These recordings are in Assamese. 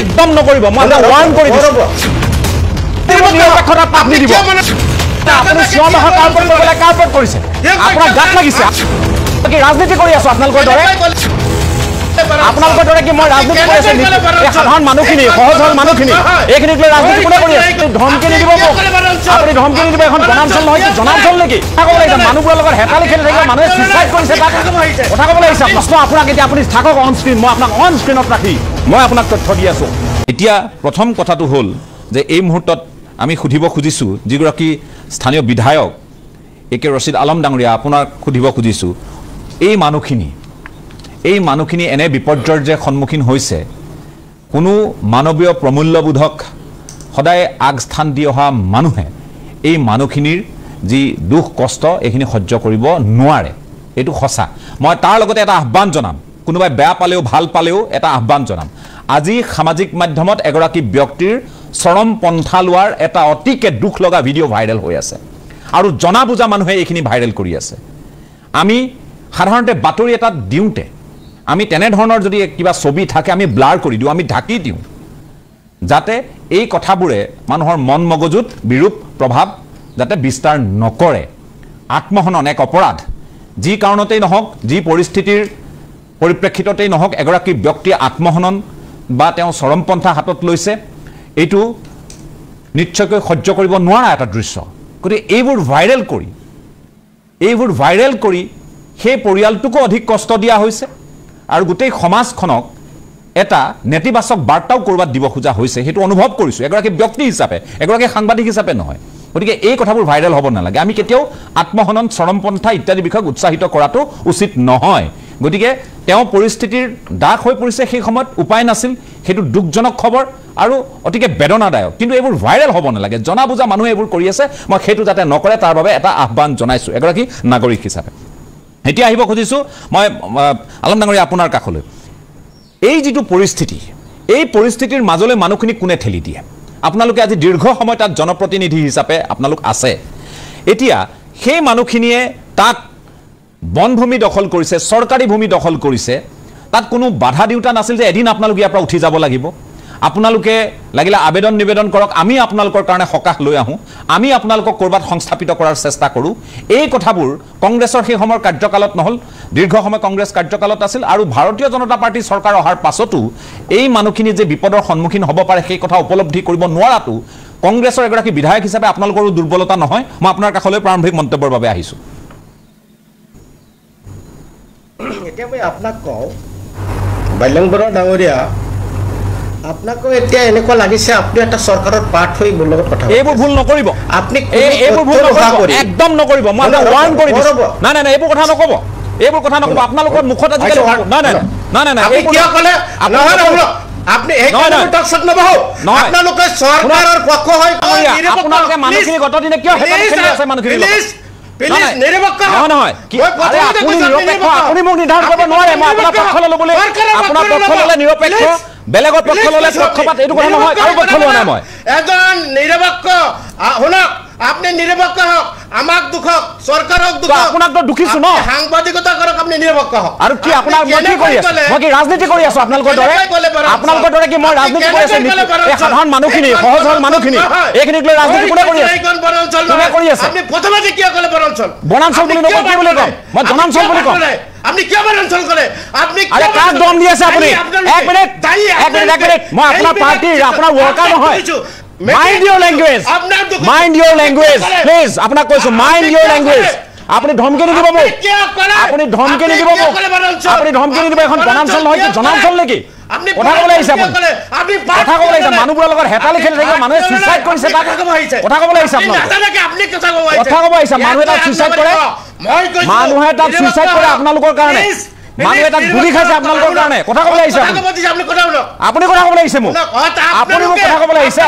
একদম নকৰিব মই ওয়াৰ্ন কৰি দিছো নিৰপেক্ষতা পাপ নিদিব আপুনি সিয়মহা কাৰ্পেট কৰিছে আপোনাৰ গাত লাগিছে কি ৰাজনীতি কৰি আছো আপোনালোকৰ দৰে আপোনালোকৰ দৰে কি মই ৰাজনীতি কৰি আছো সাধাৰণ মানুহখিনি সহজ সৰল মানুহখিনি এইখিনিক লৈ ৰাজনীতি কোনে কৰি আছে ধমকি নিদিব আপুনি ধমকি নিদিব এখন জনাঞ্চল নহয় কি জনাঞ্চল নেকি কথা ক'ব লাগিছে মানুহবোৰৰ লগত হেতালি খেলি থাকিলে মানুহে সুইচাইড কৰিছে তাত কথা ক'ব লাগিছে প্ৰশ্ন আপোনাক এতিয়া আপুনি থাকক অন স্ক্ৰীন মই আপোনাক অন স্ক্ৰীনত ৰাখি মই আপোনাক তথ্য দি আছো এতিয়া প্ৰথম কথাটো হ'ল যে এই মুহূৰ্তত আমি সুধিব খুজিছোঁ যিগৰাকী স্থানীয় বিধায়ক একে ৰছিদ আলম ডাঙৰীয়া আপোনাক সুধিব খুজিছোঁ এই মানুহখিনি এনে বিপৰ্যয়ৰ যে সন্মুখীন হৈছে কোনো মানৱীয় প্ৰমূল্যবোধক সদায় আগস্থান দি অহা মানুহে এই মানুহখিনিৰ যি দুখ কষ্ট এইখিনি সহ্য কৰিব নোৱাৰে এইটো সঁচা মই তাৰ লগতে এটা আহ্বান জনাম কোনোবাই বেয়া পালেও ভাল পালেও এটা আহ্বান জনাম আজি সামাজিক মাধ্যমত এগৰাকী ব্যক্তিৰ চৰম পন্থা লোৱাৰ এটা অতিকে দুখ লগা ভিডিঅ' ভাইৰেল হৈ আছে আৰু জনা বুজা মানুহে এইখিনি ভাইৰেল কৰি আছে আমি সাধাৰণতে বাতৰি এটা দিওঁতে আমি তেনে ধৰণৰ যদি কিবা ছবি থাকে আমি ব্লাৰ কৰি দিওঁ আমি ঢাকি দিওঁ যাতে এই কথাবোৰে মানুহৰ মন মগজুত বিৰূপ প্ৰভাৱ যাতে বিস্তাৰ নকৰে আত্মহনন এক অপৰাধ যি কাৰণতেই নহওক যি পৰিস্থিতিৰ পৰিপ্ৰেক্ষিততেই নহওক এগৰাকী ব্যক্তিয়ে আত্মহনন বা তেওঁ চৰমপন্থা হাতত লৈছে এইটো নিশ্চয়কৈ সহ্য কৰিব নোৱাৰা এটা দৃশ্য গতিকে এইবোৰ ভাইৰেল কৰি সেই পৰিয়ালটোকো অধিক কষ্ট দিয়া হৈছে আৰু গোটেই সমাজখনক এটা নেতিবাচক বাৰ্তাও কৰবাত দিব খোজা হৈছে সেইটো অনুভৱ কৰিছোঁ এগৰাকী ব্যক্তি হিচাপে এগৰাকী সাংবাদিক হিচাপে নহয় গতিকে এই কথাবোৰ ভাইৰেল হ'ব নালাগে আমি কেতিয়াও আত্মহনন চৰমপন্থা ইত্যাদি বিষয়ক উৎসাহিত কৰাটো উচিত নহয় গতিকে তেওঁ পৰিস্থিতিৰ দাগ হৈ পৰিছে সেই সময়ত উপায় নাছিল সেইটো দুখজনক খবৰ আৰু অতিকে বেদনাদায়ক কিন্তু এইবোৰ ভাইৰেল হ'ব নালাগে জনা বুজা মানুহে এইবোৰ কৰি আছে মই সেইটো যাতে নকৰে তাৰ বাবে এটা আহ্বান জনাইছোঁ এগৰাকী নাগৰিক হিচাপে এতিয়া আহিব খুজিছোঁ মই আলম ডাঙৰীয়া আপোনাৰ কাষলৈ এই যিটো পৰিস্থিতি এই পৰিস্থিতিৰ মাজলৈ মানুহখিনি কোনে ঠেলি দিয়ে আপোনালোকে আজি দীৰ্ঘ সময় তাত জনপ্ৰতিনিধি হিচাপে আপোনালোক আছে এতিয়া সেই মানুহখিনিয়ে তাত বনভূমি দখল কৰিছে চৰকাৰী ভূমি দখল কৰিছে তাত কোনো বাধা দিওঁতা নাছিল যে এদিন আপোনালোক ইয়াৰ পৰা উঠি যাব লাগিব আপোনালোকে লাগিলে আবেদন নিবেদন কৰক আমি আপোনালোকৰ কাৰণে সকাহ লৈ আহোঁ আমি আপোনালোকক ক'ৰবাত সংস্থাপিত কৰাৰ চেষ্টা কৰোঁ এই কথাবোৰ কংগ্ৰেছৰ সেই সময়ৰ কাৰ্যকালত নহ'ল দীৰ্ঘ সময় কংগ্ৰেছ কাৰ্যকালত আছিল আৰু ভাৰতীয় জনতা পাৰ্টি চৰকাৰ অহাৰ পাছতো এই মানুহখিনি যে বিপদৰ সন্মুখীন হ'ব পাৰে সেই কথা উপলব্ধি কৰিব নোৱাৰাটো কংগ্ৰেছৰ এগৰাকী বিধায়ক হিচাপে আপোনালোকৰো দুৰ্বলতা নহয় মই আপোনাৰ কাষলৈ প্ৰাৰম্ভিক মন্তব্যৰ বাবে আহিছোঁ এতিয়া মই আপোনাক কওঁ বাল্যাং বৰা ডাঙৰীয়া আপোনাকো এতিয়া এনেকুৱা লাগিছে আপুনি এটা চৰকাৰৰ পাৰ্ট হৈ মোৰ লগত কথা এইবোৰ ভুল নকৰিব আপুনি এইবোৰ ভুল নকৰিব একদম নকৰিব মই ওয়াৰ্ন কৰি দিছোঁ নাই এইবোৰ কথা নক'ব আপোনালোকৰ মুখত আজিকালি নাই আপুনি কিয় ক'লে আপনি এই টক শট নবহো আপোনালোকে চৰকাৰৰ পক্ষ হৈ আপোনালোকে মানুহখিনি গতদিনে কিয় হেতালি খেলি আছে মানুহখিনি প্লিজ নিৰপেক্ষ নহয় কি আৰে আপুনি নিৰপেক্ষ আপুনি মোক নিৰ্ধাৰণ কৰিব নোৱাৰে মই আপোনাৰ পক্ষ ল'বলৈ আপোনাৰ পক্ষ ল'লে নিৰপেক্ষ বেলেগৰ পক্ষ ল'লে পক্ষপাত এইটো কথা নহয় আৰু পক্ষ লোৱা নাই মই এজন নিৰপেক্ষ শুনক আপনি নিৰপেক্ষ হওক আমাক দুখক চৰকাৰক দুখক আপোনাক তো দুখিছো ন সাংবাদিকতা কৰক আপনি নিৰপেক্ষ হওক আৰু কি আপোনাক মই কি কৰি আছো মই কি ৰাজনীতি কৰি আছো আপোনালোকৰ দৰে কি মই ৰাজনীতি কৰি আছো এই সাধাৰণ মানুহখিনি সহজ সৰল মানুহখিনি এইখিনিক লৈ ৰাজনীতি কোনে কৰি আছে কোনে কৰি আছে আপনি প্ৰথমতে কিয় ক'লে বনাঞ্চল বুলি নকওঁ কি বুলি কওঁ মই জনাঞ্চল বুলি কওঁ আপনি কিয় বনাঞ্চল ক'লে আপনি আৰে কাক দম দি আছে আপুনি এক মিনিট মই আপোনাৰ পাৰ্টিৰ আপোনাৰ ৱৰ্কাৰ নহয় Mind your language. Mind your language. Please. আপোনাক কৈছো mind your language. আপুনি ধমকি নিদিব মোক আপুনি ধমকি নিদিব মোক আপুনি ধমকি নিদিব এখন জনাঞ্চল নহয় কি জনাঞ্চল নেকি কথা ক'বলৈ আহিছে আপুনি কথা ক'বলৈ আহিছে মানুহবোৰৰ লগত হেতালি খেলি থাকিলে মানুহে সুইচাইড কৰিছে তাত কথা ক'বলৈ আহিছে আপোনালোকে কথা ক'ব আহিছে মানুহে তাত সুইচাইড কৰে আপোনালোকৰ কাৰণে মানুহে তাত গুলি খাইছে আপোনালোকৰ কাৰণে কথা ক'বলৈ আহিছে আপুনি কথা ক'বলৈ আহিছে মোক আপুনি মোক কথা ক'বলৈ আহিছে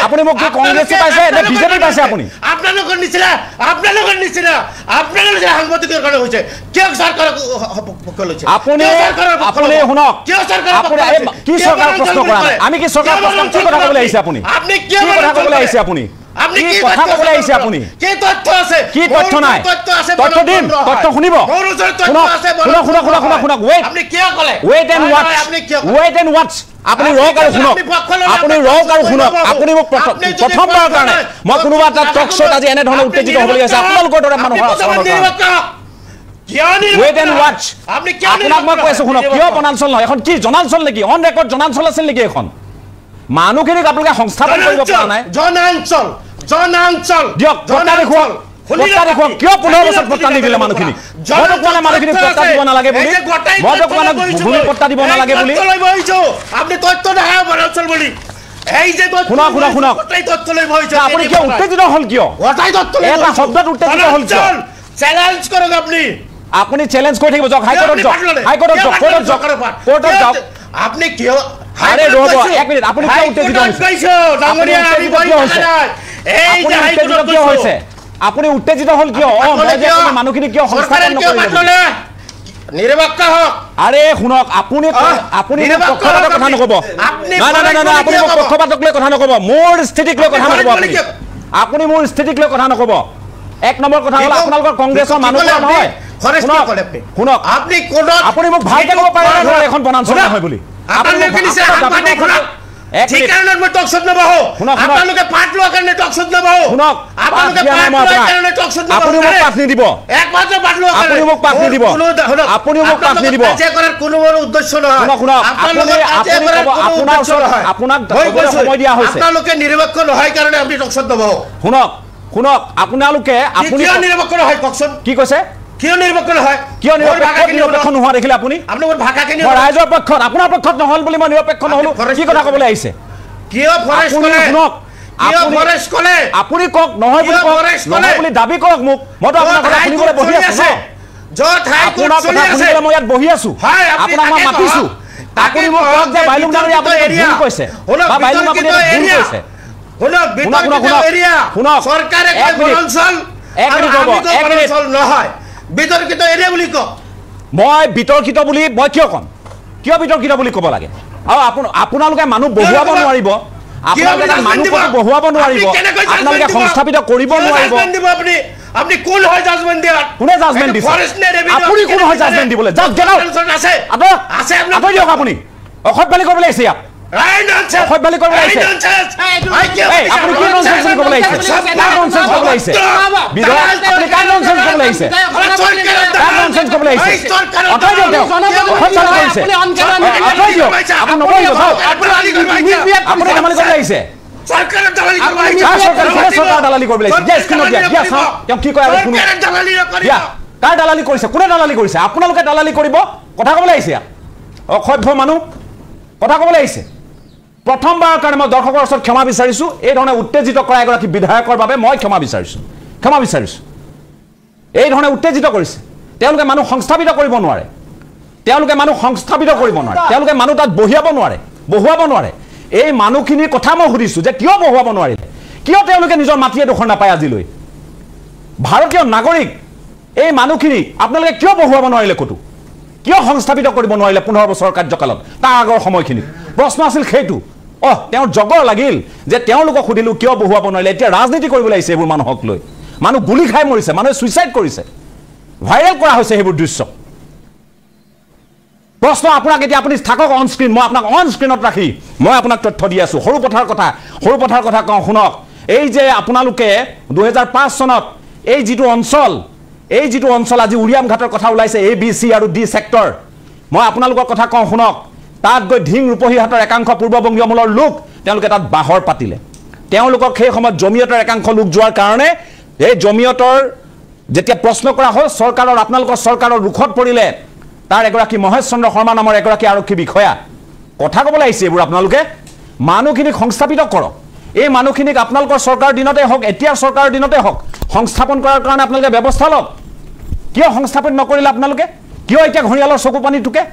আপুনি মোক কি কংগ্ৰেছে পাইছে নে বিজেপি পাইছে আপুনি আপোনালোকৰ নিচিনা সাংবাদিকৰ কাৰণে হৈছে কিয় চৰকাৰক পক্ষ লৈছে আপুনি শুনক কি চৰকাৰ প্ৰশ্ন কৰা নাই আমি কি চৰকাৰ প্ৰশ্ন কি কথা ক'বলৈ আহিছে আপুনি কি কথা ক'বলৈ আহিছে আপুনি আপনি কি কথা ক'বলৈ আহিছে আপুনি কি তথ্য আছে কি তথ্য নাই তথ্য দিম তথ্য শুনিব শুনক শুনক ৱেট আপনি কিয় ক'লে ৱেট এণ্ড ৱাচ আপুনি ৰক আৰু শুনক আপুনি ৰক আৰু শুনক আপুনি মোক প্ৰথমবাৰৰ কাৰণে মই কোনোবা এটা টক শ্ব'ত আজি এনেধৰণে উত্তেজিত হ'বলগীয়া হৈছে আপোনালোকৰ দৰে মানুহৰ আচৰণৰ কাৰণে ৱেট এণ্ড ৱাচ আপোনাক মই কৈ আছোঁ শুনক কিয় বনাঞ্চল নহয় এখন কি জনাঞ্চল নেকি অন ৰেকৰ্ড জনাঞ্চল আছিল নেকি এখন মানুহখিনিক আপোনালোকে সংস্থাপন কৰিব পৰা নাই জনাঞ্চল দিয়ক পট্টা দেখুৱাওক পট্টা দেখুৱাওক কিয় 15 বছৰ পট্টা নিদিলে মানুহখিনিক মইতো কোৱা নাই মানুহখিনিক পট্টা দিব নালাগে বুলি মইতো কোৱা নাই ভূমি পট্টা দিব নালাগে বুলি আপুনি তথ্য দেখায় বনাঞ্চল বুলি এই যে শুনক শুনক শুনক আপুনি কিয় উত্তেজিত হ'ল কিয় এটা শব্দত উত্তেজিত হ'ল কিয় চ্যালেঞ্জ কৰক আপুনি চ্যালেঞ্জ কৰি থাকিব যাওক হাইকোৰ্টত যাওক কোৰ্টত যাওক আপনি কিয় আরে রব এক মিনিট আপনি কিয় উত্তেজিত হৈছে আপুনি উত্তেজিত হল কিয় মই যে মানুহখিনি কিয় সংস্থাপন নকৰিলে নিৰপেক্ষ হওক আৰে শুনক আপুনি পক্ষপাতৰ কথা নকব না আপুনি পক্ষপাতক লৈ কথা নকব মোৰ স্থিতিক লৈ কথা নকব আপুনি মোৰ স্থিতিক লৈ কথা নকব এক নম্বৰ কথা হল আপোনালোকৰ কংগ্ৰেছৰ মানুহৰ নহয় শুনক আপুনি মোক ভালকে ক'ব পাৰে না এখন বনাঞ্চল নহয় বুলি আপোনালোকে কিছে আপুনি শুনক ঠিক কাৰণে মই টক শব্দ নবহো আপোনালোকে পাঠ লোৱাৰ কাৰণে টক শব্দ নবহো শুনক আপোনালোকে পাঠ লোৱাৰ কাৰণে টক শব্দ নবহো আপুনি মোক পাঠ নিদিব একমাত্ৰ পাঠ লোৱাৰ কাৰণে আপুনি মোক পাঠ নিদিব আপুনি মোক পাঠ নিদিব কাজে কৰাৰ কোনো উদ্দেশ্য নহয় শুনক আপোনাক সময় দিয়া হৈছে আপোনালোকে নিৰপেক্ষ নহয় কাৰণে আপুনি টক শব্দ নবহো শুনক আপোনালোকে আপুনি নিৰপেক্ষ নহয় টকচোন কি কৈছে কিয় নিৰপেক্ষ নহয় কিয় নিৰপেক্ষ নোহোৱা দেখিলে আপুনি আপোনালোকৰ ভাষা কেনে ৰাইজৰ পক্ষত আপোনাৰ পক্ষত নহল বুলি মই নিৰপেক্ষ নহলো কি কথা ক'বলৈ আহিছে কিয় ফৰেষ্ট কলে শুনক কিয় ফৰেষ্ট কলে আপুনি কক নহয় বুলি দাবী কৰক মোক মইতো আপোনাৰ কথা শুনিবলৈ বহি আছো যত হাইকোৰ্ট চলি আছে মই ইয়াত বহি আছো আপোনাক মই মাতিছো আপুনি মোক কক যে বাইলুং দাঁড়ি আপুনি ভুল কৈছে বা বাইলুং আপুনি ভুল কৈছে শুনক বিতৰ্কিত এৰিয়া চৰকাৰে কয় বনাঞ্চল এক মিনিট নহয় বিতৰ্কিত এৰিয়া বুলি কওক মই বিতৰ্কিত বুলি মই কিয় ক'ম কিয় বিতৰ্কিত বুলি ক'ব লাগে আৰু আপোনালোকে মানুহ বহুৱাব নোৱাৰিব আপোনালোকে মানুহ বহুৱাব নোৱাৰিব আপোনালোকে সংস্থাপিত কৰিব নোৱাৰিব আপুনি কোন হয় জাজমেন্ট দিয়া কোনে জাজমেন্ট দিছে আপুনি কোন হয় জাজমেন্ট দিবলৈ জাজ গেট আউট আছে আছে আপুনি দিয়ক আপুনি অসভ্যালি কৰিবলৈ আহিছে ইয়াত অসভ্যালি কৰিবলৈ আহিছে আপুনি কি ননসেন্স ক'বলৈ আহিছে কাৰ ননসেন্স ক'বলৈ আহিছে বিধায়ক আপুনি কাৰ ননসেন্স ক'বলৈ আহিছে কাৰ ননসেন্স ক'বলৈ আহিছে অতৰাই দিয়ক অসভ্যালি কৰিছে অতৰাই দিয়ক আপুনি নকৰিব আপুনি ধেমালি কৰিবলৈ আহিছে চৰকাৰৰ দালালি কৰিবলৈ আহিছে দিয়া স্ক্ৰীণত দিয়া দিয়া চাওঁ তেওঁ কি কয় আৰু শুনো দিয়া কাৰ দালালি কৰিছে কোনে দালালি কৰিছে আপোনালোকে দালালি কৰিব কথা ক'বলৈ আহিছে অসভ্য মানুহ কথা ক'বলৈ আহিছে প্ৰথমবাৰৰ কাৰণে মই দৰ্শকৰ ওচৰত ক্ষমা বিচাৰিছো এই ধৰণে উত্তেজিত কৰা এগৰাকী বিধায়কৰ বাবে মই ক্ষমা বিচাৰিছো এই ধৰণে উত্তেজিত কৰিছে তেওঁলোকে মানুহ সংস্থাপিত কৰিব নোৱাৰে তেওঁলোকে মানুহ তাত বহুৱাব নোৱাৰে এই মানুহখিনিৰ কথা মই সুধিছো যে কিয় বহুৱাব নোৱাৰিলে কিয় তেওঁলোকে নিজৰ মাটিয়ে দখৰ নাপায় আজিলৈ ভাৰতীয় নাগৰিক এই মানুহখিনি আপোনালোকে কিয় বহুৱাব নোৱাৰিলে কতো কিয় সংস্থাপিত কৰিব নোৱাৰিলে 15 বছৰৰ কাৰ্যকালত তাৰ আগৰ সময়খিনিত প্ৰশ্ন আছিল সেইটো তেওঁৰ জগৰ লাগিল যে তেওঁলোকক সুধিলো কিয় বহুৱাব নোৱাৰিলে এতিয়া ৰাজনীতি কৰিবলৈ আহিছে এইবোৰ মানুহক লৈ মানুহ গুলি খাই মৰিছে মানুহে সুইচাইড কৰিছে ভাইৰেল কৰা হৈছে সেইবোৰ দৃশ্য প্ৰশ্ন আপোনাক এতিয়া আপুনি থাকক অন স্ক্ৰীন মই আপোনাক অন স্ক্ৰীনত ৰাখি মই আপোনাক তথ্য দি আছো সৰু পথাৰ কথা কওঁ শুনক এই যে আপোনালোকে 2005 চনত এই যিটো অঞ্চল আজি উৰিয়াম ঘাটৰ কথা ওলাইছে এ বি চি আৰু ডি সেক্টৰ মই আপোনালোকৰ কথা কওঁ শুনক তাত গৈ ঢিং ৰূপহীহাটৰ একাংশ পূৰ্ববংগীয় মূলৰ লোক তেওঁলোকে তাত বাহৰ পাতিলে তেওঁলোকক সেই সময়ত জমিয়তৰ একাংশ লোক যোৱাৰ কাৰণে এই জমিয়তৰ যেতিয়া প্ৰশ্ন কৰা হ'ল চৰকাৰৰ আপোনালোকৰ চৰকাৰৰ ৰুখত পৰিলে তাৰ এগৰাকী মহেশ চন্দ্ৰ শৰ্মা নামৰ এগৰাকী আৰক্ষী বিষয়া কথা ক'বলৈ আহিছে এইবোৰ আপোনালোকে মানুহখিনিক সংস্থাপিত কৰক এই মানুহখিনিক আপোনালোকৰ চৰকাৰৰ দিনতে হওক এতিয়াৰ চৰকাৰৰ দিনতে হওক সংস্থাপন কৰাৰ কাৰণে আপোনালোকে ব্যৱস্থা লওক কিয় সংস্থাপন নকৰিলে আপোনালোকে কিয় এতিয়া ঘৰিয়ালৰ চকু পানী টুকে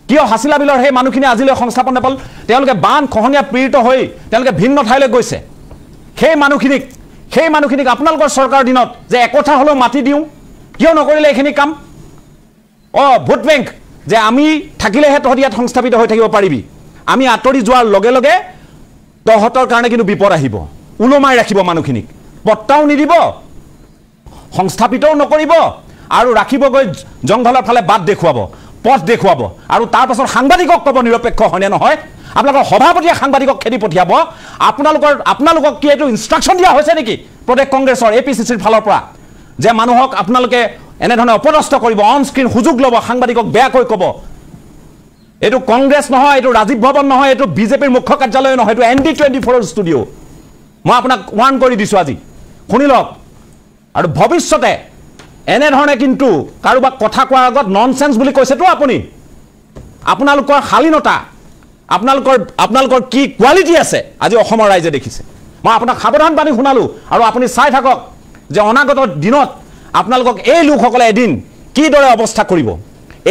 কিয় হাছিলা বিলৰ সেই মানুহখিনি আজিলৈ সংস্থাপন নাপাল তেওঁলোকে বান খহনীয়া পীড়িত হৈ তেওঁলোকে ভিন্ন ঠাইলৈ গৈছে সেই মানুহখিনিক আপোনালোকৰ চৰকাৰৰ দিনত যে একথা হ'লেও মাতি দিওঁ কিয় নকৰিলে এইখিনি কাম ভোট বেংক যে আমি থাকিলেহে তহঁতি ইয়াত সংস্থাপিত হৈ থাকিব পাৰিবি আমি আঁতৰি যোৱাৰ লগে লগে তহঁতৰ কাৰণে কিন্তু বিপদ আহিব উলমাই ৰাখিব মানুহখিনিক পট্টাও নিদিব সংস্থাপিতও নকৰিব আৰু ৰাখিবগৈ জংঘলৰ ফালে বাট দেখুৱাব পথ দেখুৱাব আৰু তাৰ পাছত সাংবাদিকক ক'ব নিৰপেক্ষ হয়নে নহয় আপোনালোকৰ সভাপতিয়ে সাংবাদিকক খেদি পঠিয়াব আপোনালোকক কি এইটো ইনষ্ট্ৰাকশ্যন দিয়া হৈছে নেকি প্ৰদেশ কংগ্ৰেছৰ APCCৰ ফালৰ পৰা যে মানুহক আপোনালোকে এনেধৰণে অপদস্থ কৰিব অন স্ক্ৰীন সুযোগ ল'ব সাংবাদিকক বেয়াকৈ ক'ব এইটো কংগ্ৰেছ নহয় এইটো ৰাজীৱ ভৱন নহয় এইটো বিজেপিৰ মুখ্য কাৰ্যালয় নহয় এইটো ND24ৰ ষ্টুডিঅ' মই আপোনাক ৱাৰ্ণ কৰি দিছোঁ আজি শুনি লওক আৰু ভৱিষ্যতে এনেধৰণে কিন্তু কাৰোবাক কথা কোৱাৰ আগত ননচেন্স বুলি কৈছেতো আপুনি আপোনালোকৰ শালীনতা আপোনালোকৰ কি কোৱালিটি আছে আজি অসমৰ ৰাইজে দেখিছে মই আপোনাক সাৱধান বাণী শুনালোঁ আৰু আপুনি চাই থাকক যে অনাগত দিনত আপোনালোকক এই লোকসকলে এদিন কিদৰে অৱস্থা কৰিব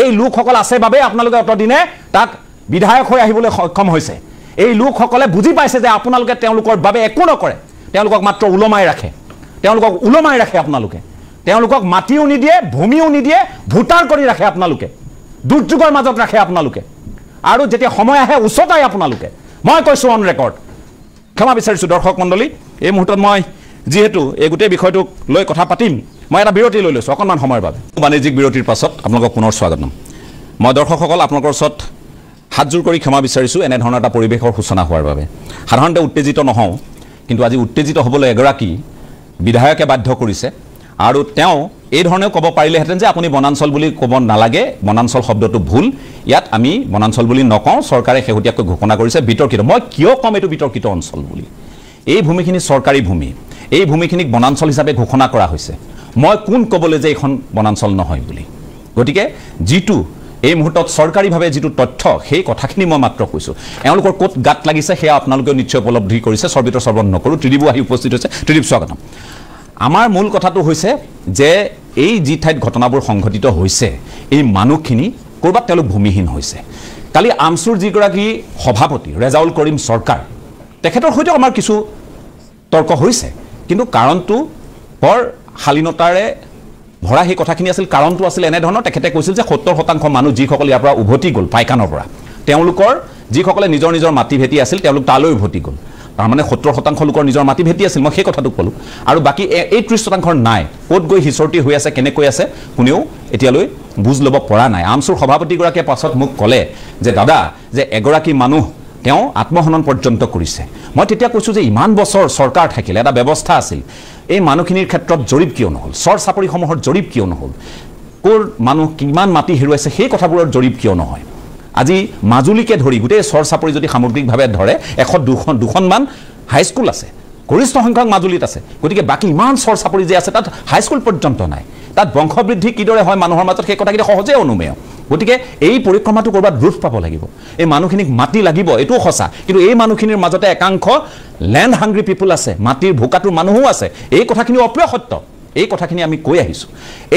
এই লোকসকল আছে বাবে আপোনালোকে অতদিনে তাত বিধায়ক হৈ আহিবলৈ সক্ষম হৈছে এই লোকসকলে বুজি পাইছে যে আপোনালোকে তেওঁলোকৰ বাবে একো নকৰে তেওঁলোকক মাত্ৰ ওলমাই ৰাখে আপোনালোকে তেওঁলোকক মাটিও নিদিয়ে ভূমিও নিদিয়ে ভোটাৰ কৰি ৰাখে আপোনালোকে দুৰ্যোগৰ মাজত ৰাখে আপোনালোকে আৰু যেতিয়া সময় আহে উচতাই আপোনালোকে মই কৈছোঁ অন ৰেকৰ্ড ক্ষমা বিচাৰিছোঁ দৰ্শক মণ্ডলী এই মুহূৰ্তত মই যিহেতু এই গোটেই বিষয়টোক লৈ কথা পাতিম মই এটা বিৰতি লৈ লৈছোঁ অকণমান সময়ৰ বাবে বাণিজ্যিক বিৰতিৰ পাছত আপোনালোকক পুনৰ স্বাগতম মই দৰ্শকসকল আপোনালোকৰ ওচৰত হাতজোৰ কৰি ক্ষমা বিচাৰিছোঁ এনেধৰণৰ এটা পৰিৱেশৰ সূচনা হোৱাৰ বাবে সাধাৰণতে উত্তেজিত নহওঁ কিন্তু আজি উত্তেজিত হ'বলৈ এগৰাকী বিধায়কে বাধ্য কৰিছে আৰু তেওঁ এই ধৰণেও ক'ব পাৰিলেহেঁতেন যে আপুনি বনাঞ্চল বুলি ক'ব নালাগে বনাঞ্চল শব্দটো ভুল ইয়াত আমি বনাঞ্চল বুলি নকওঁ চৰকাৰে শেহতীয়াকৈ ঘোষণা কৰিছে বিতৰ্কিত মই কিয় ক'ম এইটো বিতৰ্কিত অঞ্চল বুলি এই ভূমিখিনি চৰকাৰী ভূমি এই ভূমিখিনিক বনাঞ্চল হিচাপে ঘোষণা কৰা হৈছে মই কোন ক'বলৈ যে এইখন বনাঞ্চল নহয় বুলি গতিকে যিটো এই মুহূৰ্তত চৰকাৰীভাৱে যিটো তথ্য সেই কথাখিনি মই মাত্ৰ কৈছোঁ এওঁলোকৰ ক'ত গাত লাগিছে সেয়া আপোনালোকেও নিশ্চয় উপলব্ধি কৰিছে সৰ্বিত সৰ্বন নকৰোঁ ত্ৰিদীপো আহি উপস্থিত হৈছে ত্ৰিদীপ স্বাগতম আমাৰ মূল কথাটো হৈছে যে এই যি ঠাইত ঘটনাবোৰ সংঘটিত হৈছে এই মানুহখিনি ক'ৰবাত তেওঁলোক ভূমিহীন হৈছে কালি আমচুৰ যিগৰাকী সভাপতি ৰেজাউল কৰিম চৰকাৰ তেখেতৰ সৈতে আমাৰ কিছু তৰ্ক হৈছে কিন্তু কাৰণটো বৰ শালীনতাৰে ভৰা সেই কথাখিনি আছিল কাৰণটো আছিল এনেধৰণৰ তেখেতে কৈছিল যে 70% মানুহ যিসকল ইয়াৰ পৰা উভতি গ'ল পাইকানৰ পৰা তেওঁলোকৰ যিসকলে নিজৰ নিজৰ মাটি ভেটি আছিল তেওঁলোক তালৈ উভতি গ'ল তাৰমানে 70% লোকৰ নিজৰ মাটি ভেটি আছিল মই সেই কথাটো ক'লোঁ আৰু বাকী এই 30% নাই ক'ত গৈ হিচৰটি হৈ আছে কেনেকৈ আছে কোনেও এতিয়ালৈ বুজ ল'ব পৰা নাই আমচুৰ সভাপতিগৰাকীয়ে পাছত মোক ক'লে যে দাদা যে এগৰাকী মানুহ তেওঁ আত্মহনন পৰ্যন্ত কৰিছে মই তেতিয়া কৈছোঁ যে ইমান বছৰ চৰকাৰ থাকিলে এটা ব্যৱস্থা আছিল এই মানুহখিনিৰ ক্ষেত্ৰত জৰীপ কিয় নহ'ল চৰ চাপৰিসমূহৰ জৰীপ কিয় নহ'ল ক'ৰ মানুহ কিমান মাটি হেৰুৱাইছে সেই কথাবোৰৰ জৰীপ কিয় নহয় আজি মাজুলীকে ধৰি গোটেই চৰ চাপৰি যদি সামগ্ৰিকভাৱে ধৰে 100-200মান হাইস্কুল আছে গৰিষ্ঠ সংখ্যক মাজুলীত আছে গতিকে বাকী ইমান চৰ চাপৰি যে আছে তাত হাইস্কুল পৰ্যন্ত নাই তাত বংশবৃদ্ধি কিদৰে হয় মানুহৰ মাজত সেই কথাখিনি সহজে অনুমেয় গতিকে এই পৰিক্ৰমাটো ক'ৰবাত ৰোধ পাব লাগিব এই মানুহখিনিক মাটি লাগিব এইটোও সঁচা কিন্তু এই মানুহখিনিৰ মাজতে একাংশ লেণ্ড হাংগ্ৰি পিপুল আছে মাটিৰ ভোকাটোৰ মানুহো আছে এই কথাখিনি অপ্ৰিয় সত্য এই কথাখিনি আমি কৈ আহিছোঁ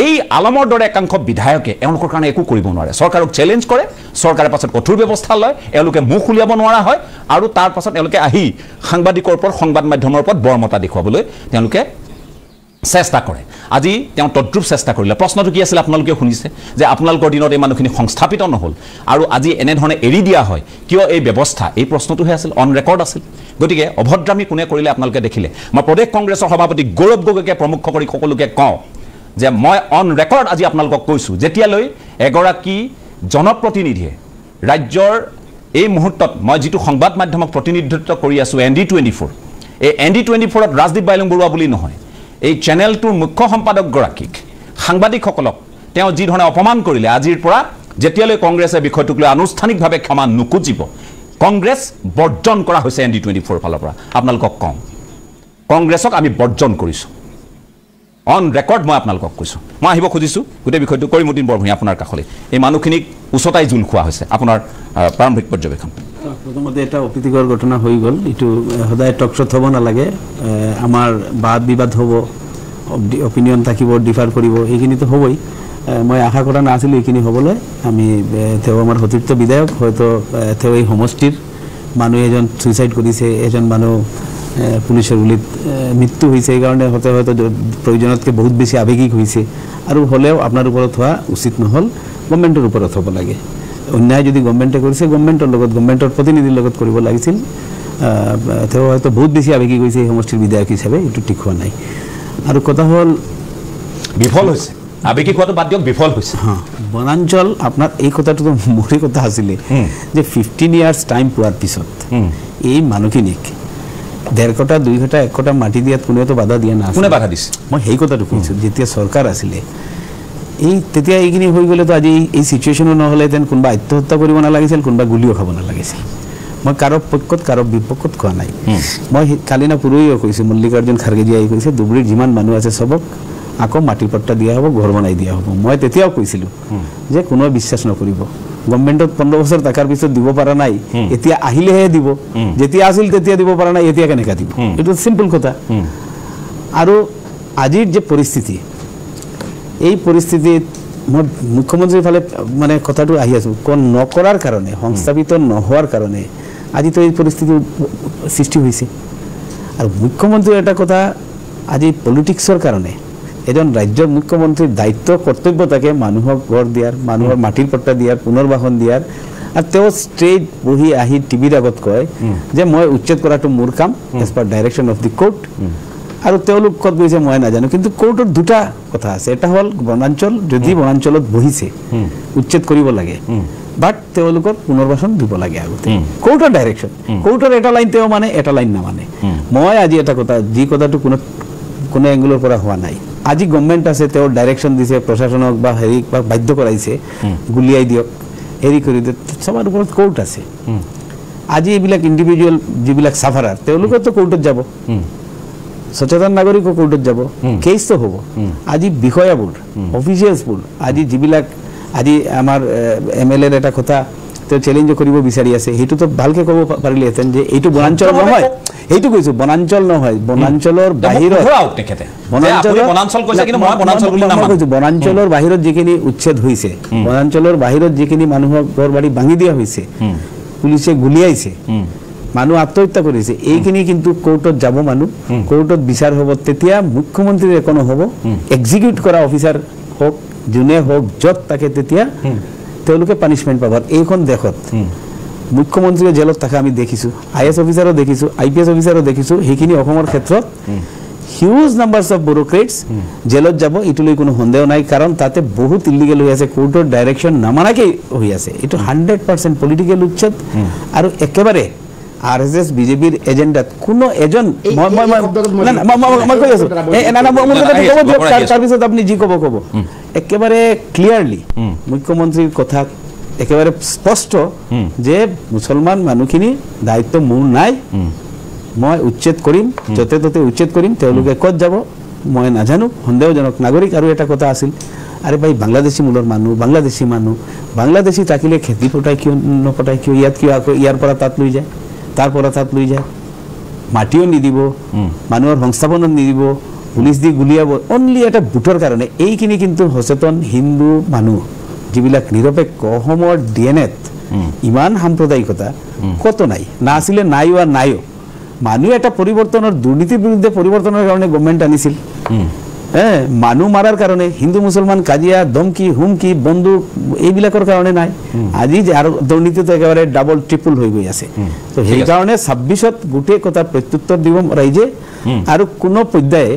এই আলমৰ দৰে একাংশ বিধায়কে এওঁলোকৰ কাৰণে একো কৰিব নোৱাৰে চৰকাৰক চেলেঞ্জ কৰে চৰকাৰে পাছত কঠোৰ ব্যৱস্থা লয় এওঁলোকে মুখ উলিয়াব নোৱাৰা হয় আৰু তাৰ পাছত এওঁলোকে আহি সাংবাদিকৰ ওপৰত সংবাদ মাধ্যমৰ ওপৰত বৰমতা দেখুৱাবলৈ তেওঁলোকে চেষ্টা কৰে আজি তেওঁ তদ্ৰুপ চেষ্টা কৰিলে প্ৰশ্নটো কি আছিল আপোনালোকে শুনিছে যে আপোনালোকৰ দিনত এই মানুহখিনি সংস্থাপিত নহ'ল আৰু আজি এনেধৰণে এৰি দিয়া হয় কিয় এই ব্যৱস্থা এই প্ৰশ্নটোহে আছিল অন ৰেকৰ্ড আছিল গতিকে অভদ্ৰামী কোনে কৰিলে আপোনালোকে দেখিলে মই প্ৰদেশ কংগ্ৰেছৰ সভাপতি গৌৰৱ গগৈকে প্ৰমুখ কৰি সকলোকে কওঁ যে মই অন ৰেকৰ্ড আজি আপোনালোকক কৈছোঁ যেতিয়ালৈ এগৰাকী জনপ্ৰতিনিধিয়ে ৰাজ্যৰ এই মুহূৰ্তত মই যিটো সংবাদ মাধ্যমক প্ৰতিনিধিত্ব কৰি আছোঁ ND24 এই ND24ত ৰাজদীপ বাইলুং বৰুৱা বুলি নহয় এই চেনেলটোৰ মুখ্য সম্পাদকগৰাকীক সাংবাদিকসকলক তেওঁ যি ধৰণে অপমান কৰিলে আজিৰ পৰা যেতিয়ালৈ কংগ্ৰেছে বিষয়টোক লৈ আনুষ্ঠানিকভাৱে ক্ষমা নুকুজিব কংগ্ৰেছ বৰ্জন কৰা হৈছে ND24 ফালৰ পৰা আপোনালোকক কওঁ কংগ্ৰেছক আমি বৰ্জন কৰিছোঁ অন ৰেকৰ্ড মই আপোনালোকক কৈছোঁ মই আহিব খুজিছোঁ গোটেই বিষয়টো কৰিমুদ্দিন বৰভূঞা আপোনাৰ কাষলৈ এই মানুহখিনিক উচতাই জোল খোৱা হৈছে আপোনাৰ প্ৰাৰম্ভিক পৰ্যবেক্ষণ প্ৰথমতে এটা অপ্ৰীতিকৰ ঘটনা হৈ গ'ল এইটো সদায় টকশ্ব'ত হ'ব নালাগে আমাৰ বাদ বিবাদ হ'ব অপিনিয়ন থাকিব ডিফাৰ কৰিব এইখিনিতো হ'বই মই আশা কৰা নাছিলোঁ এইখিনি হ'বলৈ আমি তেওঁ আমাৰ সতীৰ্থ বিধায়ক হয়তো তেওঁ এই সমষ্টিৰ মানুহ এজন ছুইচাইড কৰিছে এজন মানুহ পুলিচৰ গুলিত মৃত্যু হৈছে সেইকাৰণে হয়তো প্ৰয়োজনতকৈ বহুত বেছি আৱেগিক হৈছে আৰু হ'লেও আপোনাৰ ওপৰত হোৱা উচিত নহ'ল গভৰ্ণমেণ্টৰ ওপৰত হ'ব লাগে অন্যায় যদি গভৰ্ণমেণ্টে কৰিছে গভৰ্ণমেণ্টৰ লগত গভৰ্ণমেণ্টৰ প্ৰতিনিধিৰ লগত কৰিব লাগিছিল তেওঁ হয়তো বহুত বেছি আৱেগিক হৈছে এই সমষ্টিৰ বিধায়ক হিচাপে এইটো ঠিক হোৱা নাই আৰু কথা হ'ল বিফল হৈছে আবেগিক হোৱাটো বাদ দিয়ক বিফল হৈছে বনাঞ্চল আপোনাৰ এই কথাটো মোৰে কথা আছিলে যে 15 ইয়াৰ্ছ টাইম পোৱাৰ পিছত এই মানুহখিনিক 1.5 কটা 2 কটা 1 কটা মাটি দিয়াত কোনেওতো বাধা দিয়া নাছিল কোনে বাধা দিছে মই সেই কথাটো কৈছোঁ যেতিয়া চৰকাৰ আছিলে এই তেতিয়া এইখিনি হৈ গ'লেতো আজি এই চিটুৱেশ্যনো নহ'লেহেঁতেন কোনোবা আত্মহত্যা কৰিব নালাগিছিল কোনোবা গুলিও খাব নালাগিছিল মই কাৰো পক্ষত কাৰো বিপক্ষত কোৱা নাই মই কালি না পুৰহিও কৈছোঁ মল্লিকাৰ্জুন খাৰ্গেজী আহি কৈছে ধুবুৰীৰ যিমান মানুহ আছে চবক আকৌ মাটিৰ পট্টা দিয়া হ'ব ঘৰ বনাই দিয়া হ'ব মই তেতিয়াও কৈছিলোঁ যে কোনেও বিশ্বাস নকৰিব গভৰ্ণমেণ্টত 15 বছৰ টাকাৰ পিছত দিব পৰা নাই এতিয়া আহিলেহে দিব যেতিয়া আছিল তেতিয়া দিব পৰা নাই এতিয়া কেনেকৈ দিব এইটো চিম্পল কথা আৰু আজিৰ যে পৰিস্থিতি এই পৰিস্থিতিত মই মুখ্যমন্ত্ৰীৰ ফালে মানে কথাটো আহি আছোঁ নকৰাৰ কাৰণে সংস্থাপিত নোহোৱাৰ কাৰণে আজিতো এই পৰিস্থিতি সৃষ্টি হৈছে আৰু মুখ্যমন্ত্ৰীৰ এটা কথা আজি পলিটিক্সৰ কাৰণে এজন ৰাজ্যৰ মুখ্যমন্ত্ৰীৰ দায়িত্ব কৰ্তব্য থাকে মানুহক ঘৰ দিয়াৰ মানুহৰ মাটিৰ পট্টা দিয়াৰ পুনৰ্বাসন দিয়াৰ আৰু তেওঁ ষ্ট্ৰেইট বহি আহি টিভিৰ আগত কয় যে মই উচ্ছেদ কৰাটো মোৰ কাম as per direction of the court আৰু তেওঁলোক ক'ত গৈছে মই নাজানো কিন্তু কোৰ্টৰ দুটা কথা আছে এটা হ'ল বনাঞ্চল যদি বনাঞ্চলত বহিছে উচ্ছেদ কৰিব লাগে বাট তেওঁলোকৰ পুনৰ্বাসন দিব লাগে আগতে কোৰ্টৰ ডাইৰেকশ্যন কোৰ্টৰ এটা লাইন তেওঁ মানে এটা লাইন নামানে মই আজি এটা কথা যি কথাটো কোনো এংগুলৰ পৰা হোৱা নাই আজি গভৰ্ণমেণ্ট আছে তেওঁৰ ডাইৰেকশ্যন দিছে প্ৰশাসনক বা হেৰিক বা বাধ্য কৰাইছে গুলিয়াই দিয়ক হেৰি কৰি দিয়ক সবৰ ওপৰত কোৰ্ট আছে আজি এইবিলাক ইণ্ডিভিজুৱেল যিবিলাক চাফাৰাৰ তেওঁলোকেতো কোৰ্টত যাব সচেতন নাগৰিকো কোৰ্টত যাব কেছটো হ'ব আজি বিষয়াবোৰ অফিচিয়েলছবোৰ আজি যিবিলাক আজি আমাৰ MLAৰ এটা কথা তেওঁ চেলেঞ্জ কৰিব বিচাৰি আছে সেইটোতো ভালকৈ ক'ব পাৰিলেহেঁতেন যে এইটো বনাঞ্চল নহয় এইটো কৈছোঁ বনাঞ্চল নহয় বনাঞ্চলৰ বাহিৰত বনাঞ্চলৰ বাহিৰত যিখিনি উচ্ছেদ হৈছে বনাঞ্চলৰ বাহিৰত যিখিনি মানুহৰ ঘৰ বাৰী ভাঙি দিয়া হৈছে পুলিচে গুলিয়াইছে মানুহ আত্মহত্যা কৰিছে এইখিনি কিন্তু কোৰ্টত যাব মানুহ কোৰ্টত বিচাৰ হ'ব তেতিয়া মুখ্যমন্ত্ৰীৰ একো নহ'ব এক্সিকিউট কৰা অফিচাৰ হওক যোনে হওক য'ত তাকে তেতিয়া তেওঁলোকে পানিছমেণ্ট পাব এইখন দেশত মুখ্যমন্ত্ৰীয়ে জেলত থাকে আমি দেখিছোঁ IAS অফিচাৰো দেখিছোঁ IPS অফিচাৰো দেখিছোঁ সেইখিনি অসমৰ ক্ষেত্ৰত হিউজ নাম্বাৰছ অফ ব্যুৰ'ক্ৰেটছ জেলত যাব এইটোলৈ কোনো সন্দেহ নাই কাৰণ তাতে বহুত ইলিগেল হৈ আছে কোৰ্টৰ ডাইৰেকশ্যন নামানাকৈ হৈ আছে এইটো 100% পলিটিকেল উচ্ছেদ আৰু একেবাৰে RSS বিজেপিৰ এজেণ্ডাত কোনো এজন মই কৈ আছোঁ তাৰপিছত আপুনি যি ক'ব একেবাৰে ক্লিয়াৰলি মুখ্যমন্ত্ৰীৰ কথা একেবাৰে স্পষ্ট যে মুছলমান মানুহখিনি দায়িত্ব মোৰ নাই মই উচ্ছেদ কৰিম য'তে ত'তে উচ্ছেদ কৰিম তেওঁলোকে ক'ত যাব মই নাজানো সন্দেহজনক নাগৰিক আৰু এটা কথা আছিল আৰে ভাই বাংলাদেশী মূলৰ মানুহ বাংলাদেশী থাকিলে খেতি পটাই কিয় নপটাই কিয় ইয়াত কিয় আকৌ ইয়াৰ পৰা তাত লৈ যায় তাৰ পৰা তাত লৈ যায় মাটিও নিদিব মানুহৰ সংস্থাপনত নিদিব পুলিচ দি গুলিয়াব অনলি এটা ভোটৰ কাৰণে এইখিনি কিন্তু সচেতন হিন্দু মানুহ যিবিলাক নিৰপেক্ষ অসমৰ DNAত ইমান সাম্প্ৰদায়িকতা কত নাই নাছিলে নাইও আৰু নাইও মানুহ এটা পৰিৱৰ্তনৰ দুৰ্নীতিৰ বিৰুদ্ধে পৰিৱৰ্তনৰ কাৰণে গভৰ্ণমেণ্ট আনিছিল মানুহ মাৰাৰ কাৰণে হিন্দু মুছলমান কাজিয়া ধমকি হুমকি বন্দুক এইবিলাকৰ কাৰণে নাই আজি আৰু দুৰ্নীতিটো একেবাৰে ডাবল ট্ৰিপল হৈ গৈ আছে তো সেইকাৰণে 26ত গোটেই কথা প্ৰত্যুত্তৰ দিব ৰাইজে আৰু কোনো পৰ্যায়ে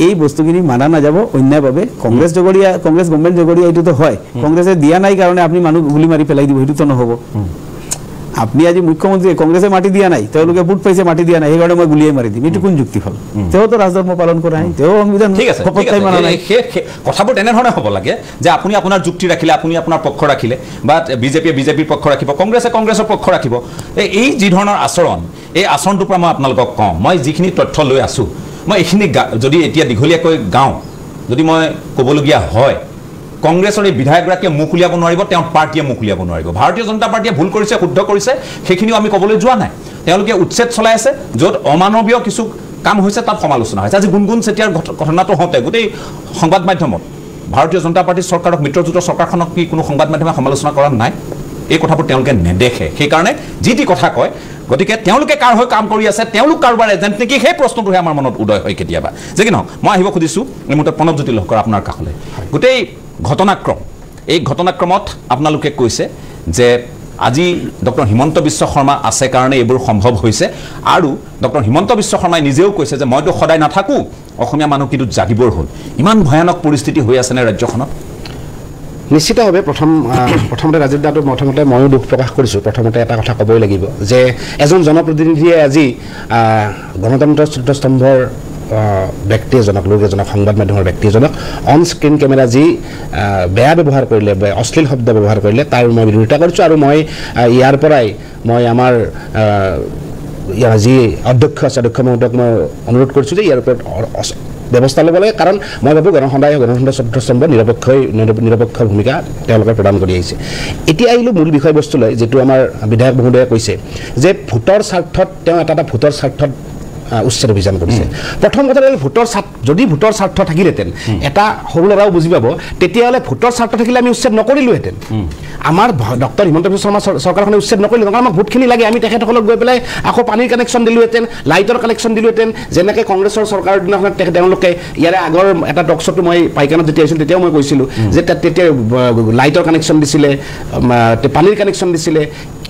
এই বস্তুখিনি মানা নাযাব অন্যায়ভাৱে কংগ্ৰেছ গভৰ্ণমেণ্ট জগৰীয়া এইটোতো হয় কংগ্ৰেছে দিয়া নাই কাৰণে আপুনি মানুহ গুলি মাৰি পেলাই দিব সেইটোতো নহ'ব আপনি আজি মুখ্যমন্ত্ৰী কংগ্ৰেসে মাটি দিয়া নাই তেওঁলোকে ভোট পাইছে মাটি দিয়া নাই সেইকাৰণে মই গুলিয়াই মাৰি দিম এইটো কোন যুক্তি ফল তেওঁতো ৰাজধৰ্ম পালন কৰা নাই তেওঁ সংবিধান শপতকাই মানা নাই কথাবোৰ তেনেধৰণে হ'ব লাগে যে আপুনি আপোনাৰ যুক্তি ৰাখিলে আপুনি আপোনাৰ পক্ষ ৰাখিলে বা বিজেপিৰ পক্ষ ৰাখিব কংগ্ৰেছৰ পক্ষ ৰাখিব এই যি ধৰণৰ আচৰণ এই আচৰণটোৰ পৰা মই আপোনালোকক কওঁ মই যিখিনি তথ্য লৈ আছোঁ মই এইখিনি যদি এতিয়া দীঘলীয়াকৈ গাওঁ যদি মই ক'বলগীয়া হয় কংগ্ৰেছৰ এই বিধায়কগৰাকীয়ে মুখ উলিয়াব নোৱাৰিব তেওঁ পাৰ্টিয়ে মুখ উলিয়াব নোৱাৰিব ভাৰতীয় জনতা পাৰ্টিয়ে ভুল কৰিছে শুদ্ধ কৰিছে সেইখিনিও আমি ক'বলৈ যোৱা নাই তেওঁলোকে উচ্ছেদ চলাই আছে য'ত অমানৱীয় কিছু কাম হৈছে তাত সমালোচনা হৈছে আজি গুণগুণ চেতিয়াৰ ঘটনাটো হওঁতে গোটেই সংবাদ মাধ্যমত ভাৰতীয় জনতা পাৰ্টিৰ চৰকাৰক মিত্ৰজোঁটৰ চৰকাৰখনক কি কোনো সংবাদ মাধ্যমে সমালোচনা কৰা নাই এই কথাবোৰ তেওঁলোকে নেদেখে সেইকাৰণে যি টি কথা কয় গতিকে তেওঁলোকে কাৰ হৈ কাম কৰি আছে তেওঁলোক কাৰোবাৰ এজেণ্ট নেকি সেই প্ৰশ্নটোহে আমাৰ মনত উদয় হয় কেতিয়াবা যে কি নহওক মই আহিব খুজিছোঁ এই মুহূৰ্তত প্ৰণৱজ্যোতি লহকৰ আপোনাৰ কাষলৈ গোটেই ঘটনাক্ৰম এই ঘটনাক্ৰমত আপোনালোকে কৈছে যে আজি ডক্টৰ হিমন্ত বিশ্ব শৰ্মা আছে কাৰণে এইবোৰ সম্ভৱ হৈছে আৰু ডক্টৰ হিমন্ত বিশ্ব শৰ্মাই নিজেও কৈছে যে মইতো সদায় নাথাকোঁ অসমীয়া মানুহ কিন্তু জাগিবৰ হ'ল ইমান ভয়ানক পৰিস্থিতি হৈ আছেনে ৰাজ্যখনত নিশ্চিতভাৱে প্ৰথমতে ৰাজীৱ দাটো প্ৰথমতে ময়ো দুখ প্ৰকাশ কৰিছোঁ প্ৰথমতে এটা কথা ক'বই লাগিব যে এজন জনপ্ৰতিনিধিয়ে আজি গণতন্ত্ৰৰ চতুৰ্থস্তম্ভৰ ব্যক্তি এজনক লোক এজনক সংবাদ মাধ্যমৰ ব্যক্তি এজনক অন স্ক্ৰীণ কেমেৰা যি বেয়া ব্যৱহাৰ কৰিলে অশ্লীল শব্দ ব্যৱহাৰ কৰিলে তাৰ মই বিৰোধিতা কৰিছোঁ আৰু মই ইয়াৰ পৰাই মই আমাৰ ইয়াৰ যি অধ্যক্ষ আছে অধ্যক্ষ মহোদয়ক মই অনুৰোধ কৰিছোঁ যে ইয়াৰ ওপৰত ব্যৱস্থা ল'ব লাগে কাৰণ মই ভাবোঁ গণতন্ত্ৰ চতুৰ্থস্তম্ভ নিৰপেক্ষ ভূমিকা তেওঁলোকে প্ৰদান কৰি আহিছে এতিয়া আহিলোঁ মূল বিষয়বস্তুলৈ যিটো আমাৰ বিধায়ক মহোদয়ে কৈছে যে ভোটৰ স্বাৰ্থত তেওঁ এটা ভোটৰ স্বাৰ্থত উচ্ছেদ অভিযান কৰিছে প্ৰথম কথা হ'ল যদি ভোটৰ স্বাৰ্থ থাকিলেহেঁতেন এটা সৰু ল'ৰাও বুজি পাব তেতিয়াহ'লে ভোটৰ স্বাৰ্থ থাকিলে আমি উচ্ছেদ নকৰিলোহেঁতেন আমাৰ ডক্টৰ হিমন্ত বিশ্ব শৰ্মা চৰকাৰখনে উচ্ছেদ নকৰিলে কাৰণ আমাক ভোটখিনি লাগে আমি তেখেতসকলক গৈ পেলাই আকৌ পানীৰ কানেকশ্যন দিলোহেঁতেন লাইটৰ কানেকশ্যন দিলোহেঁতেন যেনেকৈ কংগ্ৰেছৰ চৰকাৰৰ দিনাখন তেওঁলোকে ইয়াৰে আগৰ এটা টক শ্ব'টো মই পাইকানত যেতিয়া আহিছিলোঁ তেতিয়াও মই কৈছিলোঁ যে তেতিয়া লাইটৰ কানেকশ্যন দিছিলে পানীৰ কানেকশ্যন দিছিলে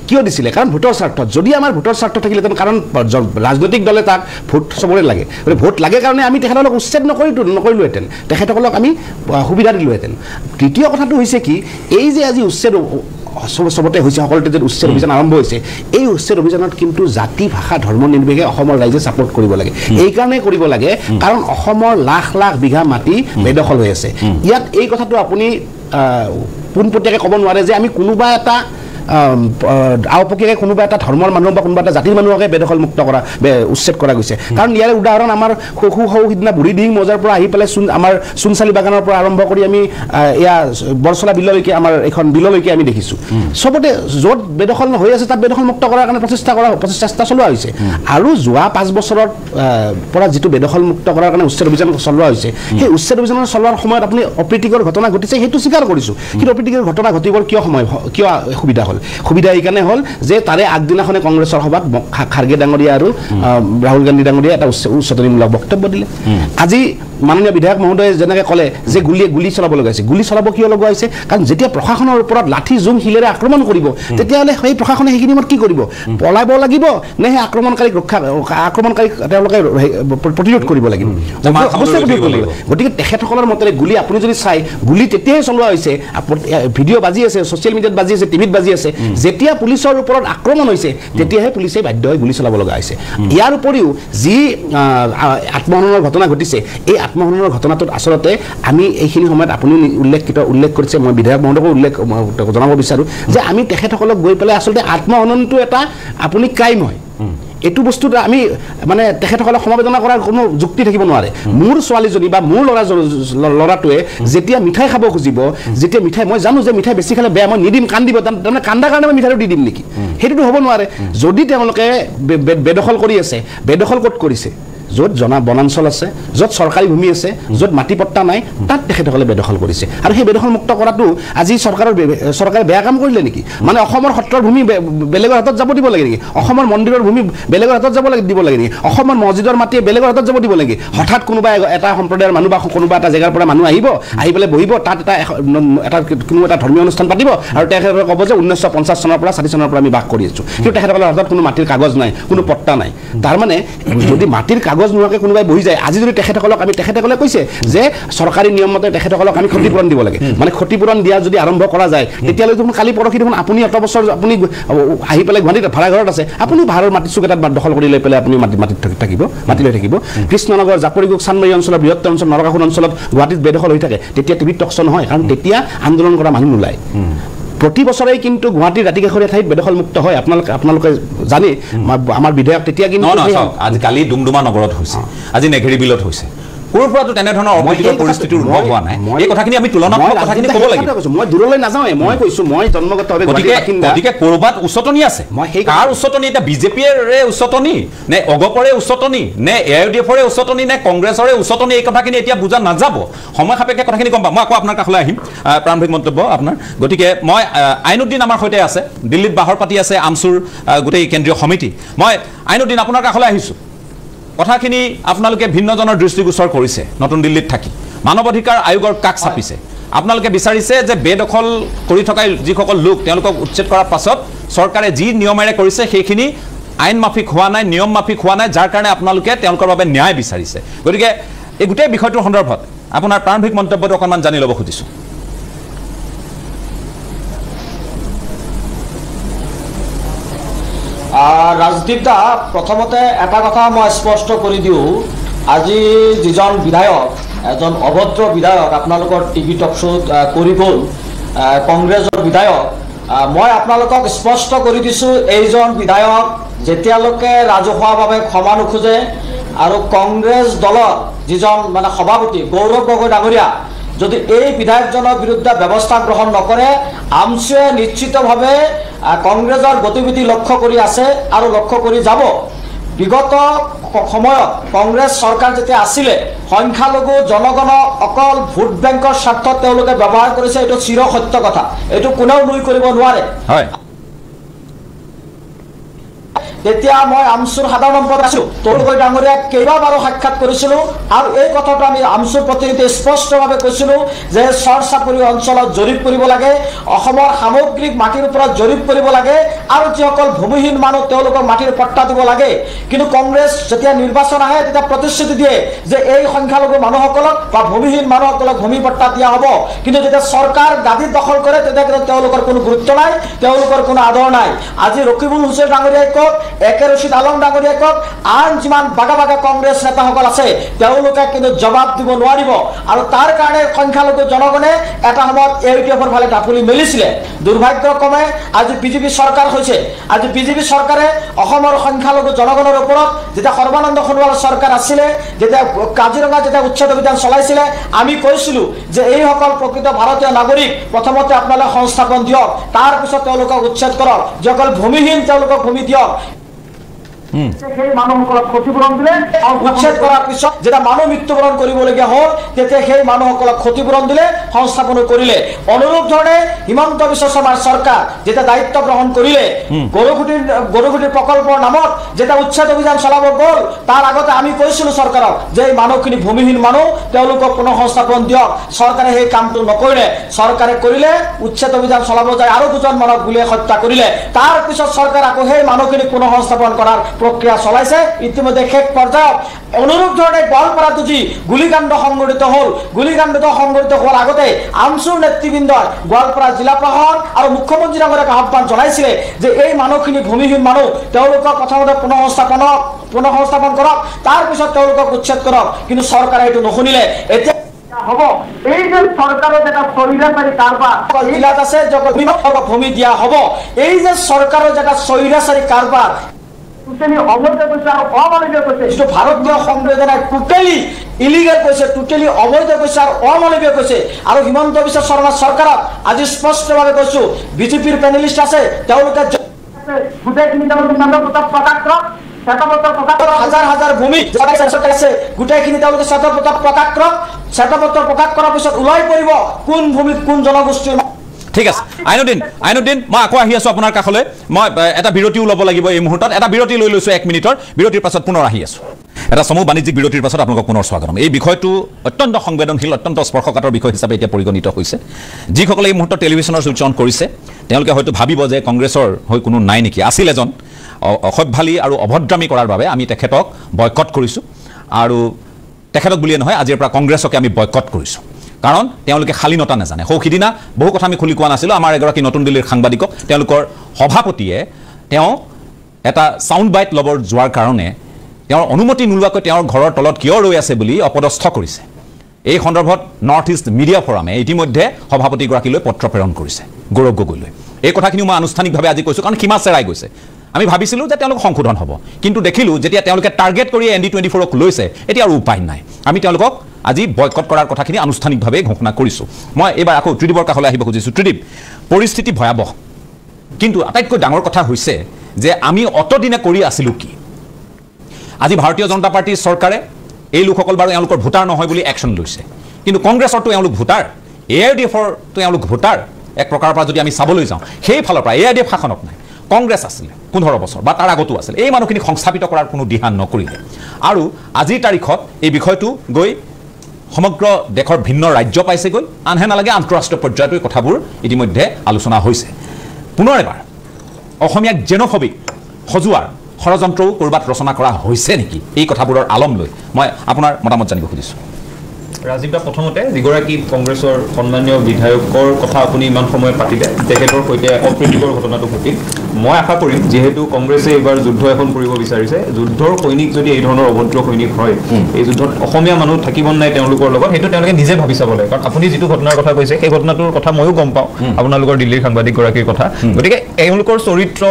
কিয় দিছিলে কাৰণ ভোটৰ স্বাৰ্থত যদি আমাৰ ভোটৰ স্বাৰ্থ থাকিলেহেঁতেন কাৰণ ৰাজনৈতিক দলে তাক ভোট চবৰে লাগে ভোট লাগে কাৰণে আমি তেখেতসকলক উচ্ছেদ নকৰিলোহেঁতেন তেখেতসকলক আমি সুবিধা দিলোহেঁতেন তৃতীয় কথাটো হৈছে কি এই যে আজি উচ্ছেদ চবতে হৈছে সকলোতে যে উচ্ছেদ অভিযান আৰম্ভ হৈছে এই উচ্ছেদ অভিযানত কিন্তু জাতি ভাষা ধৰ্ম নিৰ্বিশেষে অসমৰ ৰাইজে ছাপোৰ্ট কৰিব লাগে এইকাৰণে কৰিব লাগে কাৰণ অসমৰ লাখ লাখ বিঘা মাটি বেদখল হৈ আছে ইয়াত এই কথাটো আপুনি পোনপটীয়াকৈ ক'ব নোৱাৰে যে আমি কোনোবা এটা আওপকীয়াকৈ কোনোবা এটা ধৰ্মৰ মানুহ বা কোনোবা এটা জাতিৰ মানুহকে বেদখল মুক্ত কৰা উচ্ছেদ কৰা গৈছে কাৰণ ইয়াৰে উদাহৰণ আমাৰ সৌ সিদিনা বুঢ়ীদিহিং মৌজাৰ পৰা আহি পেলাই আমাৰ চুনচালি বাগানৰ পৰা আৰম্ভ কৰি আমি এয়া বৰচলা বিললৈকে আমাৰ এখন বিললৈকে আমি দেখিছোঁ চবতে য'ত বেদখল হৈ আছে তাত বেদখল মুক্ত কৰাৰ কাৰণে প্ৰচেষ্টা চলোৱা হৈছে আৰু যোৱা 5 বছৰৰ পৰা যিটো বেদখল মুক্ত কৰাৰ কাৰণে উচ্ছেদ অভিযান চলোৱা হৈছে সেই উচ্ছেদ অভিযান চলোৱাৰ সময়ত আপুনি অপ্ৰীতিকৰ ঘটনা ঘটিছে সেইটো স্বীকাৰ কৰিছোঁ কিন্তু অপ্ৰীতিকৰ ঘটনা ঘটিবৰ কিয় সুবিধা হ'ল সুবিধা এইকাৰণে হ'ল যে তাৰে আগদিনাখনে কংগ্ৰেছৰ সভাত খাৰ্গে ডাঙৰীয়া আৰু ৰাহুল গান্ধী ডাঙৰীয়া এটা উচ্চতনীমূলক বক্তব্য দিলে আজি মাননীয় বিধায়ক মহোদয়ে যেনেকৈ ক'লে যে গুলি চলাব লগা হৈছে গুলি চলাব কিয় লগা হৈছে কাৰণ যেতিয়া প্ৰশাসনৰ ওপৰত লাঠি জোং শিলেৰে আক্ৰমণ কৰিব তেতিয়াহ'লে সেই প্ৰশাসনে সেইখিনি সময়ত কি কৰিব পলাব লাগিব নে সেই আক্ৰমণকাৰীক তেওঁলোকে প্ৰতিৰোধ কৰিব লাগিব গতিকে তেখেতসকলৰ মতেৰে গুলি আপুনি যদি চাই গুলি তেতিয়াই চলোৱা হৈছে ভিডিঅ' বাজি আছে ছ'চিয়েল মিডিয়াত বাজি আছে টিভিত বাজি আছে যেতিয়া পুলিচৰ ওপৰত আক্ৰমণ হৈছে তেতিয়াহে পুলিচে বাধ্য হৈ গুলি চলাব লগা হৈছে ইয়াৰ উপৰিও যি আত্মহননৰ ঘটনা ঘটিছে এই আত্মহননৰ ঘটনাটোত আচলতে আমি এইখিনি সময়ত আপুনি উল্লেখ কৰিছে মই বিধায়ক মহোদয়কো জনাব বিচাৰোঁ যে আমি তেখেতসকলক গৈ পেলাই আচলতে আত্মহননটো এটা আপুনি ক্ৰাইম হয় এইটো বস্তুত আমি মানে তেখেতসকলক সমবেদনা কৰাৰ কোনো যুক্তি থাকিব নোৱাৰে মোৰ ছোৱালীজনী বা মোৰ ল'ৰাটোৱে যেতিয়া মিঠাই খাব খুজিব যেতিয়া মিঠাই মই জানো যে মিঠাই বেছি খালে বেয়া মই নিদিম কান্দিব তাৰমানে কান্দাৰ কাৰণে মই মিঠাইটো দি দিম নেকি সেইটোতো হ'ব নোৱাৰে যদি তেওঁলোকে বেদখল কৰি আছে বেদখল ক'ত কৰিছে য'ত বনাঞ্চল আছে য'ত চৰকাৰী ভূমি আছে য'ত মাটি পট্টা নাই তাত তেখেতসকলে বেদখল কৰিছে আৰু সেই বেদখল মুক্ত কৰাটো আজি চৰকাৰে বেয়া কাম কৰিলে নেকি মানে অসমৰ সত্ৰৰ ভূমি বেলেগৰ হাতত যাব দিব লাগে নেকি অসমৰ মন্দিৰৰ ভূমি বেলেগৰ হাতত দিব লাগে নেকি অসমৰ মছজিদৰ মাটি বেলেগৰ হাতত যাব দিব লাগে হঠাৎ কোনোবা এটা সম্প্ৰদায়ৰ মানুহ বা কোনোবা এটা জেগাৰ পৰা মানুহ আহি পেলাই বহিব তাত কোনো এটা ধৰ্মীয় অনুষ্ঠান পাতিব আৰু তেখেতসকলে ক'ব যে 1950 চনৰ পৰা 60 চনৰ পৰা আমি বাস কৰি আছোঁ কিন্তু তেখেতসকলৰ হাতত কোনো মাটিৰ কাগজ নাই কোনো পট্টা নাই তাৰমানে যদি মাটিৰ কাগজ নোহোৱাকৈ কোনোবাই বহি যায় আজি যদি তেখেতসকলে কৈছে যে চৰকাৰী নিয়ম মতে তেখেতসকলক আমি ক্ষতিপূৰণ দিব লাগে মানে ক্ষতিপূৰণ দিয়া যদি আৰম্ভ কৰা যায় তেতিয়ালৈ দেখোন কালি পৰহি দেখোন আপুনি অত বছৰ আপুনি আহি পেলাই গুৱাহাটীত ভাড়াঘৰত আছে আপুনি ভাড়াৰ মাটি চুক এটাত দখল কৰি লৈ পেলাই আপুনি মাটি লৈ থাকিব কৃষ্ণনগৰ জাপৰিগোগ চানমাৰী অঞ্চলৰ বৃহত্তৰ অঞ্চল নৰকাসুৰ অঞ্চলত গুৱাহাটীত বেদখল হৈ থাকে তেতিয়া টিভিত টক শ্ব' নহয় কাৰণ তেতিয়া আন্দোলন কৰা মানুহ নোলায় প্ৰতি বছৰেই কিন্তু গুৱাহাটীৰ ৰাতিকাষৰীয়া ঠাইত বেদখল মুক্ত হয় আপোনালোকে জানে আমাৰ বিধায়ক তেতিয়া কিন্তু আজিকালি ডুমডুমা নগৰত হৈছে আজি নেঘেৰি বিলত হৈছে ক'ৰ পৰাতো তেনেধৰণৰ অপ্ৰীতিকৰ পৰিস্থিতিৰ উদ্ভৱ হোৱা নাই এই কথাখিনি আমি তুলনামূলক কথাখিনি ক'ব লাগিব মই দূৰলৈ নাযাওঁৱে মই কৈছোঁ মই জন্মগতভাৱে গতিকে ক'ৰবাত উচতনি আছে কাৰ উচতনি এতিয়া বিজেপিৰে উচতনি নে অগপৰে উচতনি নে AIUDFৰে উচতনি নে কংগ্ৰেছৰে উচতনি এই কথাখিনি এতিয়া বুজা নাযাব সময় সাপেক্ষে কথাখিনি গম পাম মই আকৌ আপোনাৰ কাষলৈ আহিম প্ৰাৰম্ভিক মন্তব্য আপোনাৰ গতিকে মই আইনুদ্দিন আমাৰ সৈতে আছে দিল্লীত বাহৰ পাতি আছে আমচুৰ গোটেই কেন্দ্ৰীয় সমিতি মই আইনুদ্দিন আপোনাৰ কাষলৈ আহিছোঁ কথাখিনি আপোনালোকে ভিন্নজনৰ দৃষ্টিগোচৰ কৰিছে নতুন দিল্লীত থাকি মানৱ অধিকাৰ আয়োগৰ কাষ চাপিছে আপোনালোকে বিচাৰিছে যে বেদখল কৰি থকা যিসকল লোক তেওঁলোকক উচ্ছেদ কৰাৰ পাছত চৰকাৰে যি নিয়মেৰে কৰিছে সেইখিনি আইন মাফিক হোৱা নাই, নিয়ম মাফিক হোৱা নাই, যাৰ কাৰণে আপোনালোকে তেওঁলোকৰ বাবে ন্যায় বিচাৰিছে। গতিকে এই গোটেই বিষয়টোৰ সন্দৰ্ভত আপোনাৰ প্ৰাৰম্ভিক মন্তব্যটো অকণমান জানি ল'ব খুজিছোঁ। ৰাজদীপ দা, প্ৰথমতে এটা কথা মই স্পষ্ট কৰি দিওঁ, আজি যিজন বিধায়ক, এজন অভদ্ৰ বিধায়ক আপোনালোকৰ টিভি টক শ্ব'ত কৰি গ'ল, কংগ্ৰেছৰ বিধায়ক, মই আপোনালোকক স্পষ্ট কৰি দিছোঁ, এইজন বিধায়ক যেতিয়ালৈকে ৰাজহুৱাভাৱে ক্ষমা নোখোজে আৰু কংগ্ৰেছ দলৰ যিজন মানে সভাপতি গৌৰৱ গগৈ ডাঙৰীয়া যদি এই বিধায়কজনৰ বিৰুদ্ধে ব্যৱস্থা গ্ৰহণ নকৰে, আমছুৱে নিশ্চিতভাৱে কংগ্ৰেছৰ গতিবিধি লক্ষ্য কৰি আছে আৰু লক্ষ্য কৰি যাব। বিগত সময়ত কংগ্ৰেছ চৰকাৰ যেতিয়া আছিলে, সংখ্যালঘু জনগণক অকল ভোট বেংকৰ স্বাৰ্থত তেওঁলোকে ব্যৱহাৰ কৰিছে, এইটো চিৰ সত্য কথা, এইটো কোনেও নুই কৰিব নোৱাৰে। তেতিয়া মই আমছুৰ সাধাৰণ সম্পাদক আছিলোঁ, তৰুগৈ ডাঙৰীয়াক কেইবাবাৰো সাক্ষাৎ কৰিছিলোঁ আৰু এই কথাটো আমি আমছুৰ প্ৰতিনিধি স্পষ্টভাৱে কৈছিলোঁ যে চৰ চাপৰি অঞ্চলত জৰীপ কৰিব লাগে, অসমৰ সামগ্ৰিক মাটিৰ ওপৰত জৰীপ কৰিব লাগে আৰু যিসকল ভূমিহীন মানুহ তেওঁলোকক মাটিৰ পট্টা দিব লাগে। কিন্তু কংগ্ৰেছ যেতিয়া নিৰ্বাচন আহে তেতিয়া প্ৰতিশ্ৰুতি দিয়ে যে এই সংখ্যালঘু মানুহসকলক বা ভূমিহীন মানুহসকলক ভূমি পট্টা দিয়া হ'ব, কিন্তু যেতিয়া চৰকাৰ গাদীত দখল কৰে তেতিয়া কিন্তু তেওঁলোকৰ কোনো গুৰুত্ব নাই, তেওঁলোকৰ কোনো আদৰ নাই। আজি ৰকিবুল হুছেইন ডাঙৰীয়াই কওক, একে ৰচিদ আলম ডাঙৰীয়াই কওক, আন যিমান বাগা বাগা কংগ্ৰেছ নেতাসকল আছে তেওঁলোকে কিন্তু জবাব দিব নোৱাৰিব আৰু তাৰ কাৰণে সংখ্যালঘু জনগণে এটা সময়ত AUTF-ৰ ফালে ঢাপলি মেলিছিলে। দুৰ্ভাগ্যক্ৰমে আজি বিজেপি চৰকাৰ হৈছে। আজি বিজেপি চৰকাৰে অসমৰ সংখ্যালঘু জনগণৰ ওপৰত, যেতিয়া সৰ্বানন্দ সোণোৱাল চৰকাৰ আছিলে, যেতিয়া কাজিৰঙা যেতিয়া উচ্ছেদ অভিযান চলাইছিলে, আমি কৈছিলোঁ যে এইসকল প্ৰকৃত ভাৰতীয় নাগৰিক, প্ৰথমতে আপোনালোকে সংস্থাপন দিয়ক, তাৰপিছত তেওঁলোকক উচ্ছেদ কৰক, যিসকল ভূমিহীন তেওঁলোকক ভূমি দিয়ক। সেই মানুহসকলক ক্ষতিপূৰণ দিলে, উচ্ছেদ কৰাৰ পিছত যেতিয়া মানুহ মৃত্যুবৰণ কৰিবলগীয়া হ'ল তেতিয়া সেই মানুহসকলক ক্ষতিপূৰণ দিলে, সংস্থাপনো কৰিলে। অনুৰূপ ধৰণে হিমন্ত বিশ্ব শৰ্মাৰ চৰকাৰ যেতিয়া দায়িত্ব গ্ৰহণ কৰিলে, গৰুগুটিৰ প্ৰকল্পৰ নামত যেতিয়া উচ্ছেদ অভিযান চলাব গ'ল, তাৰ আগতে আমি কৈছিলোঁ চৰকাৰক যে এই মানুহখিনি ভূমিহীন মানুহ, তেওঁলোকক পুনৰ সংস্থাপন দিয়ক। চৰকাৰে সেই কামটো নকৰিলে। চৰকাৰে কৰিলে, উচ্ছেদ অভিযান চলাব যায় আৰু দুজন মানুহক গুলীয়াই হত্যা কৰিলে। তাৰ পিছত চৰকাৰ আকৌ সেই মানুহখিনিক পুনৰ সংস্থাপন কৰাৰ প্ৰক্ৰিয়া চলাইছে। ইতিমধ্যে শেষ পৰ্যায়ত অনুৰূপ ধৰণে গোৱালপাৰাতো যি গুলীকাণ্ড সংঘটিত হ'ল, গুলীকাণ্ড সংঘটিত হোৱাৰ আগতে আমছুৰ নেতৃবৃন্দই গোৱালপাৰা জিলা প্ৰশাসন আৰু মুখ্যমন্ত্ৰী ডাঙৰীয়াক আহ্বান জনাইছিলে যে এই মানুহখিনি ভূমিহীন মানুহ, তেওঁলোকক প্ৰথমতে পুনৰ সংস্থাপন কৰক, তাৰপিছত তেওঁলোকক উচ্ছেদ কৰক। কিন্তু চৰকাৰে এইটো নুশুনিলে। এতিয়া হ'ব এই যে চৰকাৰৰ এটা স্বৈৰাচাৰী কাৰবাৰ জিলাত আছে, ভূমি দিয়া হ'ব, এই যে চৰকাৰৰ এটা স্বৈৰাচাৰী কাৰবাৰ অবৈধ কৈছে আৰু অমানৱীয় কৈছে, যিটো ভাৰতীয় সংবিধানে টোটেলি ইলিগেল কৈছে, টোটেলি অবৈধ কৈছে আৰু অমানৱীয় কৈছে। আৰু হিমন্ত বিশ্ব শৰ্মা চৰকাৰক আজি স্পষ্টভাৱে কৈছোঁ, বিজেপিৰ পেনেলিষ্ট আছে, তেওঁলোকে গোটেইখিনি প্ৰকাশ কৰক, হাজাৰ হাজাৰ ভূমি আছে, গোটেইখিনি তেওঁলোকে শ্বেতপত্ৰ প্ৰকাশ কৰক। শ্বেতপত্ৰ প্ৰকাশ কৰাৰ পিছত ওলাই পৰিব কোন ভূমিত কোন জনগোষ্ঠীৰ। ঠিক আছে আইনুদ্দিন, মই আকৌ আহি আছোঁ আপোনাৰ কাষলৈ। মই এটা বিৰতিও ল'ব লাগিব এই মুহূৰ্তত। এটা বিৰতি লৈ লৈছোঁ 1 মিনিটৰ। বিৰতিৰ পাছত পুনৰ আহি আছোঁ। এটা সমূহ বাণিজ্যিক বিৰতিৰ পাছত আপোনালোকক পুনৰ স্বাগতম। এই বিষয়টো অত্যন্ত সংবেদনশীল, অত্যন্ত স্পৰ্শকাতৰ বিষয় হিচাপে এতিয়া পৰিগণিত হৈছে। যিসকলে এই মুহূৰ্তত টেলিভিশ্যনৰ চুইচ অন কৰিছে তেওঁলোকে হয়তো ভাবিব যে কংগ্ৰেছৰ হৈ কোনো নাই নেকি। আছিল এজন অসভ্যালী আৰু অভদ্ৰামী কৰাৰ বাবে আমি তেখেতক বয়কট কৰিছোঁ, আৰু তেখেতক বুলিয়ে নহয়, আজিৰ পৰা কংগ্ৰেছকে আমি বয়কট কৰিছোঁ। কাৰণ তেওঁলোকে শালীনতা নাজানে। সিদিনা বহু কথা আমি খুলি কোৱা নাছিলোঁ। আমাৰ এগৰাকী নতুন দিল্লীৰ সাংবাদিকক তেওঁলোকৰ সভাপতিয়ে তেওঁ এটা ছাউণ্ড বাইট ল'ব যোৱাৰ কাৰণে তেওঁৰ অনুমতি নোলোৱাকৈ তেওঁৰ ঘৰৰ তলত কিয় ৰৈ আছে বুলি অপদস্থ কৰিছে। এই সন্দৰ্ভত নৰ্থ ইষ্ট মিডিয়া ফৰামে ইতিমধ্যে সভাপতিগৰাকীলৈ পত্ৰ প্ৰেৰণ কৰিছে, গৌৰৱ গগৈলৈ। এই কথাখিনি মই আনুষ্ঠানিকভাৱে আজি কৈছোঁ, কাৰণ সীমা চেৰাই গৈছে। আমি ভাবিছিলোঁ যে তেওঁলোক সংশোধন হ'ব, কিন্তু দেখিলোঁ যেতিয়া তেওঁলোকে টাৰ্গেট কৰি ND24ক লৈছে, এতিয়া আৰু উপায় নাই। আমি তেওঁলোকক আজি বয়কট কৰাৰ কথাখিনি আনুষ্ঠানিকভাৱে ঘোষণা কৰিছোঁ। মই এইবাৰ আকৌ ত্ৰিদীপৰ কাষলৈ আহিব খুজিছোঁ। ত্ৰিদীপ, পৰিস্থিতি ভয়াৱহ, কিন্তু আটাইতকৈ ডাঙৰ কথা হৈছে যে আমি অতদিনে কৰি আছিলোঁ কি। আজি ভাৰতীয় জনতা পাৰ্টীৰ চৰকাৰে এই লোকসকল বাৰু এওঁলোকৰ ভোটাৰ নহয় বুলি একশ্যন লৈছে, কিন্তু কংগ্ৰেছৰতো এওঁলোক ভোটাৰ, AIDFৰতো এওঁলোক ভোটাৰ। এক প্ৰকাৰৰ পৰা যদি আমি চাবলৈ যাওঁ, সেইফালৰ পৰা AIDF শাসনত নাই, কংগ্ৰেছ আছিলে 15 বছৰ বা তাৰ আগতো আছিল। এই মানুহখিনিক সংস্থাপিত কৰাৰ কোনো দিহা নকৰিলে, আৰু আজিৰ তাৰিখত এই বিষয়টো গৈ সমগ্ৰ দেশৰ ভিন্ন ৰাজ্য পাইছেগৈ আনহে নালাগে আন্তঃৰাষ্ট্ৰীয় পৰ্যায়তো এই কথাবোৰ ইতিমধ্যে আলোচনা হৈছে পুনৰ এবাৰ অসমীয়াক জেনোফবিক সজোৱাৰ ষড়যন্ত্ৰও ক'ৰবাত ৰচনা কৰা হৈছে নেকি এই কথাবোৰৰ আলম লৈ মই আপোনাৰ মতামত জানিব খুজিছোঁ ৰাজীৱ দা প্ৰথমতে যিগৰাকী কংগ্ৰেছৰ সন্মানীয় বিধায়কৰ কথা আপুনি ইমান সময় পাতিলে তেখেতৰ সৈতে অপ্ৰীতিকৰ ঘটনাটো ঘটিল মই আশা কৰিম যিহেতু কংগ্ৰেছে এইবাৰ যুদ্ধ এখন কৰিব বিচাৰিছে যুদ্ধৰ সৈনিক যদি এই ধৰণৰ অভদ্ৰ সৈনিক হয় এই যুদ্ধত অসমীয়া মানুহ থাকিব নাই তেওঁলোকৰ লগত সেইটো তেওঁলোকে নিজে ভাবি চাব লাগে কাৰণ আপুনি যিটো ঘটনাৰ কথা কৈছে সেই ঘটনাটোৰ কথা ময়ো গম পাওঁ আপোনালোকৰ দিল্লীৰ সাংবাদিকগৰাকীৰ কথা গতিকে তেওঁলোকৰ চৰিত্ৰ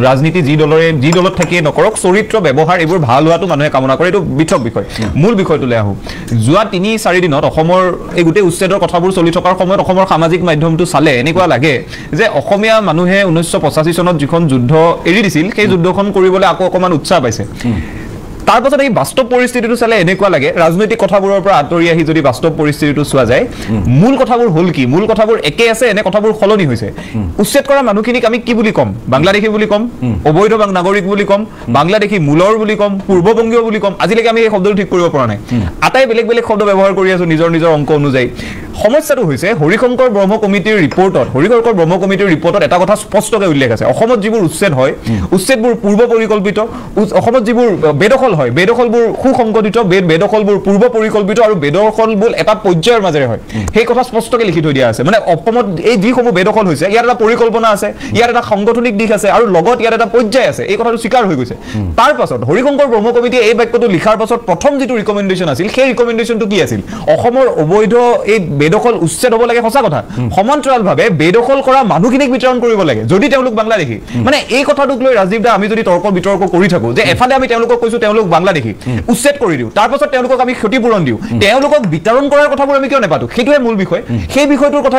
ৰাজনীতি যি দলত থাকিয়ে নকৰক চৰিত্ৰ ব্যৱহাৰ এইবোৰ ভাল হোৱাটো মানুহে কামনা কৰে এইটো পৃথক বিষয় মূল বিষয়টোলৈ আহোঁ যোৱা 3-4 দিনত অসমৰ এই গোটেই উচ্ছেদৰ কথাবোৰ চলি থকাৰ সময়ত অসমৰ সামাজিক মাধ্যমটো চালে এনেকুৱা লাগে যে অসমীয়া মানুহে 1985 চনত যিখন যুদ্ধ এৰি দিছিল সেই যুদ্ধখন কৰিবলৈ আকৌ অকমান উৎসাহ পাইছে তাৰ পাছত এই বাস্তৱ পৰিস্থিতিটো চালে এনেকুৱা লাগে ৰাজনৈতিক কথাবোৰৰ পৰা আঁতৰি আহি যদি বাস্তৱ পৰিস্থিতিটো চোৱা যায় মূল কথাবোৰ হ'ল কি মূল কথাবোৰ একে আছে এনে কথাবোৰ সলনি হৈছে উচ্ছেদ কৰা মানুহখিনিক আমি কি বুলি ক'ম বাংলাদেশী বুলি ক'ম অবৈধ নাগৰিক বুলি ক'ম বাংলাদেশী মূলৰ বুলি ক'ম পূৰ্ববংগীয় বুলি ক'ম আজিলৈকে আমি এই শব্দটো ঠিক কৰিব পৰা নাই আটাই বেলেগ বেলেগ শব্দ ব্যৱহাৰ কৰি আছো নিজৰ নিজৰ অংক অনুযায়ী সমস্যাটো হৈছে হৰিশংকৰ ব্ৰহ্ম কমিটিৰ ৰিপৰ্টত এটা কথা স্পষ্টকৈ উল্লেখ আছে অসমত যিবোৰ উচ্ছেদ হয় উচ্ছেদবোৰ পূৰ্ব পৰিকল্পিত অসমত যিবোৰ বেদখল হয় বেদখলবোৰ সুসংগঠিত বেদখলবোৰ পূৰ্ব পৰিকল্পিত আৰু বেদখলবোৰ এটা পৰ্যায়ৰ মাজেৰে হয় সেই কথা স্পষ্টকৈ লিখি থৈ দিয়া আছে মানে অসমত এই যিসমূহ বেদখল হৈছে ইয়াৰ এটা পৰিকল্পনা আছে ইয়াৰ এটা সাংগঠনিক দিশ আছে আৰু লগত ইয়াৰ এটা পৰ্যায় আছে এই কথাটো স্বীকাৰ হৈ গৈছে তাৰ পাছত হৰিশংকৰ ব্ৰহ্ম কমিটিয়ে এই বাক্যটো লিখাৰ পাছত প্ৰথম যিটো ৰিকমেণ্ডেশ্যন আছিল সেই ৰিকমেণ্ডেশ্যনটো কি আছিল অসমৰ অবৈধ এই বেদখল উচ্ছেদ হ'ব লাগে সঁচা কথা সমান্তৰালভাৱে বেদখল কৰা মানুহখিনিক বিতৰণ কৰিব লাগে যদি তেওঁলোক বাংলাদেশী মানে এই কথাটোক লৈ ৰাজীৱ দা আমি যদি তৰ্ক বিতৰ্ক কৰি থাকো যে এফালে আমি তেওঁলোকক কৈছো তেওঁলোক বাংলাদেশী উচ্ছেদ কৰি দিওঁ তাৰ পাছত তেওঁলোকক আমি ক্ষতিপূৰণ দিওঁ তেওঁলোকক বিতৰণ কৰাৰ কথাবোৰ আমি কিয় নেপাতো সেইটোৱে মূল বিষয় সেই বিষয়টোৰ কথা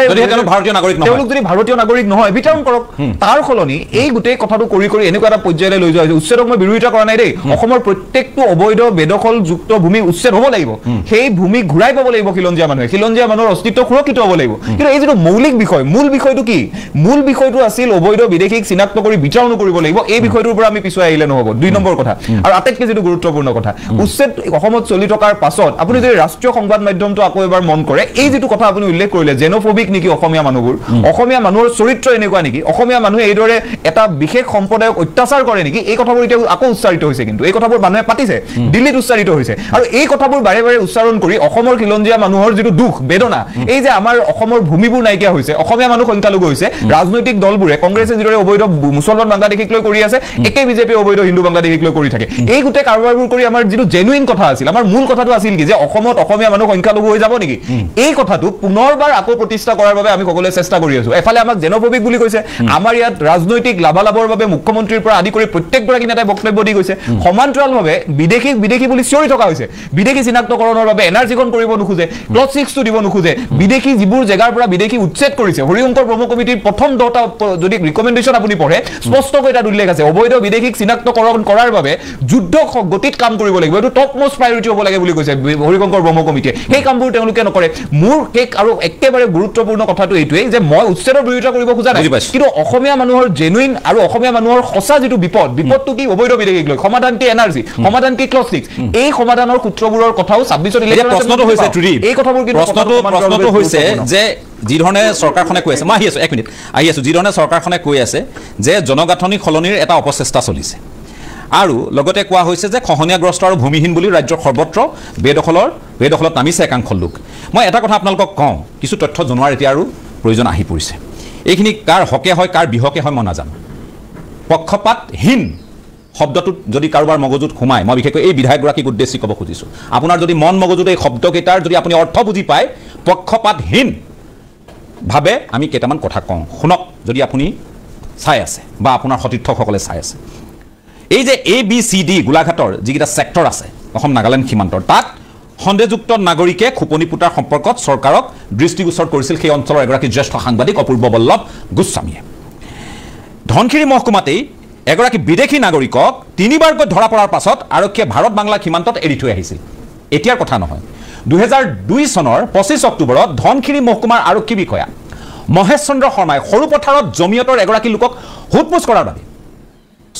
ভাৰতীয় নাগৰিক নহয় তেওঁলোক যদি ভাৰতীয় নাগৰিক নহয় বিতৰণ কৰক তাৰ সলনি এই গোটেই কথাটো কৰি এনেকুৱা এটা পৰ্যায়লৈ লৈ যোৱা হৈছে উচ্ছেদক মই বিৰোধিতা কৰা নাই দেই অসমৰ প্ৰত্যেকটো অবৈধ বেদখলযুক্ত ভূমি উচ্ছেদ হ'ব লাগিব সেই ভূমি ঘূৰাই পাব লাগিব খিলঞ্জীয়া মানুহৰ অস্তিত্ব সুৰক্ষিত হ'ব লাগিব কিন্তু এই যিটো মৌলিক বিষয় মূল বিষয়টো কি মূল বিষয়টো আছিল অবৈধ বিদেশীক চিনাক্ত কৰি বিতৰণ কৰিব লাগিব এই বিষয়টোৰ পৰা আমি পিছুৱাই আহিলে নহ'ব 2 নম্বৰ কথা আৰু আটাইতকৈ যিটো গুৰুত্বপূৰ্ণ কথা উচ্ছেদ অসমত চলি থকাৰ পাছত আপুনি যদি ৰাষ্ট্ৰীয় সংবাদ মাধ্যমটো আকৌ এবাৰ মন কৰে এই যিটো কথা আপুনি উল্লেখ কৰিলে জেনোফবিক নেকি অসমীয়া মানুহবোৰ অসমীয়া মানুহৰ চৰিত্ৰ এনেকুৱা নেকি অসমীয়া মানুহে এইদৰে এটা বিশেষ সম্প্ৰদায়ক অত্যাচাৰ কৰে নেকি এই কথাবোৰ এতিয়া আকৌ উচ্চাৰিত হৈছে কিন্তু এই কথাবোৰ মানুহে পাতিছে দিল্লীত উচ্চাৰিত হৈছে আৰু এই কথাবোৰ বাৰে বাৰে উচ্চাৰণ কৰি অসমৰ খিলঞ্জীয়া মানুহৰ যিটো দুখ বেদনা এই যে আমাৰ অসমৰ ভূমিবোৰ নাইকিয়া হৈছে অসমীয়া মানুহ সংখ্যালঘু হৈছে ৰাজনৈতিক দলবোৰে কংগ্ৰেছে যিদৰে অবৈধ মুছলমান বাংলাদেশীক লৈ কৰি আছে একে বিজেপি অবৈধ হিন্দু বাংলাদেশীক লৈ কৰি থাকে এই গোটেই কাৰোবাৰবোৰ কৰি আমাৰ যিটো জেনুইন কথা আছিল আমাৰ মূল কথাটো আছিল কি যে অসমত অসমীয়া মানুহ সংখ্যালঘু হৈ যাব নেকি এই কথাটো পুনৰবাৰ আকৌ প্ৰতিষ্ঠা কৰাৰ বাবে আমি সকলোৱে চেষ্টা কৰি আছো এফালে আমাক জেনোফবিক বুলি কৈছে আমাৰ ইয়াত ৰাজনৈতিক লাভালাভৰ বাবে মুখ্যমন্ত্ৰীৰ পৰা আদি কৰি প্ৰত্যেকগৰাকী নেতাই বক্তব্য দি গৈছে সমান্তৰালভাৱে বিদেশী বুলি চিঞৰি থকা হৈছে বিদেশী চিনাক্তকৰণৰ বাবে এনআৰচিখন কৰিব নোখোজে ক্লজ 6টো দিব নোখোজে বিদেশী যিবোৰ জেগাৰ পৰা বিদেশী উচ্ছেদ কৰিছে হৰিশংকৰ ব্ৰহ্ম কমিটিৰ প্ৰথম 10টা যদি ৰিকমেণ্ডেশ্যন আপুনি পঢ়ে স্পষ্টকৈ এটা উল্লেখ আছে অবৈধ বিদেশীক চিনাক্তকৰণ কৰাৰ বাবে যুদ্ধ গতিত কাম কৰিব লাগিব এইটো টপ মোষ্ট প্ৰায়ৰিটি হ'ব লাগে বুলি কৈছে হৰিশংকৰ ব্ৰহ্ম কমিটিয়ে সেই কামবোৰ তেওঁলোকে নকৰে মোৰ আৰু একেবাৰে গুৰুত্বপূৰ্ণ কথাটো এইটোৱেই যে মই উচ্ছেদৰ বিৰোধিতা কৰিব খোজা নাই কিন্তু অসমীয়া মানুহৰ জেনুইন আৰু অসমীয়া মানুহৰ সঁচা যিটো বিপদটো কি অবৈধ বিদেশীক লৈ সমাধান কি এনআৰচি সমাধান কি ক্লজ 6 এই সমাধানৰ সূত্ৰবোৰৰ কথাও 26ত প্ৰশ্নটো হৈছে এই কথাবোৰ কিন্তু প্ৰশ্নটো হৈছে যে যি ধৰণে চৰকাৰখনে কৈ আছে মই আহি আছো যি ধৰণে চৰকাৰখনে কৈ আছে যে জনগাঁথনি সলনিৰ এটা অপচেষ্টা চলিছে আৰু লগতে কোৱা হৈছে যে খহনীয়াগ্ৰস্ত আৰু ভূমিহীন বুলি ৰাজ্যৰ সৰ্বত্ৰ বেদখলত নামিছে একাংশ লোক মই এটা কথা আপোনালোকক কওঁ কিছু তথ্য জনোৱাৰ এতিয়া আৰু প্ৰয়োজন আহি পৰিছে এইখিনি কাৰ হকে হয় কাৰ বিহকে হয় মই নাজানো পক্ষপাতহীন শব্দটোত যদি কাৰোবাৰ মগজুত সোমায় মই বিশেষকৈ এই বিধায়কগৰাকীক উদ্দেশ্যি ক'ব খুজিছোঁ আপোনাৰ যদি মন মগজুত এই শব্দকেইটাৰ যদি আপুনি অৰ্থ বুজি পায় পক্ষপাতহীন ভাবে আমি কেইটামান কথা কওঁ শুনক যদি আপুনি চাই আছে বা আপোনাৰ সতীৰ্থসকলে চাই আছে এই যে ABCD গোলাঘাটৰ যিকেইটা ছেক্টৰ আছে অসম নাগালেণ্ড সীমান্তৰ তাত সন্দেহযুক্ত নাগৰিকে খোপনি পুতাৰ সম্পৰ্কত চৰকাৰক দৃষ্টিগোচৰ কৰিছিল সেই অঞ্চলৰ এগৰাকী জ্যেষ্ঠ সাংবাদিক অপূৰ্ব বল্লভ গোস্বামীয়ে ধনশিৰি মহকুমাতেই এগৰাকী বিদেশী নাগৰিকক 3বাৰকৈ ধৰা পৰাৰ পাছত আৰক্ষীয়ে ভাৰত বাংলা সীমান্তত এৰি থৈ আহিছিল এতিয়াৰ কথা নহয় 2002 চনৰ 25 অক্টোবৰত ধনশিৰি মহকুমাৰ আৰক্ষী বিষয়া মহেশ চন্দ্ৰ শৰ্মাই সৰু পথাৰত জমিয়তৰ এগৰাকী লোকক হুটমুচ কৰাৰ বাবে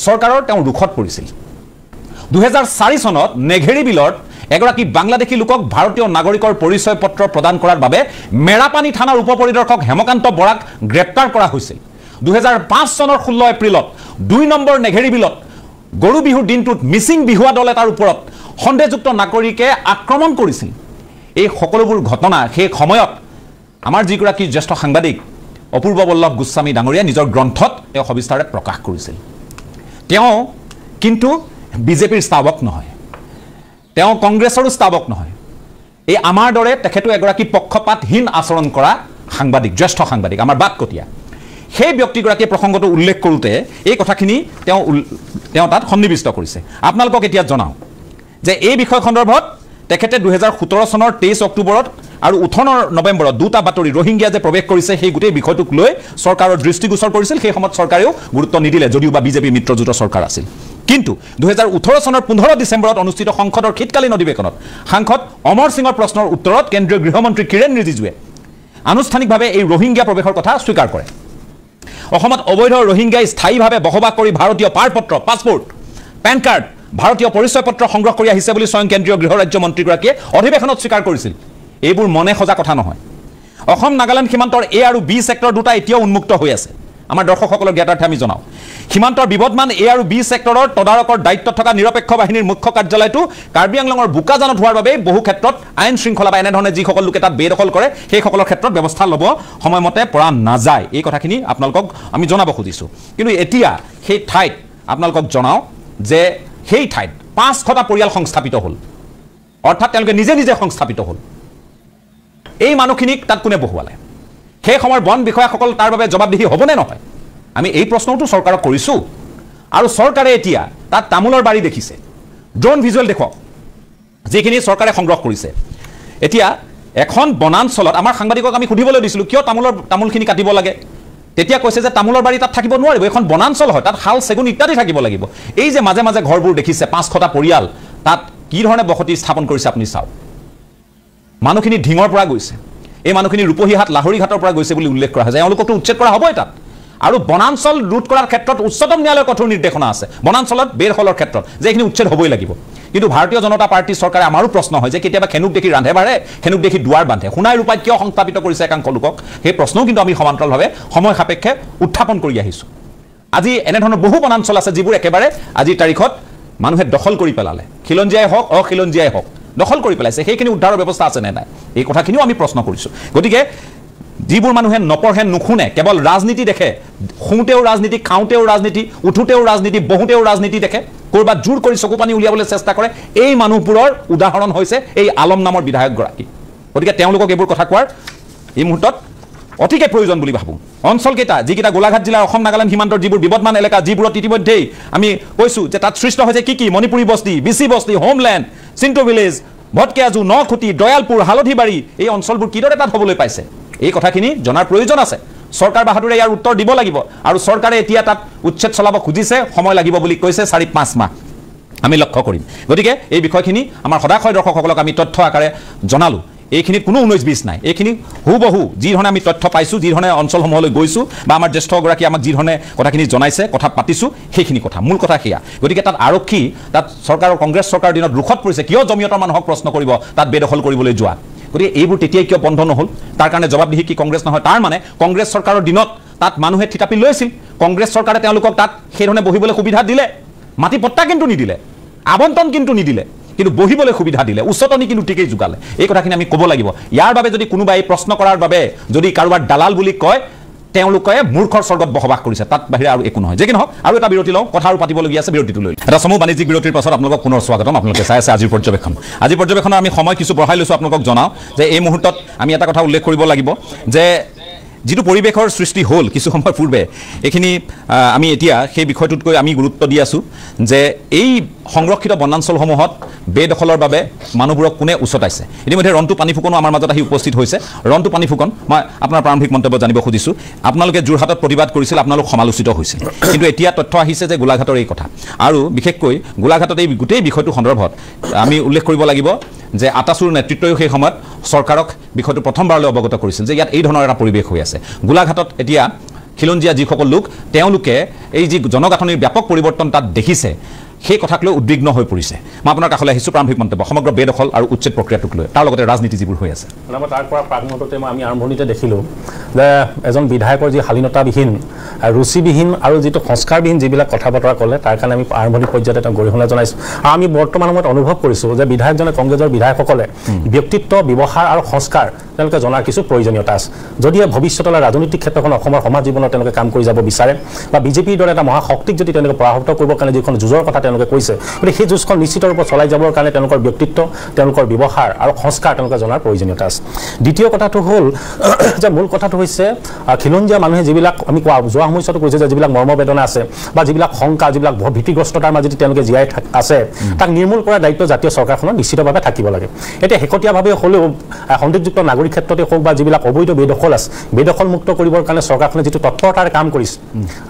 চৰকাৰৰ তেওঁ ৰুখত পৰিছিল 2004 চনত নেঘেৰি বিলত এগৰাকী বাংলাদেশী লোকক ভাৰতীয় নাগৰিকৰ পৰিচয় পত্ৰ প্ৰদান কৰাৰ বাবে মেৰাপানী থানাৰ উপ পৰিদৰ্শক হেমকান্ত বৰাক গ্ৰেপ্তাৰ কৰা হৈছিল 2005 চনৰ 16 এপ্ৰিলত 2 নম্বৰ নেঘেৰী বিলত গৰু বিহুৰ দিনটোত মিচিং বিহুৱা দল এটাৰ ওপৰত সন্দেহযুক্ত নাগৰিকে আক্ৰমণ কৰিছিল এই সকলোবোৰ ঘটনা সেই সময়ত আমাৰ যিগৰাকী জ্যেষ্ঠ সাংবাদিক অপূৰ্ব বল্লভ গোস্বামী ডাঙৰীয়া নিজৰ গ্ৰন্থত তেওঁ সবিস্তাৰে প্ৰকাশ কৰিছিল তেওঁ কিন্তু বিজেপিৰ স্থাৱক নহয় তেওঁ কংগ্ৰেছৰো স্থাৱক নহয় এই আমাৰ দৰে তেখেতো এগৰাকী পক্ষপাতহীন আচৰণ কৰা সাংবাদিক জ্যেষ্ঠ সাংবাদিক আমাৰ বাটকটীয়া সেই ব্যক্তিগৰাকীয়ে প্ৰসংগটো উল্লেখ কৰোঁতে এই কথাখিনি তেওঁ তাত সন্নিৱিষ্ট কৰিছে আপোনালোকক এতিয়া জনাওঁ যে এই বিষয় সন্দৰ্ভত তেখেতে 2017 চনৰ 23 অক্টোবৰত আৰু 18 নৱেম্বৰত দুটা বাতৰি ৰোহিংগিয়া যে প্ৰৱেশ কৰিছে সেই গোটেই বিষয়টোক লৈ চৰকাৰৰ দৃষ্টিগোচৰ কৰিছিল সেই সময়ত চৰকাৰেও গুৰুত্ব নিদিলে যদিও বা বিজেপি মিত্ৰজোঁটৰ চৰকাৰ আছিল কিন্তু 2018 চনৰ 15 ডিচেম্বৰত অনুষ্ঠিত সংসদৰ শীতকালীন অধিৱেশনত সাংসদ অমৰ সিঙৰ প্ৰশ্নৰ উত্তৰত কেন্দ্ৰীয় গৃহমন্ত্ৰী কিৰেণ ৰিজিজুৱে আনুষ্ঠানিকভাৱে এই ৰোহিংগিয়া প্ৰৱেশৰ কথা স্বীকাৰ কৰে অসমত অবৈধ ৰোহিংগিয়াই স্থায়ীভাৱে বসবাস কৰি ভাৰতীয় পাৰপত্ৰ পাছপোৰ্ট পেন কাৰ্ড ভাৰতীয় পৰিচয় পত্ৰ সংগ্ৰহ কৰি আহিছে বুলি স্বয়ং কেন্দ্ৰীয় গৃহ ৰাজ্য মন্ত্ৰীগৰাকীয়ে অধিৱেশনত স্বীকাৰ কৰিছিল এইবোৰ মনে সজা কথা নহয় অসম নাগালেণ্ড সীমান্তৰ এ আৰু বি সেক্টৰ দুটা এতিয়াও উন্মুক্ত হৈ আছে আমাৰ দৰ্শকসকলক জ্ঞাতাৰ্থে আমি জনাওঁ সীমান্তৰ বিবদমান এ আৰু বি সেক্টৰৰ তদাৰকৰ দায়িত্বত থকা নিৰপেক্ষ বাহিনীৰ মুখ্য কাৰ্যালয়টো কাৰ্বি আংলঙৰ বোকাজানত হোৱাৰ বাবে বহু ক্ষেত্ৰত আইন শৃংখলা বা এনেধৰণে যিসকল লোকে তাত বেদখল কৰে সেইসকলৰ ক্ষেত্ৰত ব্যৱস্থা ল'ব সময়মতে পৰা নাযায় এই কথাখিনি আপোনালোকক আমি জনাব খুজিছোঁ কিন্তু এতিয়া সেই ঠাইত আপোনালোকক জনাওঁ যে সেই ঠাইত 500টা পৰিয়াল সংস্থাপিত হ'ল অৰ্থাৎ তেওঁলোকে নিজে নিজে সংস্থাপিত হ'ল এই মানুহখিনিক তাত কোনে বহুৱালে সেই সময়ৰ বন বিষয়াসকল তাৰ বাবে জবাবদিহি হ'বনে নহয় আমি এই প্ৰশ্নটো চৰকাৰক কৰিছোঁ আৰু চৰকাৰে এতিয়া তাত তামোলৰ বাৰী দেখিছে ড্ৰোন ভিজুৱেল দেখুৱাওক যিখিনি চৰকাৰে সংগ্ৰহ কৰিছে এতিয়া এখন বনাঞ্চলত আমাৰ সাংবাদিকক আমি সুধিবলৈ দিছিলোঁ কিয় তামোলখিনি কাটিব লাগে তেতিয়া কৈছে যে তামোলৰ বাৰী তাত থাকিব নোৱাৰিব এখন বনাঞ্চল হয় তাত শাল চেগুন ইত্যাদি থাকিব লাগিব এই যে মাজে মাজে ঘৰবোৰ দেখিছে 500টা পৰিয়াল তাত কি ধৰণে বসতি স্থাপন কৰিছে আপুনি চাওক মানুহখিনি ঢিঙৰ পৰা গৈছে এই মানুহখিনি ৰূপহীহাট লাহৰীঘাটৰ পৰা গৈছে বুলি উল্লেখ কৰা হৈছে এওঁলোককতো উচ্ছেদ কৰা হ'বই তাত আৰু বনাঞ্চল ৰোধ কৰাৰ ক্ষেত্ৰত উচ্চতম ন্যায়ালয়ৰ কঠোৰ নিৰ্দেশনা আছে বনাঞ্চলত বেদখলৰ ক্ষেত্ৰত যে এইখিনি উচ্ছেদ হ'বই লাগিব কিন্তু ভাৰতীয় জনতা পাৰ্টীৰ চৰকাৰে আমাৰো প্ৰশ্ন হয় যে কেতিয়াবা খেনুক দেখি ৰান্ধে বাঢ়ে খেনুক দেখি দুৱাৰ বান্ধে সোণাই ৰূপাই কিয় সংস্থাপিত কৰিছে একাংশ লোকক সেই প্ৰশ্নও কিন্তু আমি সমান্তৰালভাৱে সময় সাপেক্ষে উত্থাপন কৰি আহিছোঁ আজি এনেধৰণৰ বহু বনাঞ্চল আছে যিবোৰ একেবাৰে আজিৰ তাৰিখত মানুহে দখল কৰি পেলালে খিলঞ্জীয়াই হওক অখিলঞ্জীয়াই হওক দখল কৰি পেলাইছে সেইখিনি উদ্ধাৰৰ ব্যৱস্থা আছে নে নাই এই কথাখিনিও আমি প্ৰশ্ন কৰিছোঁ গতিকে যিবোৰ মানুহে নপঢ়ে নুশুনে কেৱল ৰাজনীতি দেখে শুওঁতেও ৰাজনীতি খাওঁতেও ৰাজনীতি উঠোঁতেও ৰাজনীতি বহুতেও ৰাজনীতি দেখে ক'ৰবাত জোৰ কৰি চকু পানী উলিয়াবলৈ চেষ্টা কৰে এই মানুহবোৰৰ উদাহৰণ হৈছে এই আলম নামৰ বিধায়কগৰাকী গতিকে তেওঁলোকক এইবোৰ কথা কোৱাৰ এই মুহূৰ্তত অতিকে প্ৰয়োজন বুলি ভাবোঁ অঞ্চলকেইটা যিকেইটা গোলাঘাট জিলাৰ অসম নাগালেণ্ড সীমান্তৰ যিবোৰ বিবদমান এলেকা যিবোৰত ইতিমধ্যেই আমি কৈছোঁ যে তাত সৃষ্ট হৈছে কি মণিপুৰী বস্তি বিচি বস্তি হোমলেণ্ড চিণ্টু ভিলেজ ভটকেয়াজু নখুটি দয়ালপুৰ হালধিবাৰী এই অঞ্চলবোৰ কিদৰে তাত হ'বলৈ পাইছে এই কথাখিনি জনাৰ প্ৰয়োজন আছে চৰকাৰ বাহাদুৰে ইয়াৰ উত্তৰ দিব লাগিব আৰু চৰকাৰে এতিয়া তাত উচ্ছেদ চলাব খুজিছে সময় লাগিব বুলি কৈছে 4-5 মাহ আমি লক্ষ্য কৰিম গতিকে এই বিষয়খিনি আমাৰ সদায় দৰ্শকসকলক আমি তথ্য আকাৰে জনালোঁ এইখিনিত কোনো 19-20 নাই এইখিনি হুবহু যি ধৰণে আমি তথ্য পাইছোঁ যি ধৰণে অঞ্চলসমূহলৈ গৈছোঁ বা আমাৰ জ্যেষ্ঠগৰাকী আমাক যি ধৰণে কথাখিনি জনাইছে কথা পাতিছোঁ সেইখিনি কথা মূল কথা সেয়া গতিকে তাত আৰক্ষী তাত চৰকাৰৰ কংগ্ৰেছ চৰকাৰৰ দিনত ৰোখত পৰিছে কিয় জমিয়তৰ মানুহক প্ৰশ্ন কৰিব তাত বেদখল কৰিবলৈ যোৱা গতিকে এইবোৰ তেতিয়াই কিয় বন্ধ নহ'ল তাৰ কাৰণে জবাবদিহি কি কংগ্ৰেছ নহয় তাৰ মানে কংগ্ৰেছ চৰকাৰৰ দিনত তাত মানুহে থিতাপি লৈছিল কংগ্ৰেছ চৰকাৰে তেওঁলোকক তাত সেইধৰণে বহিবলৈ সুবিধা দিলে মাটি পট্টা কিন্তু নিদিলে আবণ্টন কিন্তু নিদিলে কিন্তু বহিবলৈ সুবিধা দিলে উচ্চতনি কিন্তু ঠিকেই যোগালে এই কথাখিনি আমি ক'ব লাগিব ইয়াৰ বাবে যদি কোনোবাই প্ৰশ্ন কৰাৰ বাবে যদি কাৰোবাৰ দালাল বুলি কয় তেওঁলোকে মূৰ্খৰ স্বৰ্গত বসবাস কৰিছে তাত বাহিৰে আৰু একো নহয় যে কি নহওক আৰু এটা বিৰতি লওঁ কথা আৰু পাতিবলগীয়া আছে বিৰতিটো লৈ এটা সমূহ বাণিজ্যিক বিৰতিৰ পাছত আপোনালোকক পুনৰ স্বাগতম আপোনালোকে চাই আছে আজিৰ পৰ্যবেক্ষণৰ আমি সময় কিছু বঢ়াই লৈছোঁ আপোনালোকক জনাওঁ যে এই মুহূৰ্তত আমি এটা কথা উল্লেখ কৰিব লাগিব যে যিটো পৰিৱেশৰ সৃষ্টি হ'ল কিছু সময় পূৰ্বে এইখিনি আমি এতিয়া সেই বিষয়টোতকৈ আমি গুৰুত্ব দি আছোঁ যে এই সংৰক্ষিত বনাঞ্চলসমূহত বেদখলৰ বাবে মানুহবোৰক কোনে উচতাইছে ইতিমধ্যে ৰন্তু পানী ফুকনো আমাৰ মাজত আহি উপস্থিত হৈছে ৰন্তু পানী ফুকন মই আপোনাৰ প্ৰাৰম্ভিক মন্তব্য জানিব খুজিছোঁ আপোনালোকে যোৰহাটত প্ৰতিবাদ কৰিছিল আপোনালোক সমালোচিত হৈছিল কিন্তু এতিয়া তথ্য আহিছে যে গোলাঘাটৰ এই কথা আৰু বিশেষকৈ গোলাঘাটত এই গোটেই বিষয়টো সন্দৰ্ভত আমি উল্লেখ কৰিব লাগিব যে আটাচুৰ নেতৃত্বই সেই সময়ত চৰকাৰক বিষয়টো প্ৰথমবাৰলৈ অৱগত কৰিছিল যে ইয়াত এই ধৰণৰ এটা পৰিৱেশ হৈ আছে গোলাঘাটত এতিয়া খিলঞ্জীয়া যিসকল লোক তেওঁলোকে এই যি জনগাঁথনিৰ ব্যাপক পৰিৱৰ্তন তাত দেখিছে সেই কথাক লৈ উদ্বিগ্ন হৈ পৰিছে মই আপোনাৰ কাষলৈ আহিছোঁ প্ৰাৰম্ভিক মন্তব্য সমগ্ৰ বেদখল আৰু উচ্ছেদ প্ৰক্ৰিয়াটোক লৈ তাৰ লগতে ৰাজনীতি যিবোৰ হৈ আছে তাৰ পৰা প্ৰাগমুহূৰ্ততে আমি আৰম্ভণিতে দেখিলোঁ যে এজন বিধায়কৰ যি শালীনতাবিহীন ৰুচিবিহীন আৰু যিটো সংস্কাৰবিহীন যিবিলাক কথা বতৰা ক'লে তাৰ কাৰণে আমি আৰম্ভণি পৰ্যায়তে তেওঁক গৰিহণা জনাইছোঁ আৰু আমি বৰ্তমান সময়ত অনুভৱ কৰিছোঁ যে বিধায়কজনে কংগ্ৰেছৰ বিধায়কসকলে ব্যক্তিত্ব ব্যৱহাৰ আৰু সংস্কাৰ তেওঁলোকে জনাৰ কিছু প্ৰয়োজনীয়তা আছে যদিহে ভৱিষ্যতলৈ ৰাজনৈতিক ক্ষেত্ৰখন অসমৰ সমাজ জীৱনত তেওঁলোকে কাম কৰি যাব বিচাৰে বা বিজেপিৰ দৰে এটা মহাশক্তিক যদি তেওঁলোকে পৰাভূত কৰিবৰ কাৰণে যিখন যুঁজৰ কথা তেওঁলোকে কৈছে গতিকে সেই যুঁজখন নিশ্চিত ৰূপত চলাই যাবৰ কাৰণে তেওঁলোকৰ ব্যক্তিত্ব তেওঁলোকৰ ব্যৱহাৰ আৰু সংস্কাৰ তেওঁলোকে জনাৰ প্ৰয়োজনীয়তা আছে দ্বিতীয় কথাটো হ'ল যে মূল কথাটো হৈছে খিলঞ্জীয়া মানুহে যিবিলাক আমি যোৱা সময়ছোৱাতো কৈছোঁ যে যিবিলাক মৰ্মবেদনা আছে বা যিবিলাক শংকা যিবিলাক ভীতিগ্ৰস্ততাৰ মাজেদি তেওঁলোকে জীয়াই আছে তাক নিৰ্মূল কৰাৰ দায়িত্ব জাতীয় চৰকাৰখনৰ নিশ্চিতভাৱে থাকিব লাগে এতিয়া শেহতীয়াভাৱে হ'লেও সন্দেহযুক্ত নাগৰিক ক্ষেত্ৰতে হওক বা যিবিলাক অবৈধ বেদখল আছে বেদখল মুক্ত কৰিবৰ কাৰণে চৰকাৰখনে যিটো তৎপৰতাৰে কাম কৰিছে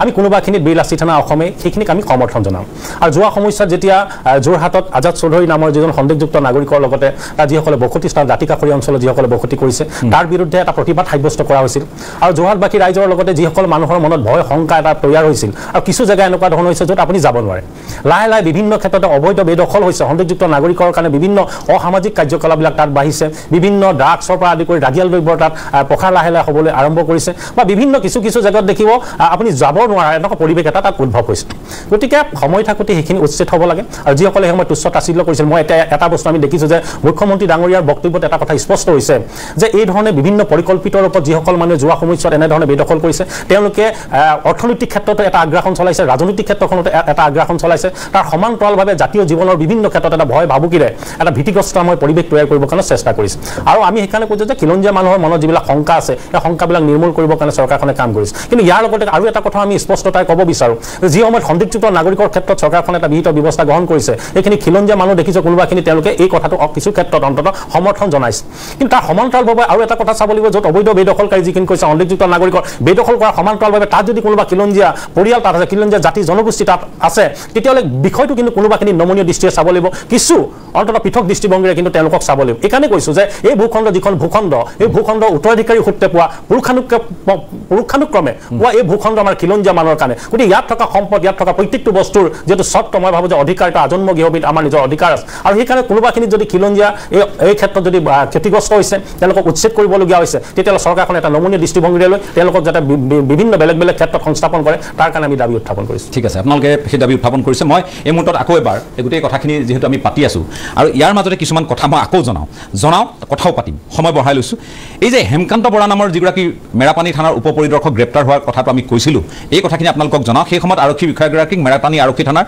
আমি কোনোবাখিনিত বেইলাচি থানা অসমে সেইখিনিক আমি সমৰ্থন জনাম আৰু যোৱা সময়ছোৱাত যেতিয়া যোৰহাটত আজাদ চৌধুৰী নামৰ যিজন সন্দেহযুক্ত নাগৰিকৰ লগতে যিসকলে বসতি স্থান দাঁতিকাষৰীয়া অঞ্চলত যিসকলে বসতি কৰিছে তাৰ বিৰুদ্ধে এটা প্ৰতিবাদ সাব্যস্ত কৰা হৈছিল আৰু যোৰহাটবাসী ৰাইজৰ লগতে যিসকল মানুহৰ মনত ভয় শংকা এটা তৈয়াৰ হৈছিল আৰু কিছু জেগা এনেকুৱা ধৰণৰ হৈছে য'ত আপুনি যাব নোৱাৰে লাহে লাহে বিভিন্ন ক্ষেত্ৰতে অবৈধ বেদখল হৈছে সন্দেহযুক্ত নাগৰিকৰ কাৰণে বিভিন্ন অসামাজিক কাৰ্যকলাপবিলাক তাত বাঢ়িছে বিভিন্ন ড্ৰাগছৰ পৰা আদি কৰি ৰাগিয়াল দ্ৰব্যৰ তাত প্ৰসাৰ লাহে লাহে হ'বলৈ আৰম্ভ কৰিছে বা বিভিন্ন কিছু জেগাত দেখিব আপুনি যাব নোৱাৰা এনেকুৱা পৰিৱেশ এটা তাত উদ্ভৱ হৈছে গতিকে সময় থাকোঁতে সেইখিনি উচ্ছেদ হ'ব লাগে আৰু যিসকলে সেই সময়ত তুচ্ছ তাচ্ছিল্য কৰিছিল মই এটা বস্তু আমি দেখিছোঁ যে মুখ্যমন্ত্ৰী ডাঙৰীয়াৰ বক্তব্যত এটা কথা স্পষ্ট হৈছে যে এই ধৰণে বিভিন্ন পৰিকল্পিত ৰূপত যিসকল মানুহে যোৱা সময়ছোৱাত এনেধৰণে বেদখল কৰিছে তেওঁলোকে অৰ্থনৈতিক ক্ষেত্ৰতো এটা আগ্ৰাসন চলাইছে ৰাজনৈতিক ক্ষেত্ৰখনতো এটা আগ্ৰাসন চলাইছে তাৰ সমান্তৰালভাৱে জাতীয় জীৱনৰ বিভিন্ন ক্ষেত্ৰত এটা ভয় ভাবুকিৰে এটা ভীতিগ্ৰস্তময় পৰিৱেশ তৈয়াৰ কৰিবৰ কাৰণে চেষ্টা কৰিছে আৰু আমি সেইকাৰণে কৈছোঁ যে খিলঞ্জীয়া মানুহৰ মনত যিবিলাক শংকা আছে সেই শংকাবিলাক নিৰ্মূল কৰিবৰ কাৰণে চৰকাৰখনে কাম কৰিছে কিন্তু ইয়াৰ লগতে আৰু এটা কথা আমি স্পষ্টতাৰে ক'ব বিচাৰোঁ যে যি সময়ত সন্দেহযুক্ত নাগৰিকৰ ক্ষেত্ৰত চৰকাৰখনে এটা বিহিত ব্যৱস্থা গ্ৰহণ কৰিছে এইখিনি খিলঞ্জীয়া মানুহ দেখিছোঁ কোনোবাখিনি তেওঁলোকে এই কথাটো কিছু ক্ষেত্ৰত অন্ততঃ সমৰ্থন জনাইছে কিন্তু তাৰ সমান্তৰালভাৱে আৰু এটা কথা চাব লাগিব য'ত অবৈধ বেদখলকাৰী যিখিনি কৈছে সন্দেহযুক্ত নাগৰিকৰ বেদখল কৰাৰ সমান্তৰালভাৱে তাত যদি কোনোবা খিলঞ্জীয়া পৰিয়াল তাত আছে খিলঞ্জীয়া জাতি জনগোষ্ঠী তাত আছে তেতিয়াহ'লে বিষয়টো কিন্তু কোনোবাখিনি নমনীয় দৃষ্টিৰে চাব লাগিব কিছু অন্ততঃ পৃথক দৃষ্টিভংগীৰে কিন্তু তেওঁলোকক চাব লাগিব এইকাৰণে কৈছোঁ যে এই ভূখণ্ড যিখন ভূখণ্ড এই ভূখণ্ড উত্তৰাধিকাৰী সূত্ৰে পোৱা পুৰুষানুক্ৰমে পোৱা এই ভূখণ্ড আমাৰ খিলঞ্জীয়া মানুহৰ কাৰণে গতিকে ইয়াত থকা সম্পদ ইয়াত থকা প্ৰত্যেকটো বস্তুৰ যিহেতু স্বত্ব মই ভাবোঁ যে অধিকাৰ এটা আজন্ম গৃহবিধ আমাৰ নিজৰ অধিকাৰ আছে আৰু সেইকাৰণে কোনোবাখিনিত যদি খিলঞ্জীয়া এই ক্ষেত্ৰত যদি ক্ষতিগ্ৰস্ত হৈছে তেওঁলোকক উচ্ছেদ কৰিবলগীয়া হৈছে তেতিয়াহ'লে চৰকাৰখনে এটা নমনীয় দৃষ্টিভংগীৰে লৈ তেওঁলোকক যাতে বিভিন্ন বেলেগ ক্ষেত্ৰত সংস্থাপন কৰে তাৰ কাৰণে আমি দাবী উত্থাপন কৰিছোঁ ঠিক আছে আপোনালোকে সেই দাবী উত্থাপন কৰিছে মই এই মুহূৰ্তত আকৌ এবাৰ এই গোটেই কথাখিনি যিহেতু আমি পাতি আছোঁ আৰু ইয়াৰ মাজতে কিছুমান কথা মই আকৌ জনাওঁ কথাও পাতিম সময় বঢ়াই লৈছোঁ এই যে হেমকান্ত বৰা নামৰ যিগৰাকী মেৰাপানী থানাৰ উপ পৰিদৰ্শক গ্ৰেপ্তাৰ হোৱাৰ কথাটো আমি কৈছিলোঁ এই কথাখিনি আপোনালোকক জনাওঁ সেই সময়ত আৰক্ষী বিষয়াগৰাকীক মেৰাপানী আৰক্ষী থানাৰ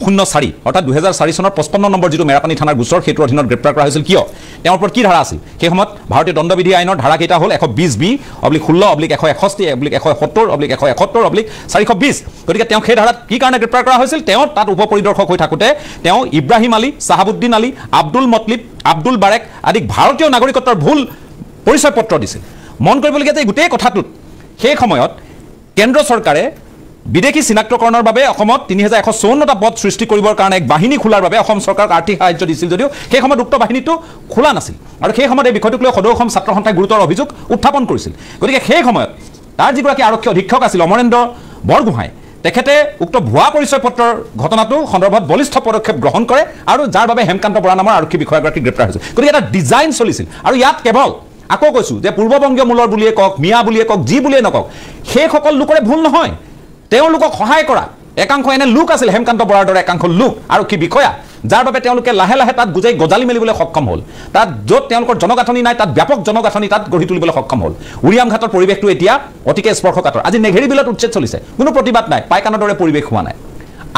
55/04 অৰ্থাৎ 2004 চনৰ 55 নম্বৰ যিটো মেৰাপানী থানাৰ গোচৰ সেইটোৰ অধীনত গ্ৰেপ্তাৰ কৰা হৈছিল কিয় তেওঁৰ ওপৰত কি ধাৰা আছিল সেই সময়ত ভাৰতীয় দণ্ডবিধি আইনৰ ধাৰা কেইটা হ'ল 120B/16/171/171/171/420 গতিকে তেওঁ সেই ধাৰাত কি কাৰণে গ্ৰেপ্তাৰ কৰা হৈছিল তেওঁ তাত উপ পৰিদৰ্শক হৈ থাকোঁতে তেওঁ ইব্ৰাহিম আলী চাহাবুদ্দিন আলী আব্দুল মতলিব আব্দুল বাৰেক আদিক ভাৰতীয় নাগৰিকত্বৰ ভুল পৰিচয় পত্ৰ দিছিল মন কৰিবলগীয়া যে গোটেই কথাটোত সেই সময়ত কেন্দ্ৰ চৰকাৰে বিদেশী চিনাক্তকৰণৰ বাবে অসমত 3154টা পদ সৃষ্টি কৰিবৰ কাৰণে এক বাহিনী খোলাৰ বাবে অসম চৰকাৰক আৰ্থিক সাহায্য দিছিল যদিও সেই সময়ত উক্ত বাহিনীটো খোলা নাছিল আৰু সেই সময়ত এই বিষয়টোক লৈ সদৌ অসম ছাত্ৰ সন্থাই গুৰুতৰ অভিযোগ উত্থাপন কৰিছিল গতিকে সেই সময়ত তাৰ যিগৰাকী আৰক্ষী অধীক্ষক আছিল অমৰেন্দ্ৰ বৰগোহাঁই তেখেতে উক্ত ভুৱা পৰিচয় পত্ৰৰ ঘটনাটো সন্দৰ্ভত বলিষ্ঠ পদক্ষেপ গ্ৰহণ কৰে আৰু যাৰ বাবে হেমকান্ত বৰা নামৰ আৰক্ষী বিষয়াগৰাকী গ্ৰেপ্তাৰ হৈছিল গতিকে এটা ডিজাইন চলিছিল আৰু ইয়াত কেৱল আকৌ কৈছোঁ যে পূৰ্ববংগীয় মূলৰ বুলিয়ে কওক মিয়া বুলিয়ে কওক যি বুলিয়ে নকওক সেইসকল লোকৰে ভুল নহয় তেওঁলোকক সহায় কৰা একাংশ এনে লোক আছিল হেমকান্ত বৰাৰ দৰে একাংশ লোক আৰক্ষী বিষয়া যাৰ বাবে তেওঁলোকে লাহে লাহে তাত গুজাই গজালি মেলিবলৈ সক্ষম হ'ল তাত য'ত তেওঁলোকৰ জনগাঁথনি নাই তাত ব্যাপক জনগাঁথনি তাত গঢ়ি তুলিবলৈ সক্ষম হ'ল উৰিয়াম ঘাটৰ পৰিৱেশটো এতিয়া অতিকে স্পৰ্শকাতৰ আজি নেঘেৰি বিলত উচ্ছেদ চলিছে কোনো প্ৰতিবাদ নাই পাইকানৰ দৰে পৰিৱেশ হোৱা নাই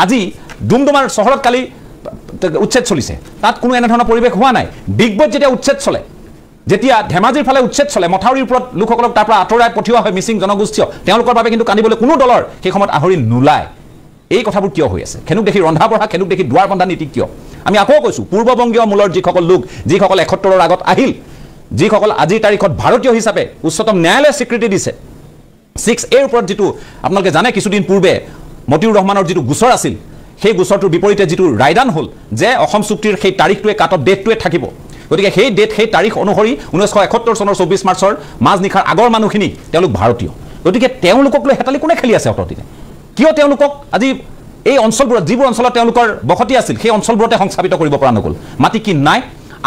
আজি ডুমডুমাৰ চহৰত কালি উচ্ছেদ চলিছে তাত কোনো এনেধৰণৰ পৰিৱেশ হোৱা নাই ডিগবৈত যেতিয়া উচ্ছেদ চলে যেতিয়া ধেমাজিৰ ফালে উচ্ছেদ চলে মথাউৰিৰ ওপৰত লোকসকলক তাৰ পৰা আঁতৰাই পঠিওৱা হয় মিচিং জনগোষ্ঠীয় তেওঁলোকৰ বাবে কিন্তু কান্দিবলৈ কোনো দলৰ সেই সময়ত আহৰি নোলায় এই কথাবোৰ কিয় হৈ আছে খেনুক দেখি ৰন্ধা বঢ়া খেনুক দেখি দুৱাৰ বন্ধা নীতি কিয় আমি আকৌ কৈছোঁ পূৰ্ববংগীয় মূলৰ যিসকল লোক যিসকল 71ৰ আগত আহিল যিসকল আজিৰ তাৰিখত ভাৰতীয় হিচাপে উচ্চতম ন্যায়ালয়ে স্বীকৃতি দিছে 6A ওপৰত যিটো আপোনালোকে জানে কিছুদিন পূৰ্বে মতিউৰ ৰহমানৰ যিটো গোচৰ আছিল সেই গোচৰটোৰ বিপৰীতে যিটো ৰায়দান হ'ল যে অসম চুক্তিৰ সেই তাৰিখটোৱে কাটত ডেটটোৱে থাকিব গতিকে সেই ডেট সেই তাৰিখ অনুসৰি 1971 চনৰ 24 মাৰ্চৰ মাজনিশাৰ আগৰ মানুহখিনি তেওঁলোক ভাৰতীয় গতিকে তেওঁলোকক লৈ হেতালি কোনে খেলি আছে অতদিনে কিয় তেওঁলোকক আজি এই অঞ্চলবোৰত যিবোৰ অঞ্চলত তেওঁলোকৰ বসতি আছিল সেই অঞ্চলবোৰতে সংস্থাপিত কৰিব পৰা নগ'ল মাটি কি নাই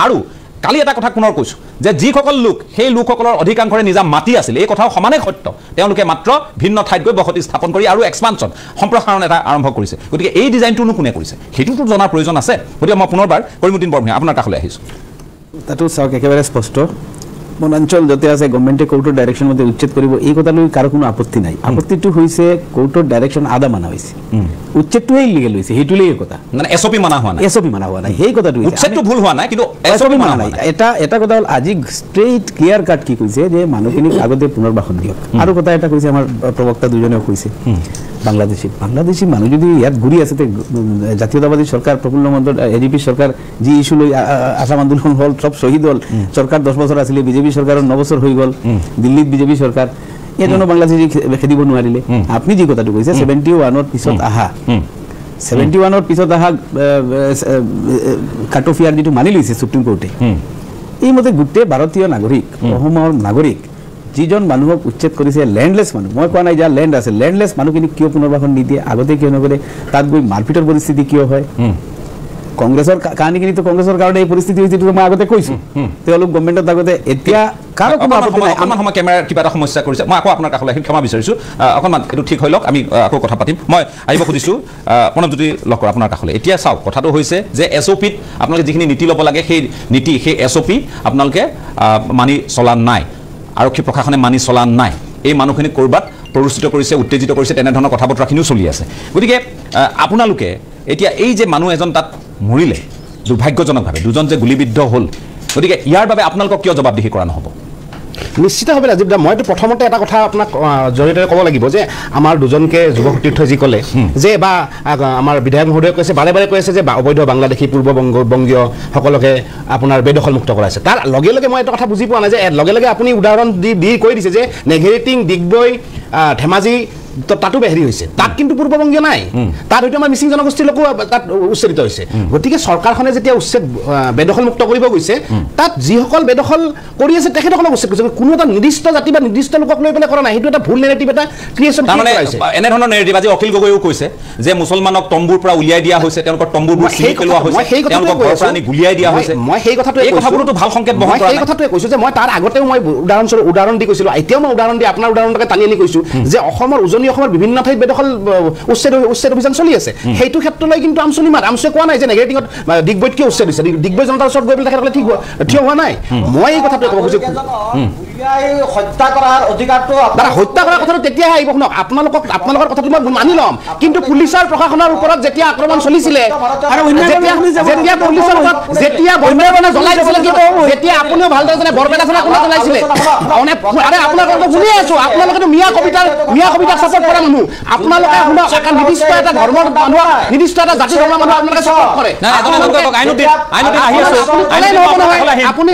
আৰু কালি এটা কথা পুনৰ কৈছোঁ যে যিসকল লোক সেই লোকসকলৰ অধিকাংশৰে নিজা মাটি আছিল এই কথাও সমানে সত্য তেওঁলোকে মাত্ৰ ভিন্ন ঠাইত গৈ বসতি স্থাপন কৰি আৰু এক্সপানশ্যন সম্প্ৰসাৰণ এটা আৰম্ভ কৰিছে গতিকে এই ডিজাইনটোনো কোনে কৰিছে সেইটোতো জনাৰ প্ৰয়োজন আছে গতিকে মই পুনৰবাৰ কৰিমুদ্দিন বৰভূঞা আপোনাৰ কাষলৈ আহিছোঁ তাতো চাওক একেবাৰে স্পষ্ট বনাঞ্চল য'তে আছে গভৰ্ণমেণ্টে কোৰ্টৰ ডাইৰেকশ্যন মতে উচ্ছেদ কৰিব এই কথালৈ কাৰো কোনো আপত্তি নাই আপত্তিটো হৈছে কোৰ্টৰ ডাইৰেকশ্যন আদা মানা হৈছে উচ্ছেদটোহে ইলিগেল হৈছে সেইটোলেই কথা মানে এছঅপি মানা হোৱা নাই সেই কথাটো উচ্ছেদটো ভুল হোৱা নাই কিন্তু এছঅপি মানা নাই এটা কথা হ'ল আজি ষ্ট্ৰেইট ক্লিয়াৰ কাট কি কৈছে যে মানুহখিনিক আগতে পুনৰ্বাসন দিয়ক আৰু কথা এটা কৈছে আমাৰ প্ৰবক্তা দুজনেও কৈছে বাংলাদেশী মানুহ যদি ইয়াত ঘূৰি আছে জাতীয়তাবাদী চৰকাৰ প্ৰফুল্ল মহন্তৰ এডিপি চৰকাৰ যি ইছ্যু লৈ আসাম আন্দোলন হ'ল চব শ্বহীদ হ'ল চৰকাৰ 10 বছৰ আছিলে বিজেপি চৰকাৰৰ 9 বছৰ হৈ গ'ল দিল্লীত বিজেপি চৰকাৰ এজনো বাংলাদেশী খেদিব নোৱাৰিলে আপুনি যি কথাটো কৈছে 71ৰ পিছত আহা 71ৰ পিছত আহা কাট অফ ইয়াৰ যিটো মানি লৈছে সুপ্ৰিম কোৰ্টে এই মতে গোটেই ভাৰতীয় নাগৰিক অসমৰ নাগৰিক যিজন মানুহক উচ্ছেদ কৰিছে লেণ্ডলেছ মানুহ মই কোৱা নাই যে লেণ্ড আছে লেণ্ডলেছ মানুহখিনিক কিয় পুনৰ্বাসন নিদিয়ে আগতে কিয় নকৰে তাত গৈ মাৰপিটৰ পৰিস্থিতি কিয় হয় কংগ্ৰেছৰ কাহিনীখিনিতো কংগ্ৰেছৰ কাৰণে এই পৰিস্থিতি হৈছে মই আগতে কৈছোঁ তেওঁলোক গভৰ্ণমেণ্টত আগতে এতিয়া কাৰো কোনো আপত্তি নাই আমাৰ সময় কেমেৰাৰ কিবা এটা সমস্যা কৰিছে মই আকৌ আপোনাৰ কাষলৈ আহি ক্ষমা বিচাৰিছোঁ অকণমান এইটো ঠিক হৈ লওক আমি আকৌ কথা পাতিম মই আহিব খুজিছোঁ প্ৰণৱজ্যোতি লহকৰ আপোনাৰ কাষলৈ এতিয়া চাওক কথাটো হৈছে যে এছঅপিত আপোনালোকে যিখিনি নীতি ল'ব লাগে সেই নীতি সেই এছঅপি আপোনালোকে মানি চলা নাই আৰক্ষী প্ৰশাসনে মানি চলা নাই এই মানুহখিনিক ক'ৰবাত প্ৰৰোচিত কৰিছে উত্তেজিত কৰিছে তেনেধৰণৰ কথা বতৰাখিনিও চলি আছে গতিকে আপোনালোকে এতিয়া এই যে মানুহ এজন তাত মৰিলে দুৰ্ভাগ্যজনকভাৱে দুজন যে গুলীবিদ্ধ হ'ল গতিকে ইয়াৰ বাবে আপোনালোকক কিয় জবাবদিহি কৰা নহ'ব নিশ্চিতভাৱে ৰাজীৱ দা মইতো প্ৰথমতে এটা কথা আপোনাক জৰিয়তে ক'ব লাগিব যে আমাৰ দুজনকে যুৱ সতীৰ্থই যি ক'লে যে বা আমাৰ বিধায়ক মহোদয়ে কৈছে বাৰে বাৰে কৈ আছে যে অবৈধ বাংলাদেশী পূৰ্ববংগীয় সকলকে আপোনাৰ বেদখলমুক্ত কৰাইছে তাৰ লগে লগে মই এটা কথা বুজি পোৱা নাই যে লগে লগে আপুনি উদাহৰণ দি কৈ দিছে যে নেঘেৰিটিং ডিগবৈ ধেমাজি তাতো হেৰি হৈছে তাত কিন্তু পূৰ্ববংগীয় নাই তাত হয়তো আমাৰ মিচিং জনগোষ্ঠীৰ লোকো তাত উচ্ছেদিত হৈছে গতিকে চৰকাৰখনে যেতিয়া উচ্ছেদ বেদখলমুক্ত কৰিব গৈছে তাত যিসকল বেদখল কৰি আছে তেখেতসকলক উচ্ছেদ কৰিছে কোনো এটা নিৰ্দিষ্ট জাতি বা নিৰ্দিষ্ট লোকক লৈ পেলাই কৰা নাই সেইটো এটা ভুল নেৰেটিভ এটা ক্ৰিয়েশ্যন কৰিছে এনেধৰণৰ নেৰেটিভ আজি অখিল গগৈও কৈছে যে মুছলমানক তম্বুৰ পৰা উলিয়াই দিয়া হৈছে তেওঁলোকৰ তম্বুৰবোৰ ছিঙি পেলোৱা হৈছে তেওঁলোকক ঘৰৰ পৰা আনি গুলিয়াই দিয়া হৈছে মই সেই কথাটোৱে এই কথাবোৰতো ভাল সংকেত বহন কৰা নাই সেই কথাটোৱে কৈছোঁ যে মই তাৰ আগতেও মই উদাহৰণ দি কৈছিলোঁ এতিয়াও মই উদাহৰণ দি আপোনাৰ উদাহৰণকে টানি আনি কৈছোঁ যে অসমৰ অসমৰ বিভিন্ন ঠাইত বেদখল উচ্ছেদ অভিযান চলি আছে সেইটো ক্ষেত্ৰলৈ কিন্তু আমচুৱে কোৱা নাই যে নেগেটিভত ডিগবৈত কিয় উচ্ছেদ হৈছে ডিগবৈ জনতাৰ ওচৰত গৈ পেলাই তেখেতসকলে থিয় হোৱা নাই মই এই কথাটো ক'ব খুজিছোঁ হত্যা কৰাৰ অধিকাৰটো হত্যা কৰাৰ কথাটো তেতিয়াহে আহিব শুনক আপোনালোকৰ কথাটো মই মানি ল'ম কিন্তু পুলিচৰ প্ৰশাসনৰ ওপৰত যেতিয়া আক্ৰমণ চলিছিলে আৰু যেতিয়া পুলিচৰ ওপৰত যেতিয়া বন্যপ্ৰাণী জ্বলাইছিলে যেতিয়া আপুনিও ভালদৰে জানে বৰপেটা থানা কোনে জ্বলাইছিলে আৰে আপোনালোকে শুনি আছো আপোনালোকেতো মিয়া কবিতাক ছাপোৰ্ট কৰা মানুহ আপোনালোকে শুনক এটা নিৰ্দিষ্ট এটা ধৰ্মৰ মানুহ নিৰ্দিষ্ট এটা জাতি ধৰ্মৰ মানুহ আপোনালোকে ছাপোৰ্ট কৰে আপোনাৰ মতে এখন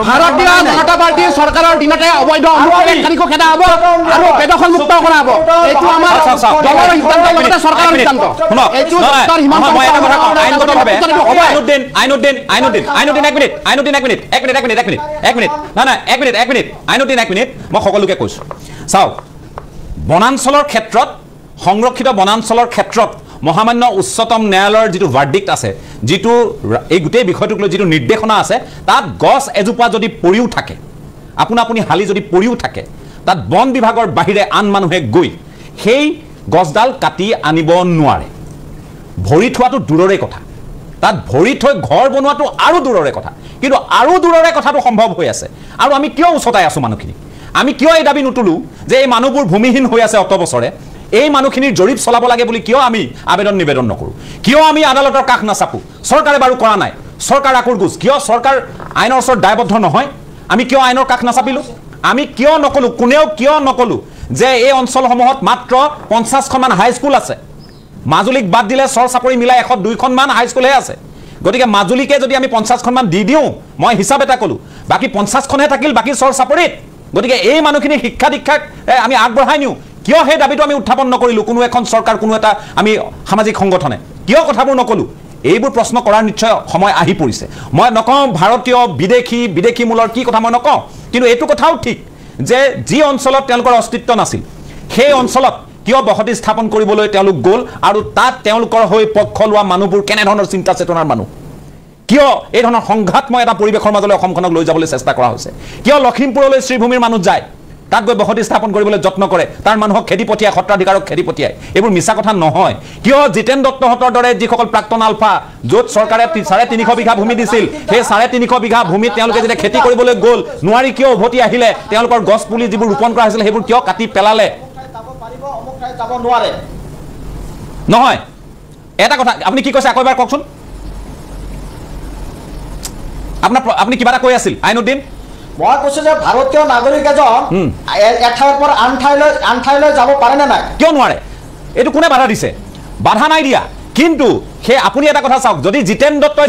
ভাৰতীয় জনতা পাৰ্টীৰ চৰকাৰৰ দিনতে অবৈধ অনুপ্ৰৱেশকাৰীকো খেদা হ'ব আৰু বেদখল মুক্ত কৰা হ'ব এইটো আমাৰ দলৰ সিদ্ধান্ত লগতে চৰকাৰৰ সিদ্ধান্ত এইটো ডক্টৰ হিমন্ত মই সকলোকে কৈছোঁ চাওক বনাঞ্চলৰ ক্ষেত্ৰত সংৰক্ষিত বনাঞ্চলৰ ক্ষেত্ৰত মহামান্য উচ্চতম ন্যায়ালয়ৰ যিটো ভাৰ্ডিক্ট আছে যিটো এই গোটেই বিষয়টোক লৈ যিটো নিৰ্দেশনা আছে তাত গছ এজোপা যদি পৰিও থাকে আপুনি হালি যদি পৰিও থাকে তাত বন বিভাগৰ বাহিৰে আন মানুহে গৈ সেই গছডাল কাটি আনিব নোৱাৰে ভৰি থোৱাটো দূৰৰে কথা তাত ভৰি থৈ ঘৰ বনোৱাটো আৰু দূৰৰে কথা কিন্তু আৰু দূৰৰে কথাটো সম্ভৱ হৈ আছে আৰু আমি কিয় উচতাই আছোঁ মানুহখিনি আমি কিয় এই দাবী নুতুলোঁ যে এই মানুহবোৰ ভূমিহীন হৈ আছে অত বছৰে এই মানুহখিনিৰ জৰীপ চলাব লাগে বুলি কিয় আমি আবেদন নিবেদন নকৰোঁ কিয় আমি আদালতৰ কাষ নাচাপোঁ চৰকাৰে বাৰু কৰা নাই চৰকাৰ আকুৰ গুজ কিয় চৰকাৰ আইনৰ ওচৰত দায়বদ্ধ নহয় আমি কিয় আইনৰ কাষ নাচাপিলোঁ আমি কিয় নকলোঁ কোনেও কিয় নকলোঁ যে এই অঞ্চলসমূহত মাত্ৰ 50খনমান হাইস্কুল আছে মাজুলীক বাদ দিলে চৰ চাপৰি মিলাই 102খনমান হাইস্কুলহে আছে গতিকে মাজুলীকে যদি আমি 50খনমান দি দিওঁ মই হিচাপ এটা ক'লোঁ বাকী 50খনহে থাকিল বাকী চৰ চাপৰিত গতিকে এই মানুহখিনি শিক্ষা দীক্ষাক আমি আগবঢ়াই নিওঁ কিয় সেই দাবীটো আমি উত্থাপন নকৰিলোঁ কোনো এখন চৰকাৰ কোনো এটা আমি সামাজিক সংগঠনে কিয় কথাবোৰ নকলোঁ এইবোৰ প্ৰশ্ন কৰাৰ নিশ্চয় সময় আহি পৰিছে মই নকওঁ ভাৰতীয় বিদেশী মূলৰ কি কথা মই নকওঁ কিন্তু এইটো কথাও ঠিক যে যি অঞ্চলত তেওঁলোকৰ অস্তিত্ব নাছিল সেই অঞ্চলত কিয় বসতি স্থাপন কৰিবলৈ তেওঁলোক গ'ল আৰু তাত তেওঁলোকৰ হৈ পক্ষ লোৱা মানুহবোৰ কেনেধৰণৰ চিন্তা চেতনাৰ মানুহ কিয় এই ধৰণৰ সংঘাতময় এটা পৰিৱেশৰ মাজলৈ অসমখনক লৈ যাবলৈ চেষ্টা কৰা হৈছে কিয় লখিমপুৰলৈ শ্ৰীভূমিৰ মানুহ যায় তাত গৈ বসতি স্থাপন কৰিবলৈ যত্ন কৰে তাৰ মানুহক খেদি পঠিয়ায় সত্ৰাধিকাৰক খেদি পঠিয়ায় এইবোৰ মিছা কথা নহয় কিয় জিতেন দত্তহঁতৰ দৰে যিসকল প্ৰাক্তন আলফা য'ত চৰকাৰে 350 বিঘা ভূমি দিছিল সেই 350 বিঘা ভূমিত তেওঁলোকে যেতিয়া খেতি কৰিবলৈ গ'ল নোৱাৰি কিয় উভতি আহিলে তেওঁলোকৰ গছ পুলি যিবোৰ ৰোপণ কৰা হৈছিল সেইবোৰ কিয় কাটি পেলালে নহয় এটা কথা আপুনি কি কৈছে আকৌ এবাৰ কওকচোন আপুনি কিবা এটা কৈ আছিল আইনুদ্দিন মই কৈছো যে ভাৰতীয় নাগৰিক এজন এঠাইৰ পৰা আন ঠাইলৈ যাব পাৰে নে নাই কিয় নোৱাৰে এইটো কোনে বাধা দিছে বাধা নাই দিয়া কিন্তু সেই আপুনি এটা কথা চাওক যদি জিতেন দত্তই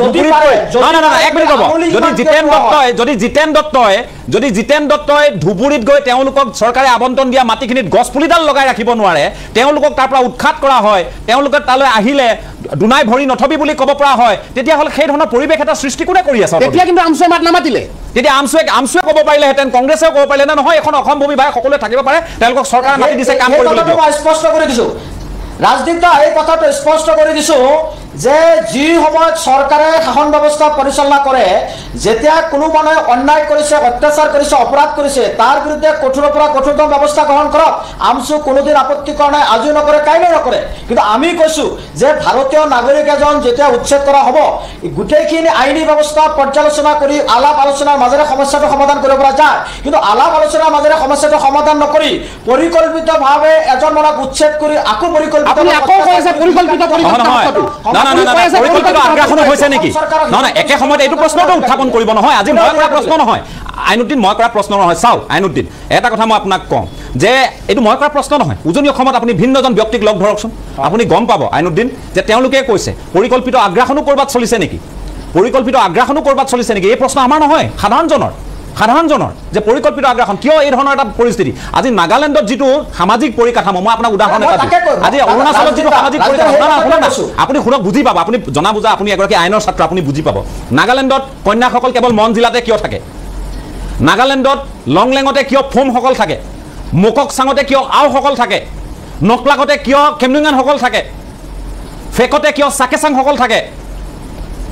এক মিনিট ৰ'ব যদি জিতেন দত্তই ধুবুৰীত গৈ তেওঁলোকক চৰকাৰে আবণ্টন দিয়া মাটিখিনিত গছ পুলিডাল লগাই ৰাখিব নোৱাৰে তেওঁলোকক তাৰ পৰা উৎখাত কৰা হয় তেওঁলোকে তালৈ আহিলে দুনাই ভৰি নথবি বুলি ক'ব পৰা হয় তেতিয়াহ'লে সেই ধৰণৰ পৰিৱেশ এটা সৃষ্টি কোনে কৰি আছে তেতিয়া কিন্তু আমচুৱে মাত নামাতিলে তেতিয়া আমচুৱে ক'ব পাৰিলেহেঁতেন কংগ্ৰেছেও ক'ব পাৰিলে নহয় এখন অসম ভূমি ভাই সকলোৱে থাকিব পাৰে তেওঁলোকক চৰকাৰে মাটি দিছে কাম কৰিবলৈ স্পষ্ট কৰি দিছোঁ ৰাজদীপ দা এই কথাটো স্পষ্ট কৰি দিছোঁ যে যি সময়ত চৰকাৰে শাসন ব্যৱস্থা পৰিচালনা কৰে যেতিয়া কোনো মানুহে অন্যায় কৰিছে অত্যাচাৰ কৰিছে অপৰাধ কৰিছে তাৰ বিৰুদ্ধে কঠোৰৰ পৰা কঠোৰতম ব্যৱস্থা গ্ৰহণ কৰক আমচু কোনোদিন আপত্তি কৰা নাই আজিও নকৰে কাইলৈ নকৰে কিন্তু আমি কৈছোঁ যে ভাৰতীয় নাগৰিক এজন যেতিয়া উচ্ছেদ কৰা হ'ব গোটেইখিনি আইনী ব্যৱস্থা পৰ্যালোচনা কৰি আলাপ আলোচনাৰ মাজেৰে সমস্যাটো সমাধান কৰিব পৰা যায় কিন্তু আলাপ আলোচনাৰ মাজেৰে সমস্যাটো সমাধান নকৰি পৰিকল্পিতভাৱে এজন মানুহক উচ্ছেদ কৰি আকৌ পৰিকল্পিত আগ্ৰাসন হৈছে নেকি নহয় একে সময়ত এইটো প্ৰশ্নটো উত্থাপন কৰিব নহয় আজি মই কৰা প্ৰশ্ন নহয় আইনুদ্দিন মই কৰা প্ৰশ্ন নহয় চাওক আইনুদ্দিন এটা কথা মই আপোনাক কওঁ যে এইটো মই কৰা প্ৰশ্ন নহয় উজনি অসমত আপুনি ভিন্নজন ব্যক্তিক লগ ধৰকচোন আপুনি গম পাব আইনুদ্দিন যে তেওঁলোকে কৈছে পৰিকল্পিত আগ্ৰাসনো ক'ৰবাত চলিছে নেকি এই প্ৰশ্ন আমাৰ নহয় সাধাৰণজনৰ যে পৰিকল্পিত আগ্ৰাসন কিয় এই ধৰণৰ এটা পৰিস্থিতি আজি নাগালেণ্ডত যিটো সামাজিক পৰিকাঠামো মই আপোনাক উদাহৰণ এটা দিওঁ আজি অৰুণাচলত যিটো সামাজিক পৰিকাঠামো আপুনি শুনক বুজি পাব আপুনি জনা বুজা আপুনি এগৰাকী আইনৰ ছাত্ৰ আপুনি বুজি পাব নাগালেণ্ডত কন্যাসকল কেৱল মন জিলাতে কিয় থাকে নাগালেণ্ডত লংলেঙতে কিয় ফোমসকল থাকে মোককচাঙতে কিয় আওসকল থাকে নকলাকতে কিয় কেমনুঙানসকল থাকে ফেকতে কিয় চাকেচাংসকল থাকে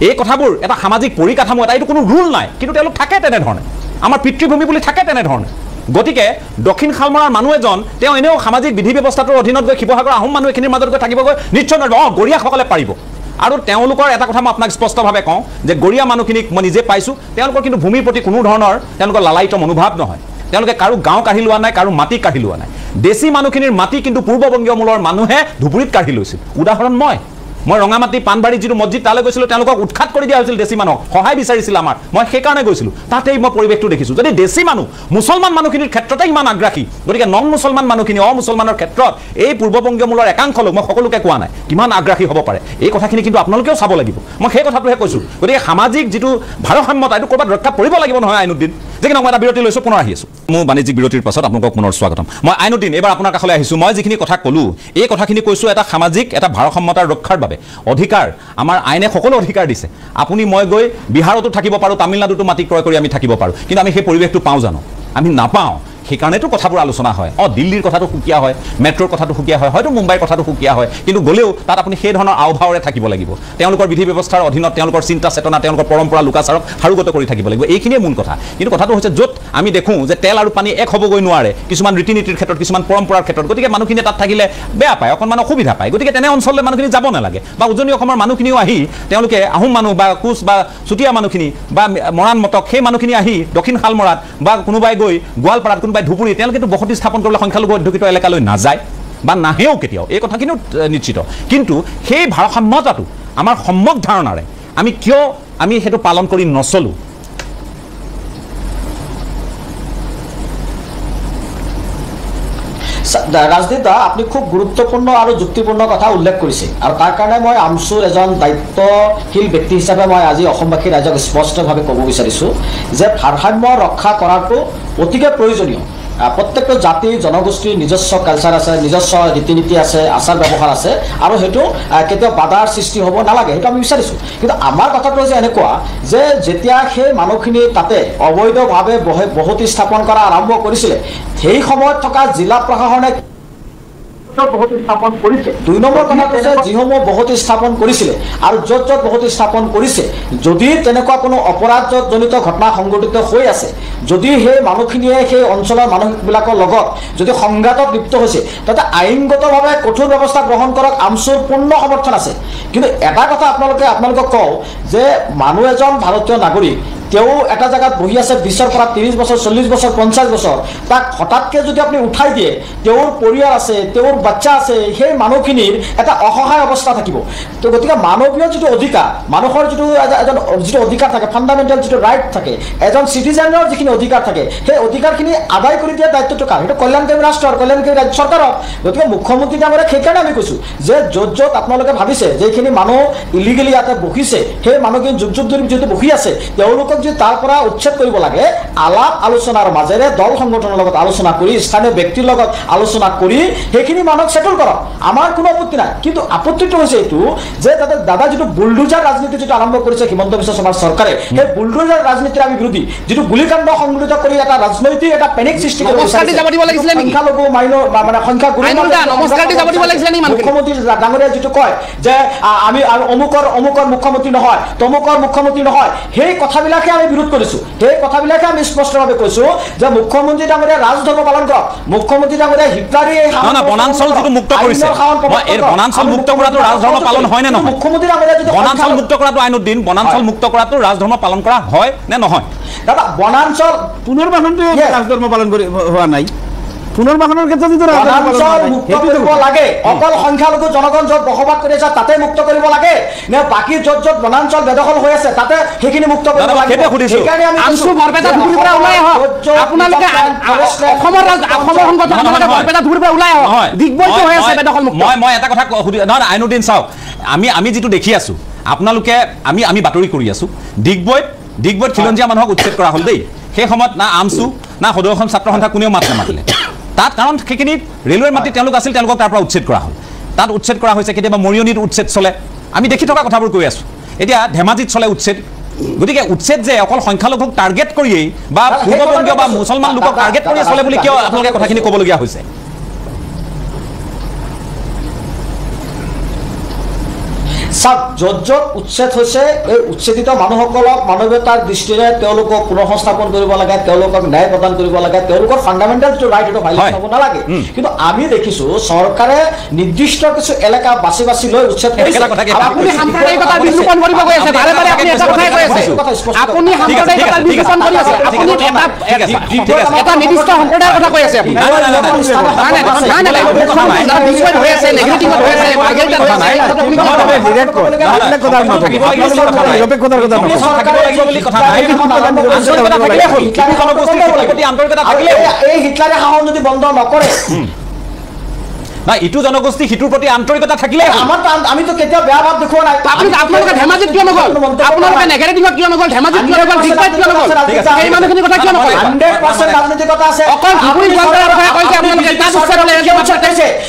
এই কথাবোৰ এটা সামাজিক পৰিকাঠামো এটা এইটো কোনো ৰুল নাই কিন্তু তেওঁলোক থাকে তেনেধৰণে আমাৰ পিতৃভূমি বুলি থাকে তেনেধৰণে গতিকে দক্ষিণ শালমৰাৰ মানুহ এজন তেওঁ এনেও সামাজিক বিধি ব্যৱস্থাটোৰ অধীনত গৈ শিৱসাগৰ আহোম মানুহ এখিনিৰ মাজত গৈ থাকিবগৈ নিশ্চয় গৰীয়াসকলে পাৰিব আৰু তেওঁলোকৰ এটা কথা মই আপোনাক স্পষ্টভাৱে কওঁ যে গৰীয়া মানুহখিনিক মই নিজে পাইছোঁ তেওঁলোকৰ কিন্তু ভূমিৰ প্ৰতি কোনো ধৰণৰ তেওঁলোকৰ লালায়িত মনোভাৱ নহয় তেওঁলোকে কাৰো গাঁও কাঢ়ি লোৱা নাই কাৰো মাটি কাঢ়ি লোৱা নাই দেশী মানুহখিনিৰ মাটি কিন্তু পূৰ্ববংগীয় মূলৰ মানুহে ধুবুৰীত কাঢ়ি লৈছিল উদাহৰণ মই ৰঙামাটি পাণবাৰী যিটো মছজিদ তালৈ গৈছিলোঁ তেওঁলোকক উৎখাত কৰি দিয়া হৈছিল দেশী মানুহক সহায় বিচাৰিছিল আমাৰ মই সেইকাৰণে গৈছিলোঁ তাতেই মই পৰিৱেশটো দেখিছোঁ যদি দেশী মানুহ মুছলমান মানুহখিনিৰ ক্ষেত্ৰতে ইমান আগ্ৰাসী গতিকে নন মুছলমান মানুহখিনি অমুছলমানৰ ক্ষেত্ৰত এই পূৰ্ববংগীয় মূলৰ একাংশ লোক মই সকলোকে কোৱা নাই কিমান আগ্ৰাসী হ'ব পাৰে এই কথাখিনি কিন্তু আপোনালোকেও চাব লাগিব মই সেই কথাটোহে কৈছোঁ গতিকে সামাজিক যিটো ভাৰসাম্যতা এইটো ক'ৰবাত ৰক্ষা কৰিব লাগিব নহয় আইনুদ্দিন যে কি মই এটা বিৰতি লৈছোঁ পুনৰ আহি আছোঁ মোৰ বাণিজ্যিক বিৰতিৰ পাছত আপোনালোকক পুনৰ স্বাগতম মই আইনুদ্দিন এইবাৰ আপোনাৰ কাষলৈ আহিছোঁ মই যিখিনি কথা ক'লোঁ এই কথাখিনি কৈছোঁ এটা সামাজিক এটা ভাৰসাম্যতাৰ ৰক্ষাৰ বাবে অধিকাৰ আমাৰ আইনে সকলো অধিকাৰ দিছে আপুনি মই গৈ বিহাৰতো থাকিব পাৰোঁ তামিলনাডুতো মাটি ক্ৰয় কৰি আমি থাকিব পাৰোঁ কিন্তু আমি সেই পৰিৱেশটো পাওঁ জানো আমি নাপাওঁ সেইকাৰণেতো কথাবোৰ আলোচনা হয় দিল্লীৰ কথাটো সুকীয়া হয় মেট্ৰ'ৰ কথাটো সুকীয়া হয় হয়তো মুম্বাইৰ কথাটো সুকীয়া হয় কিন্তু গ'লেও তাত আপুনি সেই ধৰণৰ আওভাৱেৰে থাকিব লাগিব তেওঁলোকৰ বিধি ব্যৱস্থাৰ অধীনত তেওঁলোকৰ চিন্তা চেতনা তেওঁলোকৰ পৰম্পৰা লোকাচাৰক সাৰোগত কৰি থাকিব লাগিব এইখিনিয়ে মূল কথা কিন্তু কথাটো হৈছে য'ত আমি দেখোঁ যে তেল আৰু পানী এক হ'বগৈ নোৱাৰে কিছুমান ৰীতি নীতিৰ ক্ষেত্ৰত কিছুমান পৰম্পৰাৰ ক্ষেত্ৰত গতিকে মানুহখিনিয়ে তাত থাকিলে বেয়া পায় অকণমান অসুবিধা পায় গতিকে তেনে অঞ্চললৈ মানুহখিনি যাব নালাগে বা উজনি অসমৰ মানুহখিনিও আহি তেওঁলোকে আহোম মানুহ বা কোচ বা চুতীয়া মানুহখিনি বা মৰাণ মটক সেই মানুহখিনি আহি দক্ষিণ শালমৰাত বা কোনোবাই গৈ গোৱালপাৰাত কোনোবাই ধুবুৰী তেওঁলোকেতো বসতি স্থাপন কৰিবলৈ সংখ্যালঘু অধ্যুষিত এলেকালৈ নাযায় বা নাহেও কেতিয়াও এই কথাখিনিও নিশ্চিত কিন্তু সেই ভাৰসাম্যতাটো আমাৰ সম্যক ধাৰণাৰে আমি কিয় আমি সেইটো পালন কৰি নচলোঁ ৰাজদীপ দা আপুনি খুব গুৰুত্বপূৰ্ণ আৰু যুক্তিপূৰ্ণ কথা উল্লেখ কৰিছে আৰু তাৰ কাৰণে মই আমচুৰ এজন দায়িত্বশীল ব্যক্তি হিচাপে মই আজি অসমবাসী ৰাইজক স্পষ্টভাৱে ক'ব বিচাৰিছোঁ যে ভাৰসাম্য ৰক্ষা কৰাটো অতিকে প্ৰয়োজনীয় প্ৰত্যেকটো জাতি জনগোষ্ঠীৰ নিজস্ব কালচাৰ আছে নিজস্ব ৰীতি নীতি আছে আচাৰ ব্যৱহাৰ আছে আৰু সেইটো কেতিয়াও বাধাৰ সৃষ্টি হ'ব নালাগে সেইটো আমি বিচাৰিছোঁ কিন্তু আমাৰ কথাটো হৈছে এনেকুৱা যে যেতিয়া সেই মানুহখিনি তাতে অবৈধভাৱে বসতি স্থাপন কৰা আৰম্ভ কৰিছিলে সেই সময়ত থকা জিলা প্ৰশাসনে বসতি স্থাপন কৰিছে 2 নম্বৰ কথা কৈছে যিসমূহ বসতি স্থাপন কৰিছিলে আৰু য'ত বসতি স্থাপন কৰিছে যদি তেনেকুৱা কোনো অপৰাধজনিত ঘটনা সংঘটিত হৈ আছে যদি সেই মানুহখিনিয়ে সেই অঞ্চলৰ মানুহবিলাকৰ লগত যদি সংঘাতত লিপ্ত হৈছে তাতে আইনগতভাৱে কঠোৰ ব্যৱস্থা গ্ৰহণ কৰক আমচুৰ পূৰ্ণ সমৰ্থন আছে কিন্তু এটা কথা আপোনালোকক কওঁ যে মানুহ এজন ভাৰতীয় নাগৰিক তেওঁ এটা জায়গাত বহি আছে 20 পৰা 30 বছৰ 40 বছৰ 50 বছৰ তাক হঠাৎকে যদি আপুনি উঠাই দিয়ে তেওঁৰ পৰিয়াল আছে তেওঁৰ বাচ্চা আছে সেই মানুহখিনিৰ এটা অসহায় অৱস্থা থাকিব তো গতিকে মানৱীয় যিটো অধিকাৰ মানুহৰ যিটো অধিকাৰ থাকে ফাণ্ডামেণ্টেল যিটো ৰাইট থাকে এজন চিটিজেনৰ যিখিনি অধিকাৰ থাকে সেই অধিকাৰখিনি আদায় কৰি দিয়া দায়িত্বটো কাৰ সেইটো কল্যাণকামী ৰাষ্ট্ৰৰ কল্যাণকামী ৰাজ্য চৰকাৰৰ গতিকে মুখ্যমন্ত্ৰী ডাঙৰীয়া সেইকাৰণে আমি কৈছোঁ যে য'ত আপোনালোকে ভাবিছে যে এইখিনি মানুহ ইলিগেলি ইয়াতে বহিছে সেই মানুহখিনি যুগ ধৰি যিহেতু বহি আছে তেওঁলোকক যদি তাৰ পৰা উচ্ছেদ কৰিব লাগে আলাপ আলোচনাৰ মাজেৰে দল সংগঠনৰ লগত আলোচনা কৰি স্থানীয় ব্যক্তিৰ লগত আলোচনা কৰি সেইখিনি মানুহক সেটেল কৰক আমাৰ কোনো আপত্তি নাই কিন্তু আপত্তিটো হৈছে এইটো যে তাতে দাদা যিটো বুলডোজাৰ ৰাজনীতি যিটো আৰম্ভ কৰিছে হিমন্ত বিশ্ব শৰ্মাৰ চৰকাৰে সেই বুলডোজাৰ ৰাজনীতিৰ আমি বিৰোধী যিটো গুলিকাণ্ড সংঘটিত কৰি এটা ৰাজনৈতিক এটা পেনিক সৃষ্টি কৰিব সংখ্যালঘু মানে সংখ্যা মুখ্যমন্ত্ৰী ডাঙৰীয়া যিটো কয় যে আমি অমুকৰ মুখ্যমন্ত্ৰী নহয় তমুকৰ মুখ্যমন্ত্ৰী নহয় সেই কথাবিলাকে আমি বিৰোধ কৰিছোঁ সেই কথাবিলাকে আমি স্পষ্টভাৱে কৈছোঁ যে মুখ্যমন্ত্ৰী ডাঙৰীয়া ৰাজধৰ্ম পালন কৰক মুখ্যমন্ত্ৰী ডাঙৰীয়া হিটলাৰী বনাঞ্চল যিটো মুক্ত কৰিছে এই বনাঞ্চল মুক্ত কৰাটো ৰাজধৰ্ম পালন হয় নে নহয় মুখ্যমন্ত্ৰী ডাঙৰীয়া যিটো বনাঞ্চল মুক্ত কৰাটো আইনুদ্দিন বনাঞ্চল মুক্ত কৰাটো ৰাজধৰ্ম পালন কৰা হয় নে নহয় দাদা বনাঞ্চল পুনৰ্বাসনটো ৰাজধৰ্ম পালন কৰি হোৱা নাই পুনৰ্বাসনৰ ক্ষেত্ৰত মুক্ত কৰিব লাগে অকল সংখ্যালঘু জনগণ য'ত বসবাস কৰি আছে তাতে মুক্ত কৰিব লাগে নে বাকী য'ত বনাঞ্চল বেদখল হৈ আছে তাতে সেইখিনি মুক্ত কৰিব লাগে সেইকাৰণে আমি আমচু বৰপেটা ধুবুৰীৰ পৰা ওলাই আহক আপোনালোকে অসমৰ সংগঠন আপোনালোকে বৰপেটা ধুবুৰীৰ পৰা ওলাই আহক দিগবৈত হৈ আছে বেদখল মুক্ত মই এটা কথা সুধি নহয় আইনুদ্দিন চাওক আমি যিটো দেখি আছোঁ আপোনালোকে আমি বাতৰি কৰি আছোঁ ডিগবৈত খিলঞ্জীয়া মানুহক উচ্ছেদ কৰা হ'ল দেই সেই সময়ত না আমচু না সদৌ অসম ছাত্ৰ সন্থা কোনেও মাত নামাতিলে তাত কাৰণ সেইখিনিত ৰেলৱেৰ মাটি তেওঁলোক আছিল তেওঁলোকক তাৰ পৰা উচ্ছেদ কৰা হ'ল তাত উচ্ছেদ কৰা হৈছে কেতিয়াবা মৰিয়নিত উচ্ছেদ চলে আমি দেখি থকা কথাবোৰ কৈ আছোঁ এতিয়া ধেমাজিত চলে উচ্ছেদ গতিকে উচ্ছেদ যে অকল সংখ্যালঘুক টাৰ্গেট কৰিয়েই বা পূৰ্ববংগীয় বা মুছলমান লোকক টাৰ্গেট কৰিয়ে চলে বুলি কিয় আপোনালোকে কথাখিনি ক'বলগীয়া হৈছে চাওক য'ত উচ্ছেদ হৈছে এই উচ্ছেদিত মানুহসকলক মানৱীয়তাৰ দৃষ্টিৰে তেওঁলোকক পুনঃসংস্থাপন কৰিব লাগে তেওঁলোকক ন্যায় প্ৰদান কৰিব লাগে তেওঁলোকৰ ফাণ্ডামেণ্টেল যিটো ৰাইট সেইটো ভাইলেট হ'ব নালাগে কিন্তু আমি দেখিছোঁ চৰকাৰে নিৰ্দিষ্ট কিছু এলেকা বাছি লৈ উচ্ছেদ কৰিছে আপুনি সাম্প্ৰদায়িকতাৰ বিলোপন কৰিব গৈ আছে বাৰে বাৰে আপুনি এটা কথাই কৈ আছে আপুনি সাম্প্ৰদায়িকতাৰ বিলোপন কৰি আছে আপুনি এটা নিৰ্দিষ্ট সম্প্ৰদায়ৰ কথা কৈ আছে আপুনি হৈ আছে নেগেটিভত হৈ আছে মাৰ্কেটত হৈ আছে হিটলাৰে শাসন যদি বন্ধ নকৰে না ইটো জনগোষ্ঠী সিটোৰ প্ৰতি আন্তৰিকতা থাকিলে আমিতো কেতিয়াও বেয়া ভাৱ দেখুওৱা নাই আপোনালোকে ধেমাজিত কিয় নগ'ল আপোনালোকে নেগেটিভত কিয় নগ'ল ধেমাজিত কিয় নগ'ল ডিগবৈত কিয় নগ'ল সেই মানুহখিনি কথা কিয় নকয় 100% ৰাজনীতিকতা আছে অকল ধুবুৰী গোৱালপাৰাৰ কথা কৈছে আপোনালোকে তাত উচ্ছেদ হ'লে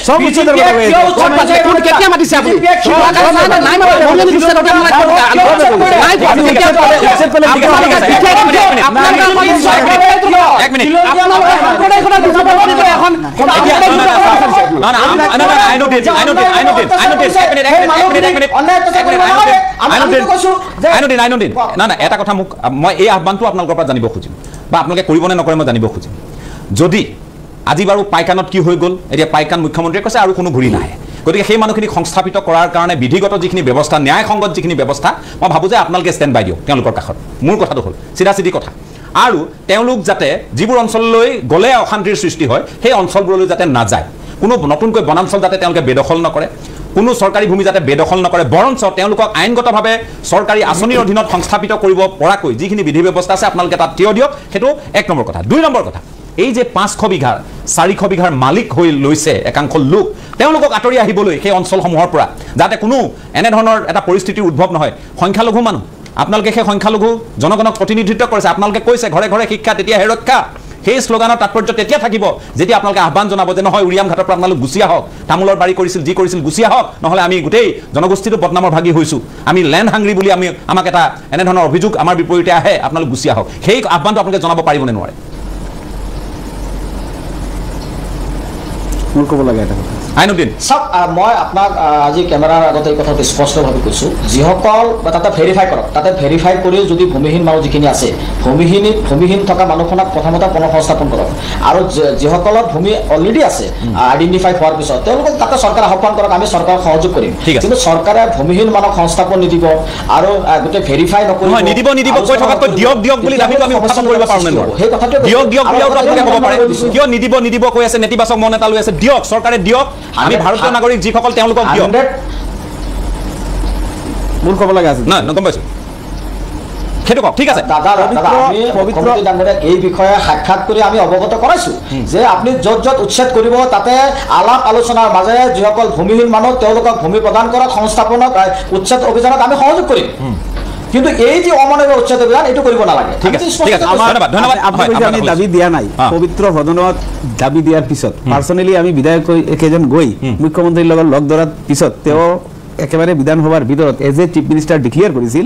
চব উচ্ছেদ হ'ব কেতিয়া মাতিছে আপুনি নাই মানে মৰিয়নি উচ্ছেদ হ'লে এটা কথা মোক মই এই আহ্বানটো আপোনালোকৰ পৰা জানিব খুজিম বা আপোনালোকে কৰিবনে নকৰে মই জানিব খুজিম যদি আজি বাৰু পাইকানত কি হৈ গ'ল এতিয়া পাইকান মুখ্যমন্ত্ৰীয়ে কৈছে আৰু কোনো ঘূৰি নাহে গতিকে সেই মানুহখিনিক সংস্থাপিত কৰাৰ কাৰণে বিধিগত যিখিনি ব্যৱস্থা ন্যায়সংগত যিখিনি ব্যৱস্থা মই ভাবোঁ যে আপোনালোকে ষ্টেণ্ড বাই দিয়ক তেওঁলোকৰ কাষত মোৰ কথাটো হ'ল চিধা কথা আৰু তেওঁলোক যাতে যিবোৰ অঞ্চললৈ গ'লে অশান্তিৰ সৃষ্টি হয় সেই অঞ্চলবোৰলৈ যাতে নাযায় কোনো নতুনকৈ বনাঞ্চল যাতে তেওঁলোকে বেদখল নকৰে কোনো চৰকাৰী ভূমি যাতে বেদখল নকৰে বৰঞ্চ তেওঁলোকক আইনগতভাৱে চৰকাৰী আঁচনিৰ অধীনত সংস্থাপিত কৰিব পৰাকৈ যিখিনি বিধি ব্যৱস্থা আছে আপোনালোকে তাত থিয় দিয়ক সেইটো 1 নম্বৰ কথা 2 নম্বৰ কথা এই যে 500 বিঘা 400 বিঘাৰ মালিক হৈ লৈছে একাংশ লোক তেওঁলোকক আঁতৰি আহিবলৈ সেই অঞ্চলসমূহৰ পৰা যাতে কোনো এনে ধৰণৰ এটা পৰিস্থিতিৰ উদ্ভৱ নহয় সংখ্যালঘু মানুহ আপোনালোকে সেই সংখ্যালঘু জনগণক প্ৰতিনিধিত্ব কৰিছে আপোনালোকে কৈছে ঘৰে ঘৰে শিক্ষা তেতিয়া হে ৰক্ষা সেই স্লোগানৰ তাৎপৰ্য তেতিয়া থাকিব যেতিয়া আপোনালোকে আহ্বান জনাব যে নহয় উৰিয়াম ঘাটৰ পৰা আপোনালোক গুচি আহক তামোলৰ বাৰী কৰিছিল যি কৰিছিল গুচি আহক নহলে আমি গোটেই জনগোষ্ঠীটো বদনামৰ ভাগি হৈছো আমি ল্যান্ড হাংগ্ৰি বুলি আমাক এটা এনে ধৰণৰ অভিযোগ আমাৰ বিপৰীতে আহে আপোনালোক গুচি আহক সেই আহ্বানটো আপোনালোকে জনাব পাৰিব নে নোৱাৰে মোৰ ক'ব লাগে এটা কথা আইনুদ্দিন চাওক মই আপোনাক আজি কেমেৰাৰ আগতে এই কথাটো স্পষ্টভাৱে কৈছোঁ যিসকল তাতে ভেৰিফাই কৰক তাতে ভেৰিফাই কৰি যদি ভূমিহীন মানুহ যিখিনি আছে ভূমিহীন থকা মানুহখনক প্ৰথমতে পুনঃসংস্থাপন কৰক আৰু যিসকলৰ ভূমি অলৰেডি আছে আইডেণ্টিফাই হোৱাৰ পিছত তেওঁলোকক তাতে চৰকাৰে আহ্বান কৰক আমি চৰকাৰক সহযোগ কৰিম কিন্তু চৰকাৰে ভূমিহীন মানুহক সংস্থাপন নিদিব আৰু গোটেই ভেৰিফাই নকৰিব নিদিব কৈ থকাতকৈ দিয়ক বুলি দাবীটো আমি উত্থাপন কৰিব পাৰোঁ নে নোৱাৰোঁ সেই কথাটো দিয়ক বুলি আপোনালোকে ক'ব পাৰে কিয় নিদিব কৈ আছে নেতিবাচক মন এটা লৈ আছে দিয়ক চৰকাৰে দিয়ক আমি ভাৰতীয় নাগৰিক যিসকল তেওঁলোকক দিয়ক মোৰ ক'ব লাগে আছে না গম পাইছোঁ সেইটো কওক ঠিক আছে দাদা আমি পবিত্ৰ ডাঙৰীয়াক এই বিষয়ে সাক্ষাৎ কৰি আমি অৱগত কৰাইছোঁ যে আপুনি য'ত উচ্ছেদ কৰিব তাতে আলাপ আলোচনাৰ মাজেৰে যিসকল ভূমিহীন মানুহ তেওঁলোকক ভূমি প্ৰদান কৰক সংস্থাপনক উচ্ছেদ অভিযানত আমি সহযোগ কৰিম কিন্তু এই যে অমানৱীয় উচ্ছেদ অভিযান এইটো কৰিব নালাগে ঠিক আছে ধন্যবাদ আমি দাবী দিয়া নাই পবিত্ৰ সদনত দাবী দিয়াৰ পিছত পাৰ্চনেলি আমি বিধায়ক কেইজন গৈ মুখ্যমন্ত্ৰীৰ লগত লগ ধৰাৰ পিছত তেওঁ একেবাৰে বিধানসভাৰ ভিতৰত as a chief minister declare কৰিছিল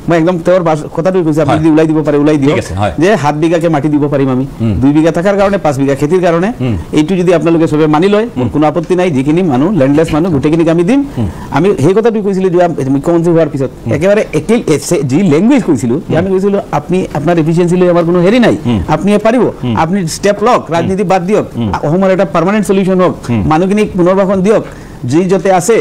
মই একদম তেওঁৰ কথাটো কৈছোঁ আপুনি যদি ওলাই দিব পাৰে ওলাই দিয়ক যে 7 বিঘাকে মাটি দিব পাৰিম আমি 2 বিঘা থকাৰ কাৰণে 5 বিঘা খেতিৰ কাৰণে এইটো যদি আপোনালোকে চবে মানি লয় মোৰ কোনো আপত্তি নাই যিখিনি মানুহ লেণ্ডলেছ মানুহ গোটেইখিনিক আমি দিম আমি সেই কথাটো কৈছিলোঁ যে মুখ্যমন্ত্ৰী হোৱাৰ পিছত একেবাৰে একেই যি লেংগুৱেজ কৈছিলোঁ যে আমি কৈছিলোঁ আপুনি আপোনাৰ এফিচিয়েঞ্চি লৈ আমাৰ কোনো হেৰি নাই আপুনি পাৰিব আপুনি ষ্টেপ লওক ৰাজনীতি বাদ দিয়ক অসমৰ এটা পাৰ্মানেণ্ট চলিউশ্যন হওক মানুহখিনিক পুনৰ্বাসন দিয়ক যি য'তে আছে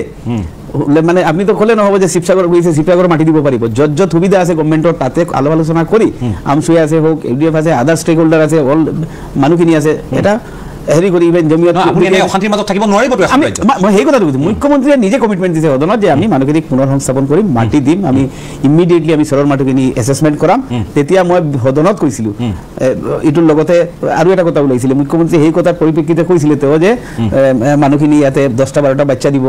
মানে আপনি তো কলে নহব যে শিবসাগর গৈছে শিবসাগর মাটি দিব পাৰিব যত সুবিধা আছে গভৰ্ণমেণ্টৰ তাতে আলোচনা কৰি আমসুই আছে হোক ইউডিএফ আছে আদাৰ ষ্টেক হোল্ডাৰ আছে অল মানুহখিনি আছে এটা হেৰি কৰি ইভেন জমিয়ত আপুনি এনে অশান্তিৰ মাজত থাকিব নোৱাৰিব তো মই সেই কথাটো কৈছোঁ মুখ্যমন্ত্ৰীয়ে নিজে কমিটমেণ্ট দিছে সদনত যে আমি মানুহখিনিক পুনৰ সংস্থাপন কৰিম মাটি দিম আমি ইমিডিয়েটলি আমি চৰৰ মাটিখিনি এছেছমেণ্ট কৰাম তেতিয়া মই সদনত কৈছিলোঁ ইটোৰ লগতে আৰু এটা কথা ওলাইছিলে মুখ্যমন্ত্ৰীয়ে সেই কথাৰ পৰিপ্ৰেক্ষিতে কৈছিলে তেওঁ যে মানুহখিনি ইয়াতে 10টা 12টা বাচ্চা দিব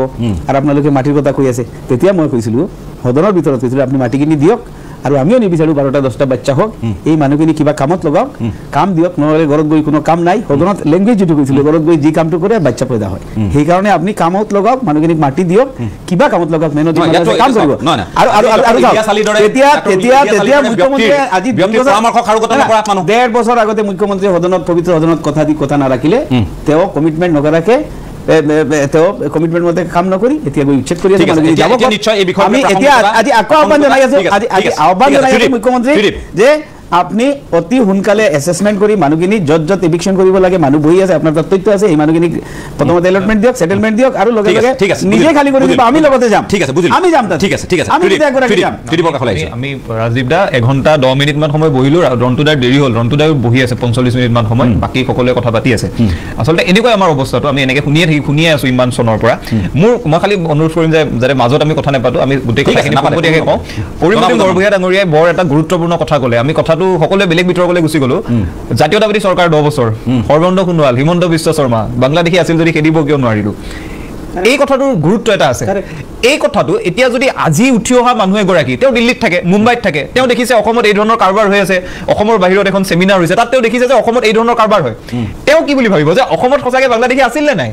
আৰু আপোনালোকে মাটিৰ কথা কৈ আছে তেতিয়া মই কৈছিলোঁ সদনৰ ভিতৰত কৈছিলোঁ আপুনি মাটিখিনি দিয়ক আৰু আমিও নিবিচাৰোঁ 12টা 10টা বাচ্চা হোক এই মানুহখিনি কিবা কামত লগাওক কাম দিয়ক নহ'লে ঘৰত গৈ কোনো কাম নাই সদনত লেংগুৱেজ যিটো কৈছিলোঁ ঘৰত গৈ যি কামটো কৰে বাচ্চা পয়দা হয় সেইকাৰণে আপুনি কামত লগাওক মানুহখিনিক মাটি দিয়ক কিবা কামত লগাওক মেহনতি কাম কৰিব তেতিয়া মুখ্যমন্ত্ৰীয়ে আজি 1.5 বছৰ আগতে মুখ্যমন্ত্ৰীয়ে সদনত পবিত্ৰ সদনত কথা নাৰাখিলে তেওঁ কমিটমেণ্ট নকৰাকে তেওঁ কমিটমেণ্ট মতে কাম নকৰি এতিয়া গৈ উচ্ছেদ কৰি আছে আমি এতিয়া আজি আকৌ আহ্বান জনাই আছোঁ মুখ্যমন্ত্ৰী যে আপনি অতি সোনকালে এছেছমেণ্ট কৰি মানুহখিনি য'ত এভিকশ্যন কৰিব লাগে মানুহ বহি আছে আপোনাৰ তাত তথ্য আছে এই মানুহখিনিক প্ৰথমতে এলটমেণ্ট দিয়ক সেটেলমেণ্ট দিয়ক আৰু লগে লগে নিজে খালী কৰি দিব আমি লগতে যাম ঠিক আছে বুজিলোঁ আমি যাম তাত ঠিক আছে আমি যাম আমি ৰাজীৱ দা 1 ঘণ্টা 10 মিনিট মান সময় বহিলোঁ ৰন্টুদাৰ দেৰি হ'ল ৰন্টুদাই বহি আছে 45 মিনিট মান সময় বাকী সকলোৱে কথা পাতি আছে আচলতে এনেকৈ আমাৰ অৱস্থাটো আমি এনেকৈ শুনিয়ে আছোঁ ইমান চনৰ পৰা মই খালি অনুৰোধ কৰিম যে যাতে মাজত আমি কথা নাপাতো আমি গোটেই কথাখিনি সম্পূৰ্ণকৈ কওঁ পৰিমল বৰভূঞা ডাঙৰীয়াই বৰ এটা গুৰুত্বপূৰ্ণ কথা ক'লে আমি কথাটো সকলোৱে বেলেগ বিতৰ্কলৈ গুচি গ'লো জাতীয়তাবাদী চৰকাৰ 10 বছৰ সৰ্বানন্দ সোণোৱাল হিমন্ত বিশ্ব শৰ্মা বাংলাদেশী আছিল যদি খেদিব কিয় নোৱাৰিলোঁ এই কথাটোৰ গুৰুত্ব এটা আছে এই কথাটো এতিয়া যদি আজি উঠি অহা মানুহ এগৰাকী তেওঁ দিল্লীত থাকে মুম্বাইত থাকে তেওঁ দেখিছে অসমত এই ধৰণৰ কাৰবাৰ হৈ আছে অসমৰ বাহিৰত এখন সেমিনাৰ হৈছে তাত তেওঁ দেখিছে যে অসমত এই ধৰণৰ কাৰবাৰ হয় তেওঁ কি বুলি ভাবিব যে অসমত সঁচাকৈ বাংলাদেশী আছিল নে নাই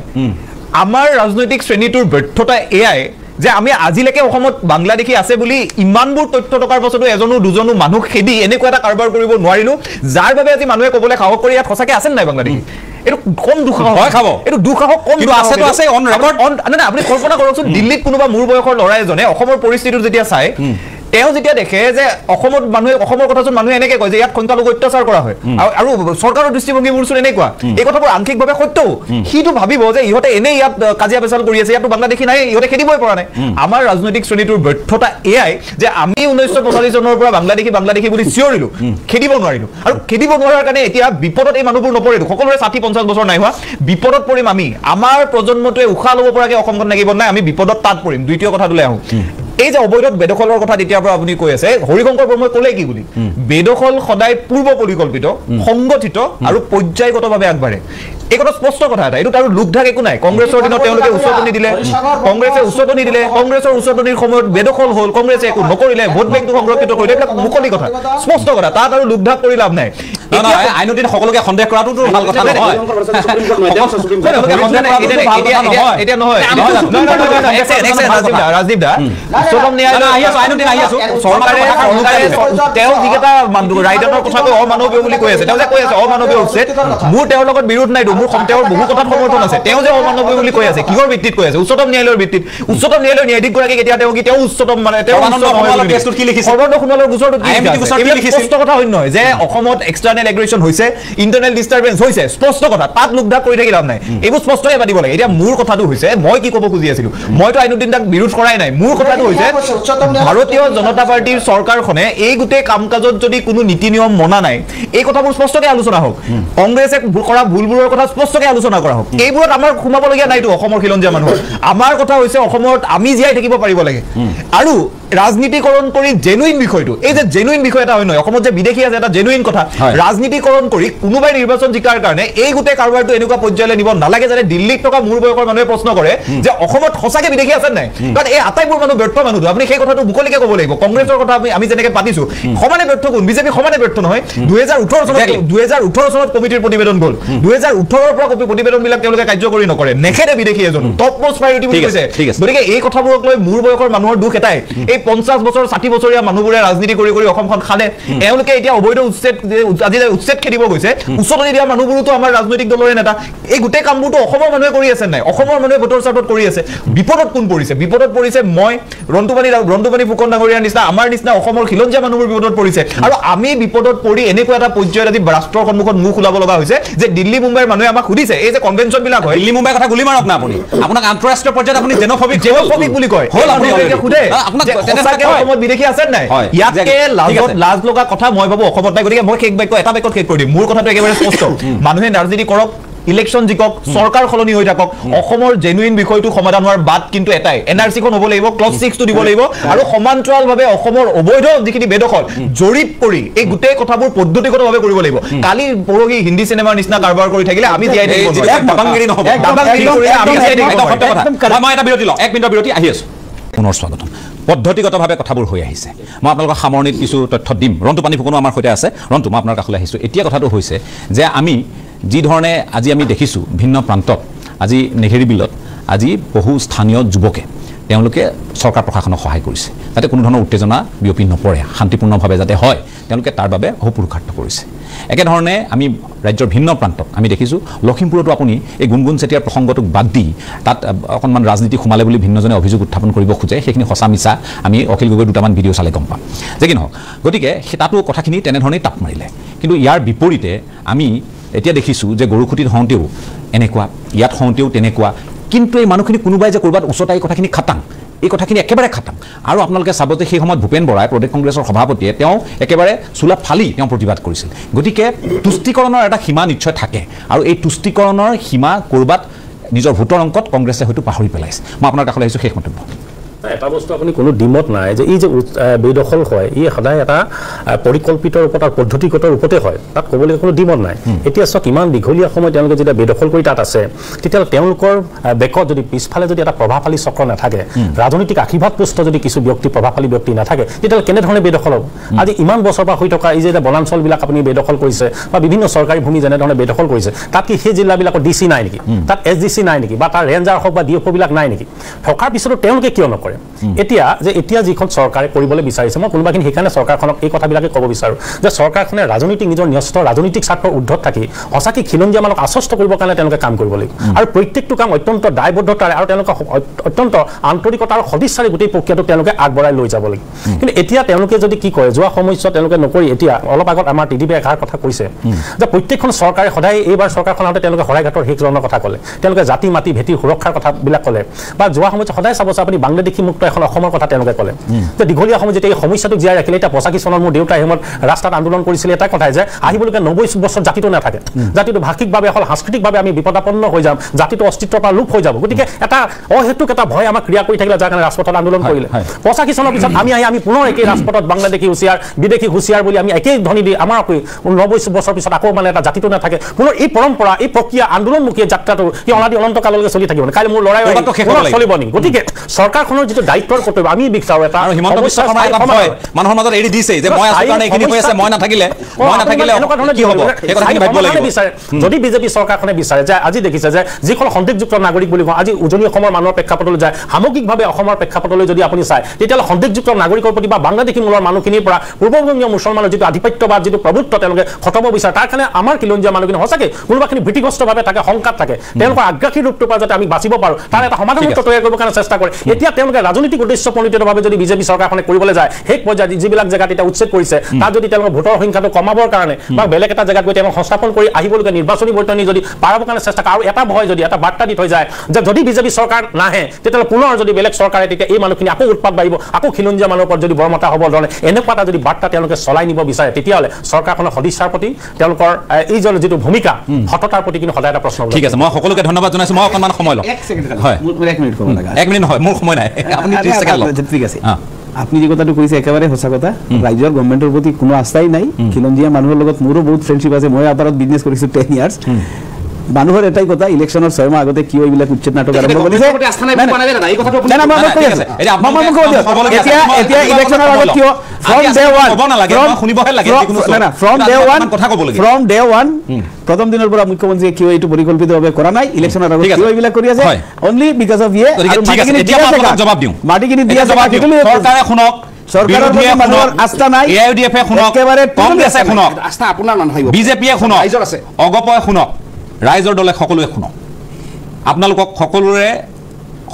আমাৰ ৰাজনৈতিক শ্ৰেণীটোৰ ব্যৰ্থতা এয়াই যে আমি আজিলৈকে অসমত বাংলাদেশী আছে বুলি ইমানবোৰ তথ্য থকাৰ পাছতো এজনো দুজনো মানুহ খেদি এনেকুৱা এটা কাৰবাৰ কৰিব নোৱাৰিলোঁ যাৰ বাবে আজি মানুহে ক'বলৈ সাহস কৰি ইয়াত সঁচাকৈ আছে নাই বাংলাদেশী এইটো কম দুঃসাহস হয় খাব এইটো দুঃসাহস কম আছেতো আছে অন ৰেকৰ্ড না আপুনি কল্পনা কৰকচোন দিল্লীত কোনোবা মোৰ বয়সৰ ল'ৰা এজনে অসমৰ পৰিস্থিতিটো যেতিয়া চায় তেওঁ যেতিয়া দেখে যে অসমত মানুহে অসমৰ কথাচোন মানুহে এনেকৈ কয় যে ইয়াত সংখ্যালঘু অত্যাচাৰ কৰা হয় আৰু চৰকাৰৰ দৃষ্টিভংগীবোৰচোন এনেকুৱা এই কথাবোৰ আংশিকভাৱে সত্যও সিটো ভাবিব যে ইহঁতে এনেই ইয়াত কাজিয়া পেচাল কৰি আছে ইয়াতো বাংলাদেশী নাই ইহঁতে খেদিবই পৰা নাই আমাৰ ৰাজনৈতিক শ্ৰেণীটোৰ ব্যৰ্থতা এয়াই যে আমি 1945 চনৰ পৰা বাংলাদেশী বুলি চিঞৰিলোঁ খেদিব নোৱাৰিলোঁ আৰু খেদিব নোৱাৰাৰ কাৰণে এতিয়া বিপদত এই মানুহবোৰ নপৰিলোঁ সকলোৰে 60-50 বছৰ নাই হোৱা বিপদত পৰিম আমি আমাৰ প্ৰজন্মটোৱে উশাহ ল'ব পৰাকৈ অসমখন লাগিব নাই আমি বিপদত তাত পৰিম দ্বিতীয় কথাটোলৈ আহোঁ এই যে অবৈধ বেদখলৰ কথা তেতিয়াৰ পৰা আপুনি কৈ আছে হৰিশংকৰ বৰ্মই ক'লে কি বুলি বেদখল সদায় পূৰ্ব পৰিকল্পিত সংগঠিত আৰু পৰ্যায়গতভাৱে আগবাঢ়ে এই কথা স্পষ্ট কথা এটা এইটো আৰু লোকঢাক একো নাই কংগ্ৰেছৰ দিনত তেওঁলোকে উচ্চতনি দিলে কংগ্ৰেছে উচ্চতনি দিলে কংগ্ৰেছৰ উচ্চতনিৰ সময়ত বেদখল হ'ল কংগ্ৰেছে একো নকৰিলে ভোট বেংকটো সংৰক্ষিত কৰিলে এইবিলাক মুকলি কথা স্পষ্ট কথা তাত আৰু লোকঢাক কৰি লাভ নাই আইনদিন সকলোকে সন্দেহ কৰাটোতো ভাল কথা নহয় এতিয়া নহয় ৰাজদীপ দা উচ্চতম ন্যায়ালয় চৰকাৰে তেওঁ যিকেইটা ৰাইডাৰৰ কথা কৈ অমানৱীয় বুলি কৈ আছে তেওঁ যে কৈ আছে অমানৱীয় উচ্ছেদ মোৰ তেওঁৰ লগত বিৰোধ নাই মোৰ তেওঁৰ বহু কথাত সমৰ্থন আছে তেওঁ যে অমানৱীয় বুলি কৈ আছে কিহৰ ভিত্তিত কৈ আছে উচ্চতম ন্যায়ালয়ৰ ভিত্তিত উচ্চতম ন্যায়ালয়ৰ ন্যায়াধীশগৰাকীক এতিয়া তেওঁ উচ্চতম মানে তেওঁ সৰ্বানন্দ সোণোৱালৰ গোচৰটো স্পষ্ট কথা হয় নহয় যে অসমত এক্সটাৰ্নেল এগ্ৰেশ্যন হৈছে ইণ্টাৰনেল ডিষ্টাৰবেঞ্চ হৈছে স্পষ্ট কথা তাত লোকঢাক কৰি থাকি লাভ নাই এইবোৰ স্পষ্টকৈ পাতিব লাগে এতিয়া মোৰ কথাটো হৈছে মই কি ক'ব খুজি আছিলো মইতো আইনুদ্দিন দাক বিৰোধ কৰাই নাই মোৰ কথাটো হৈছে ভাৰতীয় জনতা পাৰ্টিৰ চৰকাৰখনে এই গোটেই কাম কাজত যদি কোনো নীতি নিয়ম মনা নাই এই কথাবোৰ স্পষ্টকৈ আলোচনা হওক কংগ্ৰেছে কৰা ভুলবোৰৰ কথা স্পষ্টকৈ আলোচনা কৰা হওক এইবোৰত আমাৰ সোমাবলগীয়া নাইতো অসমৰ খিলঞ্জীয়া মানুহৰ আমাৰ কথা হৈছে অসমত আমি জীয়াই থাকিব পাৰিব লাগে আৰু ৰাজনীতিকৰণ কৰি জেনুইন বিষয়টো এই যে জেনুইন বিষয় এটা হয় নহয় অসমত যে বিদেশী আছে এটা জেনুইন কথা ৰাজনীতিকৰণ কৰি কোনোবাই নিৰ্বাচন জিকাৰ কাৰণে এই গোটেই কাৰোবাৰটো এনেকুৱা পৰ্যায়লৈ নিব নালাগে যাতে দিল্লীত থকা মূৰ বয়সৰ মানুহে প্ৰশ্ন কৰে যে অসমত সঁচাকৈ বিদেশী আছে নাই কাৰণ এই আটাইবোৰ মানুহ ব্যৰ্থ মানুহটো আপুনি সেই কথাটো মুকলিকে ক'ব লাগিব কংগ্ৰেছৰ কথা আমি যেনেকৈ পাতিছোঁ সমানে ব্যৰ্থ কোন বিজেপি সমানে ব্যৰ্থ নহয় 2018 চনত কমিটিৰ প্ৰতিবেদন গ'ল 2018 পৰা প্ৰতিবেদনবিলাক তেওঁলোকে কাৰ্যকৰী নকৰে নেখেদে বিদেশী এজন টপ মোষ্ট প্ৰায়ৰিটি বুলি কৈছে গতিকে এই কথাবোৰক লৈ মূৰ বয়সৰ মানুহৰ দুখ এটাই এই 50 বছৰ 60 বছৰীয়া মানুহবোৰে ৰাজনীতি কৰি কৰি অসমখন খালে এওঁলোকে এতিয়া অবৈধ উচ্ছেদ আজি উচ্ছেদ খেদিব গৈছে উচ্চতনি দিয়া মানুহবোৰতো আমাৰ ৰাজনৈতিক দলৰে নেতা এই গোটেই কামবোৰতো অসমৰ মানুহে কৰি আছে নাই অসমৰ মানুহে ভোটৰ চাৰ্টত কৰি আছে বিপদত কোন পৰিছে বিপদত পৰিছে মই ৰন্তুপানী ফুকন ডাঙৰীয়াৰ নিচিনা আমাৰ নিচিনা অসমৰ খিলঞ্জীয়া মানুহবোৰ বিপদত পৰিছে আৰু আমি বিপদত পৰি এনেকুৱা এটা পৰ্যায়ত আজি ৰাষ্ট্ৰৰ সন্মুখত মুখ ওলাব লগা হৈছে যে দিল্লী মুম্বাইৰ মানুহে আমাক সুধিছে এই যে কনভেনশ্যনবিলাক হয় দিল্লী মুম্বাইৰ কথা গুলি মাৰক না আপুনি আপোনাক আন্তঃৰাষ্ট্ৰীয় পৰ্যায়ত আপুনি জেনোফবিক বুলি কয় হ'ল আপুনি সোধে সঁচাকৈ অসমত বিদেশী আছে নাই ইয়াতকে লাজ লগা কথা মই ভাবো অসমত নাই গতিকে মই শেষ বাক্য এটা বাক্যত শেষ কৰি দিম মোৰ কথাটো একেবাৰে স্পষ্ট মানুহে ৰাজনীতি কৰক ইলেকশ্যন জিকক চৰকাৰ সলনি হৈ থাকক অসমৰ জেনুইন বিষয়টো সমাধান হোৱাৰ বাট কিন্তু এটাই এনআৰচিখন হ'ব লাগিব ক্লজ 6টো দিব লাগিব আৰু সমান্তৰালভাৱে অসমৰ অবৈধ যিখিনি বেদখল জৰীপ কৰি এই গোটেই কথাবোৰ পদ্ধতিগতভাৱে কৰিব লাগিব কালি পৰহি হিন্দী চিনেমাৰ নিচিনা কাৰবাৰ কৰি থাকিলে আমি জীয়াই থাকিব দাবাংগিৰি নহ'ব মই এটা বিৰতি লওঁ 1 মিনিটৰ বিৰতি আহি আছোঁ পুনৰ স্বাগতম পদ্ধতিগতভাৱে কথাবোৰ হৈ আহিছে মই আপোনালোকৰ সামৰণিত কিছু তথ্য দিম ৰন্তুপানী ফুকনো আমাৰ সৈতে আছে ৰন্তু মই আপোনাৰ কাষলৈ আহিছোঁ এতিয়া কথাটো হৈছে যে আমি যি ধৰণে আজি আমি দেখিছোঁ ভিন্ন প্ৰান্তত আজি নেহেৰী বিলত আজি বহু স্থানীয় যুৱকে তেওঁলোকে চৰকাৰ প্ৰশাসনক সহায় কৰিছে যাতে কোনো ধৰণৰ উত্তেজনা বিয়পি নপৰে শান্তিপূৰ্ণভাৱে যাতে হয় তেওঁলোকে তাৰ বাবে অহোপুৰুষাৰ্থ কৰিছে একেধৰণে আমি ৰাজ্যৰ ভিন্ন প্ৰান্তত আমি দেখিছোঁ লখিমপুৰতো আপুনি এই গুণগুণ চেতিয়াৰ প্ৰসংগটোক বাদ দি তাত অকণমান ৰাজনীতি সোমালে বুলি ভিন্নজনে অভিযোগ উত্থাপন কৰিব খোজে সেইখিনি সঁচা মিছা আমি অখিল গগৈৰ দুটামান ভিডিঅ' চালে গম পাম যে কি নহওক গতিকে তাতো কথাখিনি তেনেধৰণেই তাপ মাৰিলে কিন্তু ইয়াৰ বিপৰীতে আমি এতিয়া দেখিছোঁ যে গৰুখুটিত হওঁতেও এনেকুৱা ইয়াত হওঁতেও তেনেকুৱা কিন্তু এই মানুহখিনি কোনোবাই যে ক'ৰবাত ওচৰতে এই কথাখিনি খাটাং এই কথাখিনি একেবাৰে খাটাং আৰু আপোনালোকে চাব যে সেই সময়ত ভূপেন বৰাই প্ৰদেশ কংগ্ৰেছৰ সভাপতিয়ে তেওঁ একেবাৰে চোলা ফালি তেওঁ প্ৰতিবাদ কৰিছিল গতিকে তুষ্টিকৰণৰ এটা সীমা নিশ্চয় থাকে আৰু এই তুষ্টিকৰণৰ সীমা ক'ৰবাত নিজৰ ভোটৰ অংকত কংগ্ৰেছে হয়তো পাহৰি পেলাইছে মই আপোনাৰ কাষলৈ আহিছোঁ শেষ মন্তব্য এটা বস্তু আপুনি কোনো ডিমত নাই যে এই যে বেদখল হয় ই সদায় এটা পৰিকল্পিত ৰূপত আৰু পদ্ধতিগত ৰূপতে হয় তাত ক'বলৈ কোনো ডিমত নাই এতিয়া চাওক ইমান দীঘলীয়া সময় তেওঁলোকে যেতিয়া বেদখল কৰি তাত আছে তেতিয়াহ'লে তেওঁলোকৰ বেকত যদি পিছফালে যদি এটা প্ৰভাৱশালী চক্ৰ নাথাকে ৰাজনৈতিক আশীৰ্বাদপুষ্ট যদি কিছু ব্যক্তি প্ৰভাৱশালী ব্যক্তি নাথাকে তেতিয়াহ'লে কেনেধৰণে বেদখল হ'ব আজি ইমান বছৰৰ পৰা হৈ থকা এই যে বনাঞ্চলবিলাক আপুনি বেদখল কৰিছে বা বিভিন্ন চৰকাৰী ভূমি যেনেধৰণে বেদখল কৰিছে তাত কি সেই জিলাবিলাকৰ ডিচি নাই নেকি তাত SDC নাই নেকি বা তাৰ ৰেঞ্জাৰ হওক বা DFOবিলাক নাই নেকি থকাৰ পিছতো তেওঁলোকে কিয় নকৰে এতিয়া যিখন চৰকাৰে কৰিবলৈ বিচাৰিছে মই কোনোবাখিনি সেইকাৰণে চৰকাৰখনক এই কথাবিলাকে ক'ব বিচাৰোঁ যে চৰকাৰখনে ৰাজনৈতিক নিজৰ ন্যস্ত ৰাজনৈতিক স্বাৰ্থৰ ঊৰ্ধত থাকি সঁচাকৈ খিলঞ্জীয়া মানুহক আশ্বস্ত কৰিবৰ কাৰণে তেওঁলোকে কাম কৰিব লাগিব আৰু প্ৰত্যেকটো কাম অত্যন্ত দায়বদ্ধতাৰে আৰু তেওঁলোকে অত্যন্ত আন্তৰিকতা আৰু সদিচ্ছাৰে গোটেই প্ৰক্ৰিয়াটো তেওঁলোকে আগবঢ়াই লৈ যাব লাগিব কিন্তু এতিয়া তেওঁলোকে যদি কি কৰে যোৱা সময়ছোৱাত তেওঁলোকে নকৰি এতিয়া অলপ আগত আমাৰ TDP এষাৰ কথা কৈছে যে প্ৰত্যেকখন চৰকাৰে সদায় এইবাৰ চৰকাৰখন আহোঁতে তেওঁলোকে শৰাইঘাটৰ শেষ ধৰণৰ কথা ক'লে তেওঁলোকে জাতি মাটি ভেটি সুৰক্ষাৰ কথাবিলাক ক'লে বা যোৱা সময়ত সদায় চাব আপুনি বাংলাদেশী মুক্ত এখন অসমৰ কথা তেওঁলোকে ক'লে যে দীঘলীয়া সময় যেতিয়া এই সমস্যাটোক জীয়াই ৰাখিলে এতিয়া 85 চনৰ মোৰ দেউতাই সময়ত ৰাস্তাত আন্দোলন কৰিছিলে এটা কথাই যে আহিবলগীয়া 90 বছৰ জাতিটো নাথাকে জাতিটো ভাষিকভাৱে অকল সাংস্কৃতিকভাৱে আমি বিপদাপন্ন হৈ যাম জাতিটো অস্তিত্বৰ পৰা লোপ হৈ যাব গতিকে এটা অহেতুক এটা ভয় আমাক ক্ৰিয়া কৰি থাকিলে যাৰ কাৰণে ৰাজপথত আন্দোলন কৰিলে 85 চনৰ পিছত আমি পুনৰ একেই ৰাজপথত বাংলাদেশী হুঁচিয়াৰ বিদেশী হুঁচিয়াৰ বুলি আমি একেই ধ্বনি দি আমাৰ 90 বছৰ পিছত আকৌ মানে এটা জাতিটো নাথাকে পুনৰ এই পৰম্পৰা এই প্ৰক্ৰিয়া আন্দোলনমুখী যাত্ৰাটো কি অনাদি অনন্ত কাললৈকে চলি থাকিব কাইলৈ মোৰ লৰাই চলিব নেকি গতিকে চৰকাৰখনৰ যিটো দায়িত্বৰ কৰ্তব্য আমি বিচাৰো এটা হিমন্ত বিশ্ব শৰ্মাই মানুহৰ মাজত এৰি দিছে যে মই আছো কাৰণে এইখিনি হৈ আছে মই নাথাকিলে কি হ'ব যদি বিজেপি চৰকাৰখনে বিচাৰে যে আজি দেখিছে যে যিখন সন্দেহযুক্ত নাগৰিক বুলি কওঁ আজি উজনি অসমৰ মানুহৰ প্ৰেক্ষাপটলৈ যায় সামগ্ৰিকভাৱে অসমৰ প্ৰেক্ষাপটলৈ যদি আপুনি চায় তেতিয়াহ'লে সন্দেহযুক্ত নাগৰিকৰ প্ৰতি বা বাংলাদেশী মূলৰ মানুহখিনিৰ পৰা পূৰ্ববংগীয় মুছলমানৰ যিটো আধিপত্যবাদ যিটো প্ৰভুত্ব তেওঁলোকে খটাব বিচাৰে তাৰ কাৰণে আমাৰ খিলঞ্জীয়া মানুহখিনি সঁচাকৈ কোনোবাখিনি ভীতিগ্ৰস্তভাৱে থাকে শংকাত থাকে তেওঁলোকৰ আগ্ৰাসী ৰূপটোৰ পৰা যাতে আমি বাচিব পাৰোঁ তাৰ এটা সমাধান তৈয়াৰ কৰিবৰ কাৰণে চেষ্টা কৰে এতিয়া তেওঁলোকে ৰাজনৈতিক উদ্দেশ্য প্ৰণোদিতভাৱে যদি বিজেপি চৰকাৰখনে কৰিবলৈ যায় সেই পৰ্যায়ত যিবিলাক জেগাত এতিয়া উচ্ছেদ কৰিছে তাত যদি তেওঁলোকৰ ভোটৰ সংখ্যাটো কমাবৰ কাৰণে বা বেলেগ এটা জেগাত গৈ তেওঁলোক সংস্থাপন কৰি আহিবলগীয়া নিৰ্বাচনী বৈতৰণি যদি পাৰাবৰ কাৰণে চেষ্টা কৰে আৰু এটা ভয় যদি এটা বাৰ্তা দি থৈ যায় যে যদি বিজেপি চৰকাৰ নাহে তেতিয়াহ'লে পুনৰ যদি বেলেগ চৰকাৰে তেতিয়া এই মানুহখিনি আকৌ উৎপাত বাঢ়িব আকৌ খিলঞ্জীয়া মানুহৰ ওপৰত যদি বৰমতা হ'ব ধৰণে এনেকুৱা এটা যদি বাৰ্তা তেওঁলোকে চলাই নিব বিচাৰে তেতিয়াহ'লে চৰকাৰখনৰ সদিচ্ছাৰ প্ৰতি তেওঁলোকৰ এইজন যিটো ভূমিকা সততাৰ প্ৰতি কিন্তু সদায় এটা প্ৰশ্ন ঠিক আছে মই সকলোকে ধন্যবাদ জনাইছোঁ মই অকণমান সময় লওঁ হয় 1 মিনিট নহয় মোৰ সময় নাই আপুনি 30 ছেকেণ্ড লওক ঠিক আছে আপনি যে কথাটো কৈছে একেবাৰে সঁচা কথা ৰাজ্যৰ গভৰ্ণমেণ্টৰ প্ৰতি কোনো আস্থাই নাই খিলঞ্জীয়া মানুহৰ লগত মোৰো বহুত ফ্ৰেণ্ডশ্বিপ আছে মই আপাৰত বিজনেছ কৰিছোঁ 10 ইয়াৰ্ছ মানুহৰ এটাই কথা ইলেকশ্যনৰ 6 মাহ আগতে কিয় এইবিলাক উচ্ছেদ নাটক আৰম্ভ কৰিছে এতিয়া ইলেকশ্যনৰ আগত কিয় ফ্ৰম ডে ওৱান প্ৰথম দিনৰ পৰা মুখ্যমন্ত্ৰীয়ে কিয় এইটো পৰিকল্পিতভাৱে কৰা নাই ইলেকশ্যনৰ আগত কিয় এইবিলাক কৰি আছে অনলি বিকজ অফ মাটিখিনি দিয়া চৰকাৰে শুনক চৰকাৰৰ মানুহৰ আস্থা নাই এআইডিএফে শুনক একেবাৰে কংগ্ৰেছে শুনক আস্থা আপোনাৰ মানুহ আহিব বিজেপিয়ে শুনক ৰাইজৰ আছে অগপয়ে শুনক ৰাইজৰ দলে সকলোৱে শুনক আপোনালোকক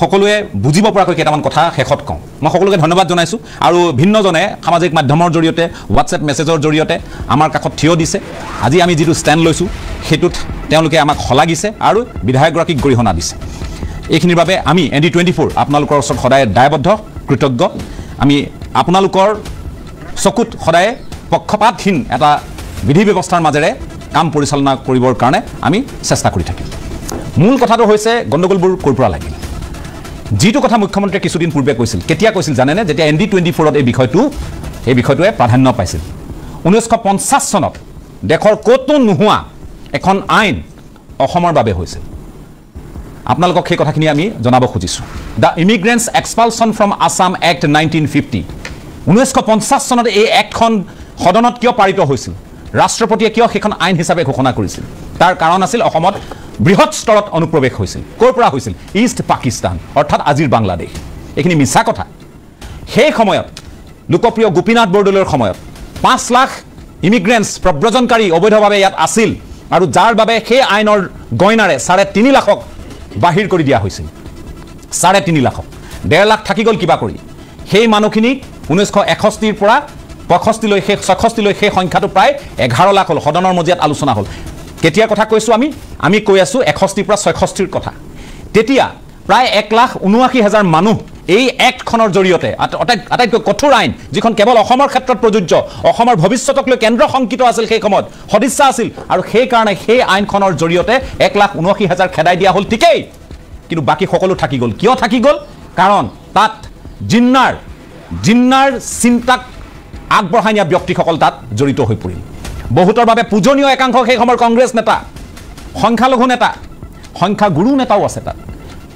সকলোৱে বুজিব পৰাকৈ কেইটামান কথা শেষত কওঁ মই সকলোকে ধন্যবাদ জনাইছোঁ আৰু ভিন্নজনে সামাজিক মাধ্যমৰ জৰিয়তে হোৱাটছএপ মেছেজৰ জৰিয়তে আমাৰ কাষত থিয় দিছে আজি আমি যিটো ষ্টেণ্ড লৈছোঁ সেইটোত তেওঁলোকে আমাক শলাগিছে আৰু বিধায়কগৰাকীক গৰিহণা দিছে এইখিনিৰ বাবে আমি ND24 আপোনালোকৰ ওচৰত সদায় দায়বদ্ধ কৃতজ্ঞ আমি আপোনালোকৰ চকুত সদায় পক্ষপাতহীন এটা বিধি ব্যৱস্থাৰ মাজেৰে কাম পৰিচালনা কৰিবৰ কাৰণে আমি চেষ্টা কৰি থাকিম মূল কথাটো হৈছে গণ্ডগোলবোৰ ক'ৰ পৰা লাগিল যিটো কথা মুখ্যমন্ত্ৰীয়ে কিছুদিন পূৰ্বে কৈছিল কেতিয়া কৈছিল জানেনে যেতিয়া ND24ত এই বিষয়টোৱে প্ৰাধান্য পাইছিল 1950 চনত দেশৰ ক'তো নোহোৱা এখন আইন অসমৰ বাবে হৈছিল আপোনালোকক সেই কথাখিনি আমি জনাব খুজিছোঁ the immigrants expulsion from Assam act 1950 1950 চনত এই এক্টখন সদনত কিয় পাৰিত হৈছিল ৰাষ্ট্ৰপতিয়ে কিয় সেইখন আইন হিচাপে ঘোষণা কৰিছিল তাৰ কাৰণ আছিল অসমত বৃহৎ স্তৰত অনুপ্ৰৱেশ হৈছিল ক'ৰ পৰা হৈছিল ইষ্ট পাকিস্তান অৰ্থাৎ আজিৰ বাংলাদেশ এইখিনি মিছা কথা সেই সময়ত লোকপ্ৰিয় গোপীনাথ বৰদলৈৰ সময়ত 5 লাখ ইমিগ্ৰেণ্টছ প্ৰব্ৰজনকাৰী অবৈধভাৱে ইয়াত আছিল আৰু যাৰ বাবে সেই আইনৰ গইনাৰে 3.5 লাখক বাহিৰ কৰি দিয়া হৈছিল 3.5 লাখক 1.5 লাখ থাকি গ'ল কিবা কৰি সেই মানুহখিনিক 1961 পৰা 65 লৈ 66 লৈ সেই সংখ্যাটো প্ৰায় 11 লাখ হ'ল সদনৰ মজিয়াত আলোচনা হ'ল কেতিয়া কথা কৈছোঁ আমি কৈ আছোঁ 61 পৰা 66ৰ কথা তেতিয়া প্ৰায় 1,79,000 মানুহ এই এক্টখনৰ জৰিয়তে আটাইতকৈ কঠোৰ আইন যিখন কেৱল অসমৰ ক্ষেত্ৰত প্ৰযোজ্য অসমৰ ভৱিষ্যতক লৈ কেন্দ্ৰ শংকিত আছিল সেই সময়ত সদিচ্ছা আছিল আৰু সেই কাৰণে সেই আইনখনৰ জৰিয়তে 1,79,000 খেদাই দিয়া হ'ল ঠিকেই কিন্তু বাকী সকলো থাকি গ'ল কিয় থাকি গ'ল কাৰণ তাত জিন্নাৰ চিন্তাক আগবঢ়াই নিয়া ব্যক্তিসকল তাত জড়িত হৈ পৰিল বহুতৰ বাবে পূজনীয় একাংশ সেই সময়ৰ কংগ্ৰেছ নেতা সংখ্যালঘু নেতা সংখ্যাগুৰু নেতাও আছে তাত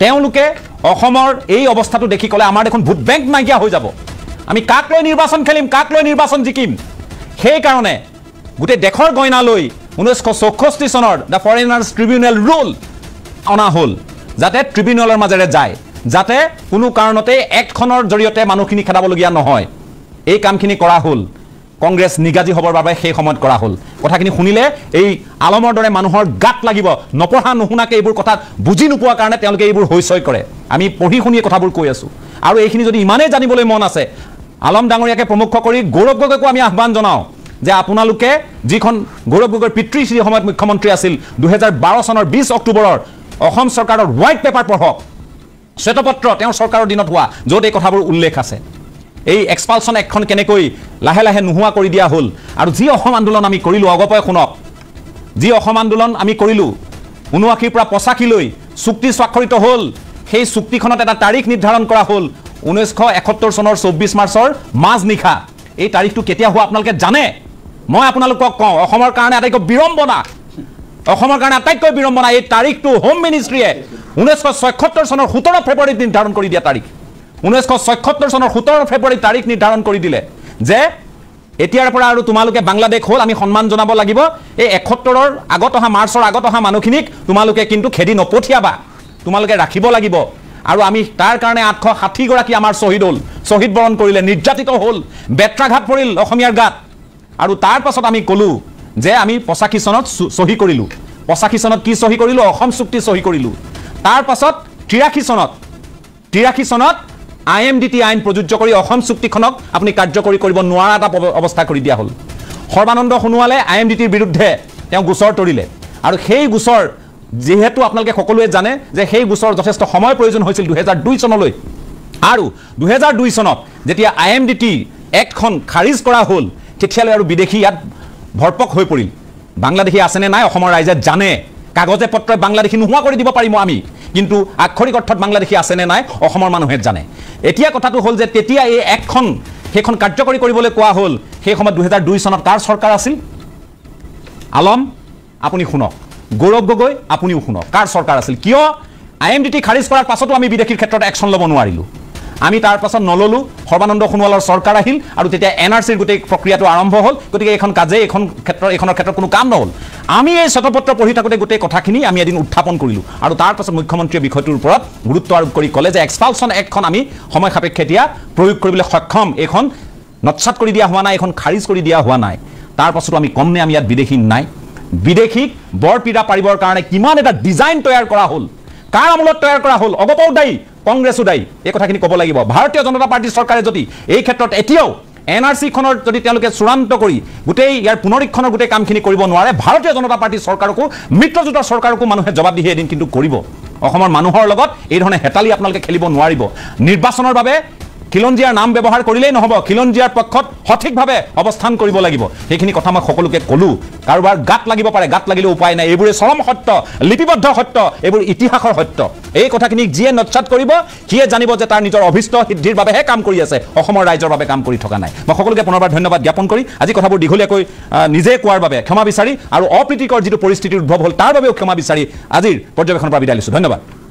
তেওঁলোকে অসমৰ এই অৱস্থাটো দেখি ক'লে আমাৰ দেখোন ভোট বেংক নাইকিয়া হৈ যাব আমি কাক লৈ নিৰ্বাচন খেলিম কাক লৈ নিৰ্বাচন জিকিম সেইকাৰণে গোটেই দেশৰ গইনা লৈ 1964 চনৰ দ্য ফৰেইনাৰ্ছ ট্ৰিবিউনেল ৰুল অনা হ'ল যাতে ট্ৰিবিউনেলৰ মাজেৰে যায় যাতে কোনো কাৰণতে এক্টখনৰ জৰিয়তে মানুহখিনি খেদাবলগীয়া নহয় এই কামখিনি কৰা হ'ল কংগ্ৰেছ নিগাজি হ'বৰ বাবে সেই সময়ত কৰা হ'ল কথাখিনি শুনিলে এই আলমৰ দৰে মানুহৰ গাত লাগিব নপঢ়া নুশুনাকৈ এইবোৰ কথা বুজি নোপোৱাৰ কাৰণে তেওঁলোকে এইবোৰ হৈচয় কৰে আমি পঢ়ি শুনি কথাবোৰ কৈ আছোঁ আৰু এইখিনি যদি ইমানেই জানিবলৈ মন আছে আলম ডাঙৰীয়াকে প্ৰমুখ কৰি গৌৰৱ গগৈকো আমি আহ্বান জনাওঁ যে আপোনালোকে যিখন গৌৰৱ গগৈৰ পিতৃশ্ৰী সময়ত মুখ্যমন্ত্ৰী আছিল 2012 চনৰ 20 অক্টোবৰৰ অসম চৰকাৰৰ হোৱাইট পেপাৰ পঢ়ক শ্বেতপত্ৰ তেওঁৰ চৰকাৰৰ দিনত হোৱা য'ত এই কথাবোৰ উল্লেখ আছে এই এক্সপালছন একখন কেনেকৈ লাহে লাহে নোহোৱা কৰি দিয়া হ'ল আৰু যি অসম আন্দোলন আমি কৰিলোঁ অগপয় শুনক যি অসম আন্দোলন আমি কৰিলোঁ ৭৯ পৰা ৮৫ লৈ চুক্তি স্বাক্ষৰিত হ'ল সেই চুক্তিখনত এটা তাৰিখ নিৰ্ধাৰণ কৰা হ'ল ১৯৭১ চনৰ ২৪ মাৰ্চৰ মাজনিশা এই তাৰিখটো কেতিয়া হোৱা আপোনালোকে জানে মই আপোনালোকক কওঁ অসমৰ কাৰণে আটাইতকৈ বিড়ম্বনা এই তাৰিখটো হোম মিনিষ্ট্ৰীয়ে ১৯৭৬ চনৰ ১৭ ফেব্ৰুৱাৰীত নিৰ্ধাৰণ কৰি দিয়া তাৰিখ ১৯৭৬ চনৰ ১৭ ফেব্ৰুৱাৰীত তাৰিখ নিৰ্ধাৰণ কৰি দিলে যে এতিয়াৰ পৰা আৰু তোমালোকে বাংলাদেশ হ'ল আমি সন্মান জনাব লাগিব এই ৭১ৰ আগত অহা মাৰ্চৰ আগত অহা মানুহখিনিক তোমালোকে কিন্তু খেদি নপঠিয়াবা তোমালোকে ৰাখিব লাগিব আৰু আমি তাৰ কাৰণে ৮৬০ গৰাকী আমাৰ শ্বহীদ হ'ল শ্বহীদ বৰণ কৰিলে নিৰ্যাতিত হ'ল বেত্ৰাঘাত পৰিল অসমীয়াৰ গাত আৰু তাৰ পাছত আমি ক'লোঁ যে আমি ৮৫ চনত চহী কৰিলোঁ ৮৫ চনত কি চহী কৰিলোঁ অসম চুক্তি চহী কৰিলোঁ তাৰ পাছত ৮৩ চনত IMDT আইন প্ৰযোজ্য কৰি অসম চুক্তিখনক আপুনি কাৰ্যকৰী কৰিব নোৱাৰা এটা অৱস্থা কৰি দিয়া হ'ল সৰ্বানন্দ সোণোৱালে IMDTৰ বিৰুদ্ধে তেওঁ গোচৰ তৰিলে আৰু সেই গোচৰ যেহেতু আপোনালোকে সকলোৱে জানে যে সেই গোচৰ যথেষ্ট সময় প্ৰয়োজন হৈছিল ২০০২ চনলৈ আৰু ২০০২ চনত যেতিয়া IMDT এক্টখন খাৰিজ কৰা হ'ল তেতিয়ালৈ আৰু বিদেশী ইয়াত ভৰপক হৈ পৰিল বাংলাদেশী আছেনে নাই অসমৰ ৰাইজে জানে কাগজে পত্ৰই বাংলাদেশী নোহোৱা কৰি দিব পাৰিম আমি কিন্তু আক্ষৰিক অৰ্থত বাংলাদেশী আছেনে নাই অসমৰ মানুহে জানে এতিয়া কথাটো হ'ল যে তেতিয়া এই এক্টখন সেইখন কাৰ্যকৰী কৰিবলৈ কোৱা হ'ল সেই সময়ত ২০০২ চনত কাৰ চৰকাৰ আছিল আলম আপুনি শুনক গৌৰৱ গগৈ আপুনিও শুনক কাৰ চৰকাৰ আছিল কিয় IMDT খাৰিজ কৰাৰ পাছতো আমি বিদেশীৰ ক্ষেত্ৰত একশ্যন ল'ব নোৱাৰিলোঁ আমি তাৰ পাছত নললোঁ সৰ্বানন্দ সোণোৱালৰ চৰকাৰ আহিল আৰু তেতিয়া NRCৰ গোটেই প্ৰক্ৰিয়াটো আৰম্ভ হ'ল গতিকে এইখনৰ ক্ষেত্ৰত কোনো কাম নহ'ল আমি এই শ্বেতপত্ৰ পঢ়ি থাকোঁতে গোটেই কথাখিনি আমি এদিন উত্থাপন কৰিলোঁ আৰু তাৰ পাছত মুখ্যমন্ত্ৰীয়ে বিষয়টোৰ ওপৰত গুৰুত্ব আৰোপ কৰি ক'লে যে এক্সপালছন এক্টখন আমি সময় সাপেক্ষে এতিয়া প্ৰয়োগ কৰিবলৈ সক্ষম এইখন নৎসাত কৰি দিয়া হোৱা নাই এইখন খাৰিজ কৰি দিয়া হোৱা নাই তাৰ পাছতো আমি কমনে আমি ইয়াত বিদেশী নাই বিদেশীক বৰপীড়া পাৰিবৰ কাৰণে কিমান এটা ডিজাইন তৈয়াৰ কৰা হ'ল কাৰ আমলত তৈয়াৰ কৰা হ'ল অগপও দায়ী কংগ্ৰেছো দায়ী এই কথাখিনি ক'ব লাগিব ভাৰতীয় জনতা পাৰ্টীৰ চৰকাৰে যদি এই ক্ষেত্ৰত এতিয়াও NRCখনৰ যদি তেওঁলোকে চূড়ান্ত কৰি গোটেই ইয়াৰ পুনৰীক্ষণৰ গোটেই কামখিনি কৰিব নোৱাৰে ভাৰতীয় জনতা পাৰ্টীৰ চৰকাৰকো মিত্ৰজোঁটৰ চৰকাৰকো মানুহে জবাবদিহি এদিন কিন্তু কৰিব অসমৰ মানুহৰ লগত এই ধৰণে হেতালি আপোনালোকে খেলিব নোৱাৰিব নিৰ্বাচনৰ বাবে খিলঞ্জীয়াৰ নাম ব্যৱহাৰ কৰিলেই নহ'ব খিলঞ্জীয়াৰ পক্ষত সঠিকভাৱে অৱস্থান কৰিব লাগিব সেইখিনি কথা মই সকলোকে ক'লোঁ কাৰোবাৰ গাত লাগিব পাৰে গাত লাগিলে উপায় নাই এইবোৰে চৰম সত্য লিপিবদ্ধ সত্য এইবোৰ ইতিহাসৰ সত্য এই কথাখিনিক যিয়ে নৎসাত কৰিব সিয়ে জানিব যে তাৰ নিজৰ অভিষ্ট সিদ্ধিৰ বাবেহে কাম কৰি আছে অসমৰ ৰাইজৰ বাবে কাম কৰি থকা নাই মই সকলোকে পুনৰবাৰ ধন্যবাদ জ্ঞাপন কৰি আজি কথাবোৰ দীঘলীয়াকৈ নিজে কোৱাৰ বাবে ক্ষমা বিচাৰি আৰু অপ্ৰীতিকৰ যিটো পৰিস্থিতিৰ উদ্ভৱ হ'ল তাৰ বাবেও ক্ষমা বিচাৰি আজিৰ পৰ্যবেক্ষণৰ পৰা বিদায় লৈছোঁ ধন্যবাদ